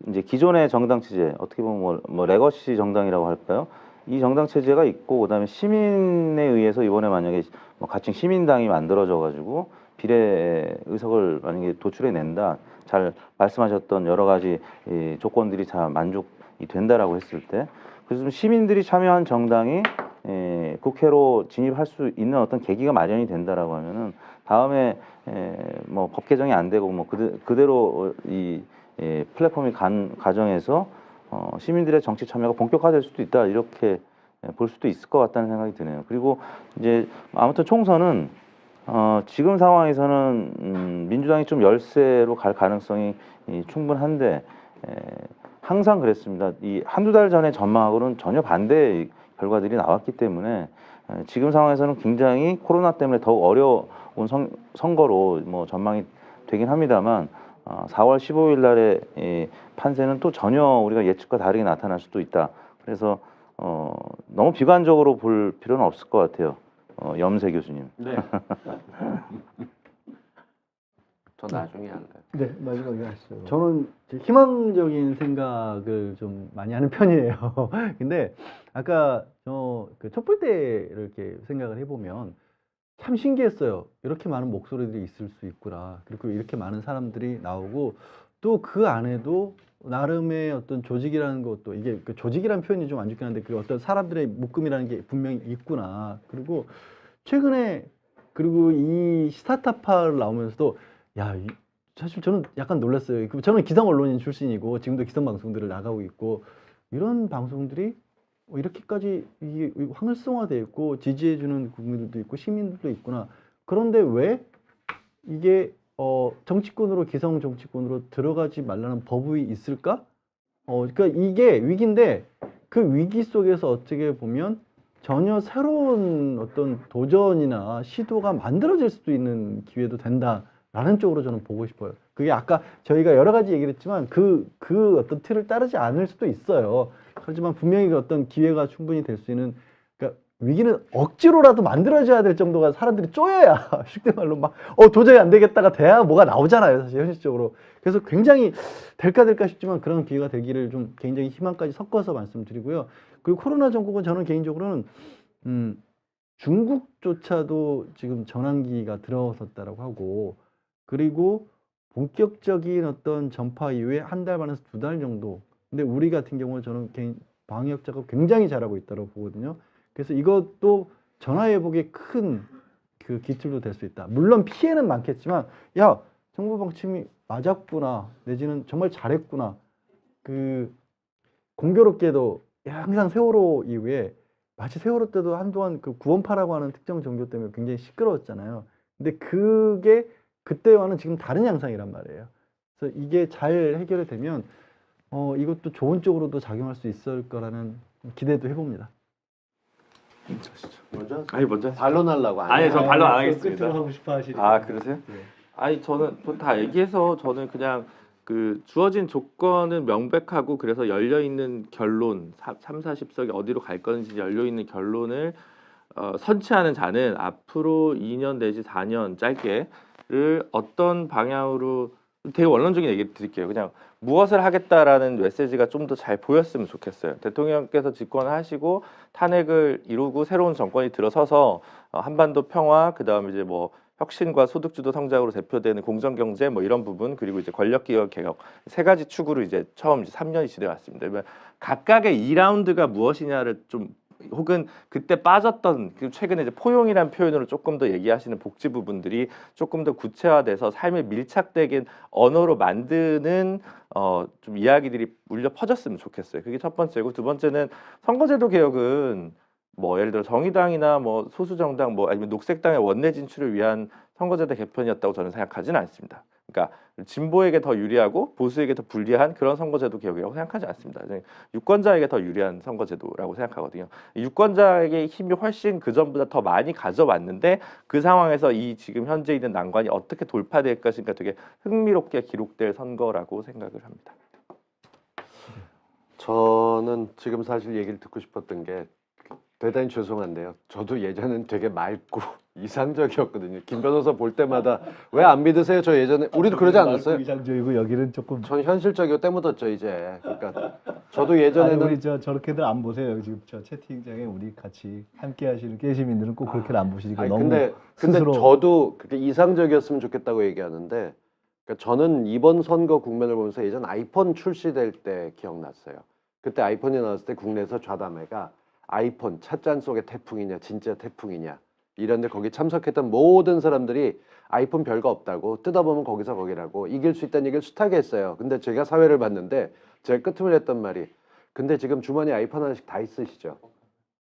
이제 기존의 정당 체제 어떻게 보면 뭐 레거시 정당이라고 할까요? 이 정당 체제가 있고 그다음에 시민에 의해서 이번에 만약에 뭐 가칭 시민당이 만들어져 가지고 비례 의석을 만약에 도출해 낸다. 잘 말씀하셨던 여러 가지 이 조건들이 잘 만족이 된다라고 했을 때 그래서 시민들이 참여한 정당이 국회로 진입할 수 있는 어떤 계기가 마련이 된다라고 하면은 다음에 뭐 법 개정이 안 되고 뭐 그대로 이 플랫폼이 간 과정에서 시민들의 정치 참여가 본격화될 수도 있다 이렇게 볼 수도 있을 것 같다는 생각이 드네요. 그리고 이제 아무튼 총선은 지금 상황에서는 민주당이 좀 열세로 갈 가능성이 충분한데 항상 그랬습니다. 이 한두 달 전에 전망하고는 전혀 반대의 결과들이 나왔기 때문에 지금 상황에서는 굉장히 코로나 때문에 더욱 어려운 선거로 뭐 전망이 되긴 합니다만 4월 15일 날의 판세는 또 전혀 우리가 예측과 다르게 나타날 수도 있다. 그래서 너무 비관적으로 볼 필요는 없을 것 같아요. 염세 교수님. 네. 저 나중에 할까요? 네, 마지막에 하시죠. 저는 이제 희망적인 생각을 좀 많이 하는 편이에요. 근데 아까 저 그 촛불 때를 이렇게 생각을 해보면 참 신기했어요. 이렇게 많은 목소리들이 있을 수 있구나. 그리고 이렇게 많은 사람들이 나오고 또 그 안에도 나름의 어떤 조직이라는 것도 이게 그 조직이라는 표현이 좀 안 좋긴 한데 그 어떤 사람들의 묶음이라는 게 분명히 있구나. 그리고 최근에 그리고 이 시사타파를 나오면서도 사실 저는 약간 놀랐어요. 저는 기성 언론인 출신이고 지금도 기성 방송들을 나가고 있고 이런 방송들이 이렇게까지 이게 활성화되어 있고 지지해주는 국민들도 있고 시민들도 있구나. 그런데 왜 이게 정치권으로 기성 정치권으로 들어가지 말라는 법이 있을까? 그러니까 이게 위기인데 그 위기 속에서 어떻게 보면 전혀 새로운 어떤 도전이나 시도가 만들어질 수도 있는 기회도 된다라는 쪽으로 저는 보고 싶어요. 그게 아까 저희가 여러 가지 얘기를 했지만 그 어떤 틀을 따르지 않을 수도 있어요. 하지만 분명히 그 어떤 기회가 충분히 될 수 있는, 그러니까 위기는 억지로라도 만들어져야 될 정도가 사람들이 쪼여야 쉽게 말로 막 도저히 안 되겠다가 돼야 뭐가 나오잖아요, 사실 현실적으로. 그래서 굉장히 될까 싶지만 그런 기회가 되기를 좀 굉장히 희망까지 섞어서 말씀드리고요. 그리고 코로나 전국은 저는 개인적으로는 중국조차도 지금 전환기가 들어섰다라고 하고, 그리고 본격적인 어떤 전파 이후에 한 달 반에서 2달 정도. 근데 우리 같은 경우는 저는 개인 방역 작업 굉장히 잘하고 있다고 보거든요. 그래서 이것도 전화위복의 큰 그 기틀도 될 수 있다. 물론 피해는 많겠지만, 정부 방침이 맞았구나, 내지는 정말 잘했구나. 공교롭게도 항상 세월호 이후에 마치 세월호 때도 한동안 그 구원파라고 하는 특정 종교 때문에 굉장히 시끄러웠잖아요. 근데 그게 그때와는 지금 다른 양상이란 말이에요. 그래서 이게 잘 해결이 되면 이것도 좋은 쪽으로도 작용할 수 있을 거라는 기대도 해봅니다. 먼저 아니 먼저. 반론하려고 아니 저 반론 안 하겠습니다. 끝으로 하고 싶어 하시니까. 그러세요? 네. 아니 저는 다 얘기해서 저는 그냥 그 주어진 조건은 명백하고 그래서 열려 있는 결론 3, 40석이 어디로 갈 건지 열려 있는 결론을 선취하는 자는 앞으로 2년 내지 4년 짧게를 어떤 방향으로 되게 원론적인 얘기 드릴게요. 그냥 무엇을 하겠다라는 메시지가 좀 더 잘 보였으면 좋겠어요. 대통령께서 집권을 하시고 탄핵을 이루고 새로운 정권이 들어서서 한반도 평화, 그다음에 이제 뭐 혁신과 소득주도 성장으로 대표되는 공정경제 뭐 이런 부분, 그리고 이제 권력기관 개혁 세 가지 축으로 이제 처음 이제 3년이 지내왔습니다. 그러면 각각의 2라운드가 무엇이냐를 좀, 혹은 그때 빠졌던, 그리고 최근에 이제 포용이라는 표현으로 조금 더 얘기하시는 복지 부분들이 조금 더 구체화돼서 삶에 밀착되긴 언어로 만드는 좀 이야기들이 울려 퍼졌으면 좋겠어요. 그게 첫 번째고, 두 번째는 선거제도 개혁은 뭐 예를 들어 정의당이나 뭐 소수정당 뭐 아니면 녹색당의 원내 진출을 위한 선거제도 개편이었다고 저는 생각하지는 않습니다. 그러니까 진보에게 더 유리하고 보수에게 더 불리한 그런 선거제도 개혁이라고 생각하지 않습니다. 유권자에게 더 유리한 선거제도라고 생각하거든요. 유권자에게 힘이 훨씬 그 전보다 더 많이 가져왔는데 그 상황에서 이 지금 현재 있는 난관이 어떻게 돌파될 것인가 되게 흥미롭게 기록될 선거라고 생각을 합니다. 저는 지금 사실 얘기를 듣고 싶었던 게 대단히 죄송한데요. 저도 예전엔 되게 맑고 이상적이었거든요. 김 변호사 볼 때마다 왜 안 믿으세요? 저 예전에 우리도 그러지 않았어요? 이상적이고 여기는 조금. 전 현실적이고 때 묻었죠 이제. 그러니까 저도 예전에는 아니, 우리 저렇게들 안 보세요. 지금 저 채팅장에 우리 같이 함께 하시는 깨시민들은 꼭 그렇게 안 보시니까 너무 근데 스스로. 저도 그렇게 이상적이었으면 좋겠다고 얘기하는데, 그러니까 저는 이번 선거 국면을 보면서 예전 아이폰 출시될 때 기억났어요. 그때 아이폰이 나왔을 때 국내에서 좌담회가 아이폰 찻잔 속의 태풍이냐 진짜 태풍이냐 이런데 거기 참석했던 모든 사람들이 아이폰 별거 없다고, 뜯어보면 거기서 거기라고, 이길 수 있다는 얘기를 숱하게 했어요. 근데 제가 사회를 봤는데 제가 끄트머리 했던 말이, 근데 지금 주머니에 아이폰 하나씩 다 있으시죠?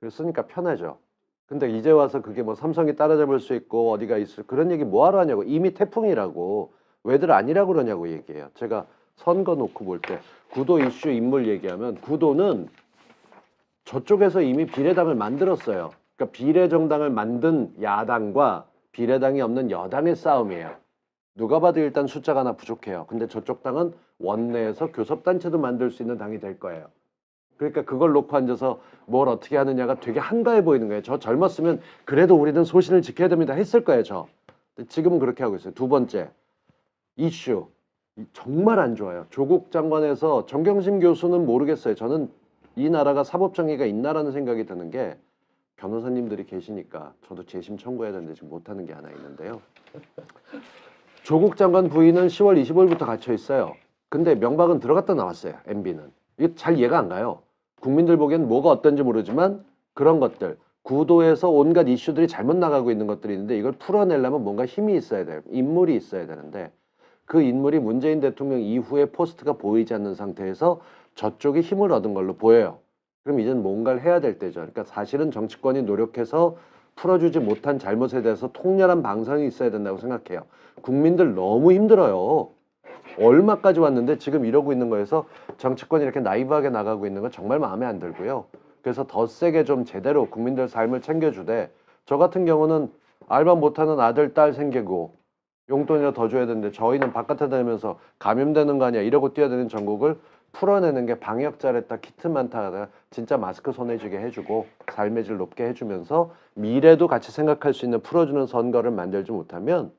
그래서 쓰니까 편하죠. 근데 이제 와서 그게 뭐 삼성이 따라잡을 수 있고 어디가 있을, 그런 얘기 뭐하러 하냐고. 이미 태풍이라고. 왜들 아니라고 그러냐고 얘기해요. 제가 선거 놓고 볼 때 구도 이슈 인물 얘기하면, 구도는 저쪽에서 이미 비례당을 만들었어요. 그러니까 비례정당을 만든 야당과 비례당이 없는 여당의 싸움이에요. 누가 봐도 일단 숫자가 하나 부족해요. 근데 저쪽 당은 원내에서 교섭단체도 만들 수 있는 당이 될 거예요. 그러니까 그걸 놓고 앉아서 뭘 어떻게 하느냐가 되게 한가해 보이는 거예요. 저 젊었으면 그래도 우리는 소신을 지켜야 됩니다 했을 거예요. 근데 지금은 그렇게 하고 있어요. 두 번째 이슈 정말 안 좋아요. 조국 장관에서 정경심 교수는 모르겠어요. 저는 이 나라가 사법정의가 있나라는 생각이 드는 게, 변호사님들이 계시니까 저도 재심 청구해야 되는데 지금 못하는 게 하나 있는데요. 조국 장관 부인은 10월 25일부터 갇혀 있어요. 근데 명박은 들어갔다 나왔어요. MB는. 이게 잘 이해가 안 가요. 국민들 보기엔 뭐가 어떤지 모르지만 그런 것들, 구도에서 온갖 이슈들이 잘못 나가고 있는 것들이 있는데 이걸 풀어내려면 뭔가 힘이 있어야 돼요. 인물이 있어야 되는데 그 인물이 문재인 대통령 이후에 포스트가 보이지 않는 상태에서 저쪽이 힘을 얻은 걸로 보여요. 그럼 이제는 뭔가를 해야 될 때죠. 그러니까 사실은 정치권이 노력해서 풀어주지 못한 잘못에 대해서 통렬한 방송이 있어야 된다고 생각해요. 국민들 너무 힘들어요. 얼마까지 왔는데 지금 이러고 있는 거에서 정치권이 이렇게 나이브하게 나가고 있는 건 정말 마음에 안 들고요. 그래서 더 세게 좀 제대로 국민들 삶을 챙겨주되 저 같은 경우는 알바 못하는 아들, 딸 생기고 용돈이라 더 줘야 되는데 저희는 바깥에 다니면서 감염되는 거 아니야 이러고 뛰어드는 전국을 풀어내는 게 방역 잘했다 키트만 타다가 진짜 마스크 손에 쥐게 해주고 삶의 질 높게 해주면서 미래도 같이 생각할 수 있는 풀어주는 선거를 만들지 못하면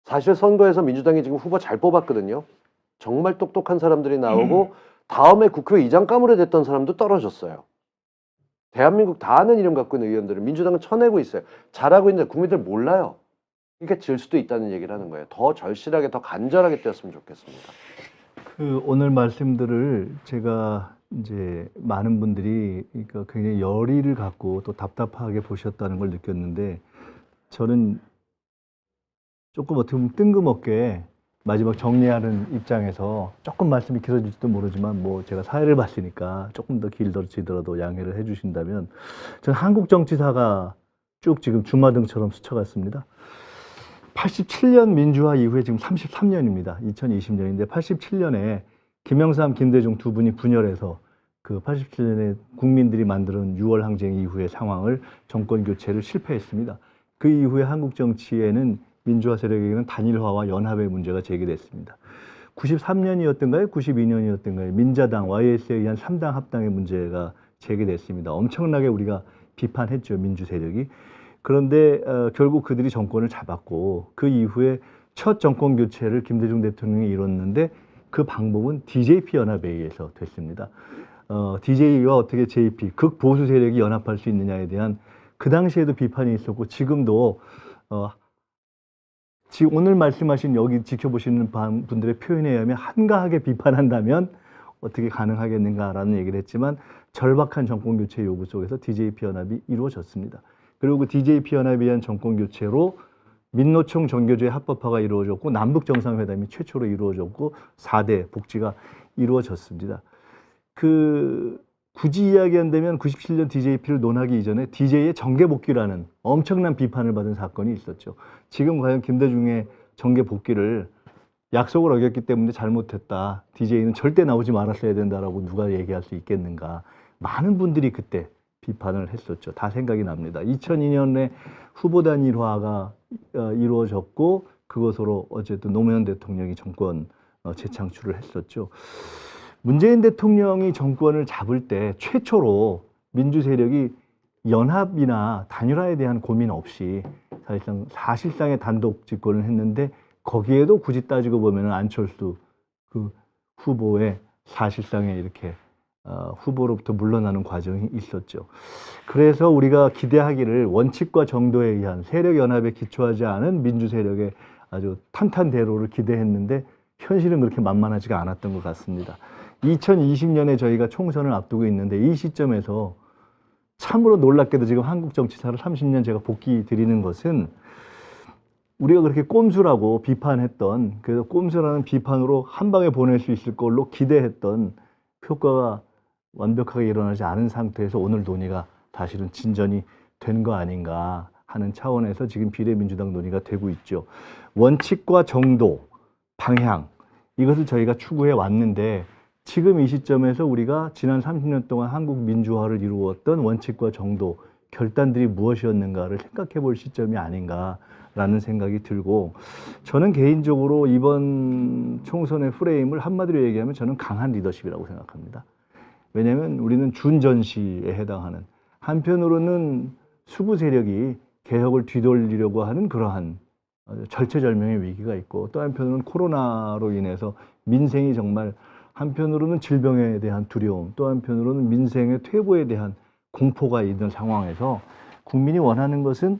사실 선거에서 민주당이 지금 후보 잘 뽑았거든요. 정말 똑똑한 사람들이 나오고 다음에 국회의장감으로 됐던 사람도 떨어졌어요. 대한민국 다 아는 이름 갖고 있는 의원들은 민주당은 쳐내고 있어요. 잘하고 있는데 국민들 몰라요. 그러니까 질 수도 있다는 얘기를 하는 거예요. 더 절실하게 더 간절하게 뛰었으면 좋겠습니다. 그 오늘 말씀들을 제가 이제 많은 분들이 그러니까 굉장히 열의를 갖고 또 답답하게 보셨다는 걸 느꼈는데 저는 조금 어떻게 보면 뜬금없게 마지막 정리하는 입장에서 조금 말씀이 길어질지도 모르지만 뭐 제가 사회를 봤으니까 조금 더 길어지더라도 양해를 해주신다면 저는 한국 정치사가 쭉 지금 주마등처럼 스쳐갔습니다. 87년 민주화 이후에 지금 33년입니다. 2020년인데 87년에 김영삼, 김대중 두 분이 분열해서 그 87년에 국민들이 만드는 6월 항쟁 이후의 상황을 정권 교체를 실패했습니다. 그 이후에 한국 정치에는 민주화 세력에게는 단일화와 연합의 문제가 제기됐습니다. 93년이었던가요? 92년이었던가요? 민자당, YS에 의한 3당 합당의 문제가 제기됐습니다. 엄청나게 우리가 비판했죠, 민주 세력이. 그런데 결국 그들이 정권을 잡았고 그 이후에 첫 정권 교체를 김대중 대통령이 이뤘는데 그 방법은 DJP 연합에 의해서 됐습니다. DJ와 어떻게 JP, 극보수 세력이 연합할 수 있느냐에 대한 그 당시에도 비판이 있었고 지금도 지금 오늘 말씀하신 여기 지켜보시는 분들의 표현에 의하면 한가하게 비판한다면 어떻게 가능하겠는가라는 얘기를 했지만 절박한 정권 교체 요구 속에서 DJP 연합이 이루어졌습니다. 그리고 그 DJP 연합에 의한 정권 교체로 민노총 정교조의 합법화가 이루어졌고 남북 정상회담이 최초로 이루어졌고 4대 복지가 이루어졌습니다. 굳이 이야기한다면 97년 DJP를 논하기 이전에 DJ의 정계 복귀라는 엄청난 비판을 받은 사건이 있었죠. 지금 과연 김대중의 정계 복귀를 약속을 어겼기 때문에 잘못했다. DJ는 절대 나오지 말았어야 된다라고 누가 얘기할 수 있겠는가. 많은 분들이 그때 비판을 했었죠. 다 생각이 납니다. 2002년에 후보 단일화가 이루어졌고 그것으로 어쨌든 노무현 대통령이 정권 재창출을 했었죠. 문재인 대통령이 정권을 잡을 때 최초로 민주 세력이 연합이나 단일화에 대한 고민 없이 사실상의 단독 집권을 했는데 거기에도 굳이 따지고 보면 안철수 그 후보의 사실상의 이렇게 후보로부터 물러나는 과정이 있었죠. 그래서 우리가 기대하기를 원칙과 정도에 의한 세력 연합에 기초하지 않은 민주 세력의 아주 탄탄대로를 기대했는데 현실은 그렇게 만만하지가 않았던 것 같습니다. 2020년에 저희가 총선을 앞두고 있는데 이 시점에서 참으로 놀랍게도 지금 한국 정치사를 30년 제가 복귀 드리는 것은 우리가 그렇게 꼼수라고 비판했던 그래서 꼼수라는 비판으로 한 방에 보낼 수 있을 걸로 기대했던 효과가 완벽하게 일어나지 않은 상태에서 오늘 논의가 사실은 진전이 된 거 아닌가 하는 차원에서 지금 비례민주당 논의가 되고 있죠. 원칙과 정도, 방향 이것을 저희가 추구해 왔는데 지금 이 시점에서 우리가 지난 30년 동안 한국 민주화를 이루었던 원칙과 정도, 결단들이 무엇이었는가를 생각해 볼 시점이 아닌가라는 생각이 들고 저는 개인적으로 이번 총선의 프레임을 한마디로 얘기하면 저는 강한 리더십이라고 생각합니다. 왜냐하면 우리는 준전시에 해당하는 한편으로는 수구 세력이 개혁을 뒤돌리려고 하는 그러한 절체절명의 위기가 있고 또 한편으로는 코로나로 인해서 민생이 정말 한편으로는 질병에 대한 두려움 또 한편으로는 민생의 퇴보에 대한 공포가 있는 상황에서 국민이 원하는 것은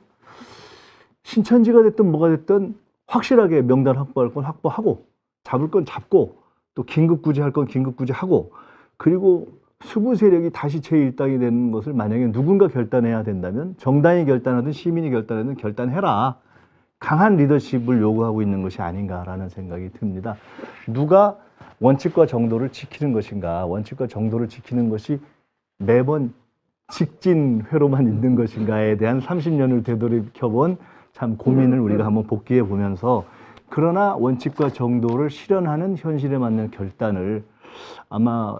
신천지가 됐든 뭐가 됐든 확실하게 명단 확보할 건 확보하고 잡을 건 잡고 또 긴급구제할 건 긴급구제하고 그리고 수구 세력이 다시 제1당이 되는 것을 만약에 누군가 결단해야 된다면 정당이 결단하든 시민이 결단하든 결단해라. 강한 리더십을 요구하고 있는 것이 아닌가라는 생각이 듭니다. 누가 원칙과 정도를 지키는 것인가, 원칙과 정도를 지키는 것이 매번 직진회로만 있는 것인가에 대한 30년을 되돌이켜본 참 고민을 우리가 한번 복기해 보면서, 그러나 원칙과 정도를 실현하는 현실에 맞는 결단을 아마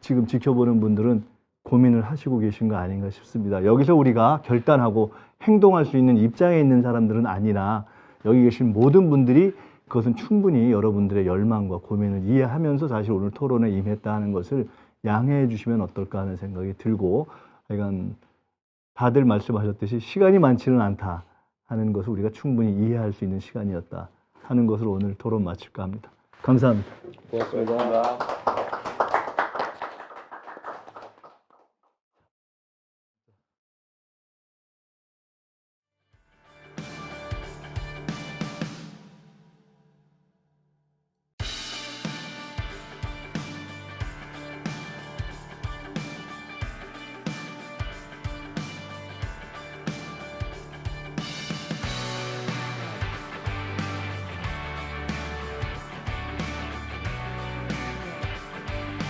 지금 지켜보는 분들은 고민을 하시고 계신 거 아닌가 싶습니다. 여기서 우리가 결단하고 행동할 수 있는 입장에 있는 사람들은 아니라 여기 계신 모든 분들이 그것은 충분히 여러분들의 열망과 고민을 이해하면서 사실 오늘 토론에 임했다 하는 것을 양해해 주시면 어떨까 하는 생각이 들고, 하여간 다들 말씀하셨듯이 시간이 많지는 않다 하는 것을 우리가 충분히 이해할 수 있는 시간이었다 하는 것을 오늘 토론 마칠까 합니다. 감사합니다. 고맙습니다.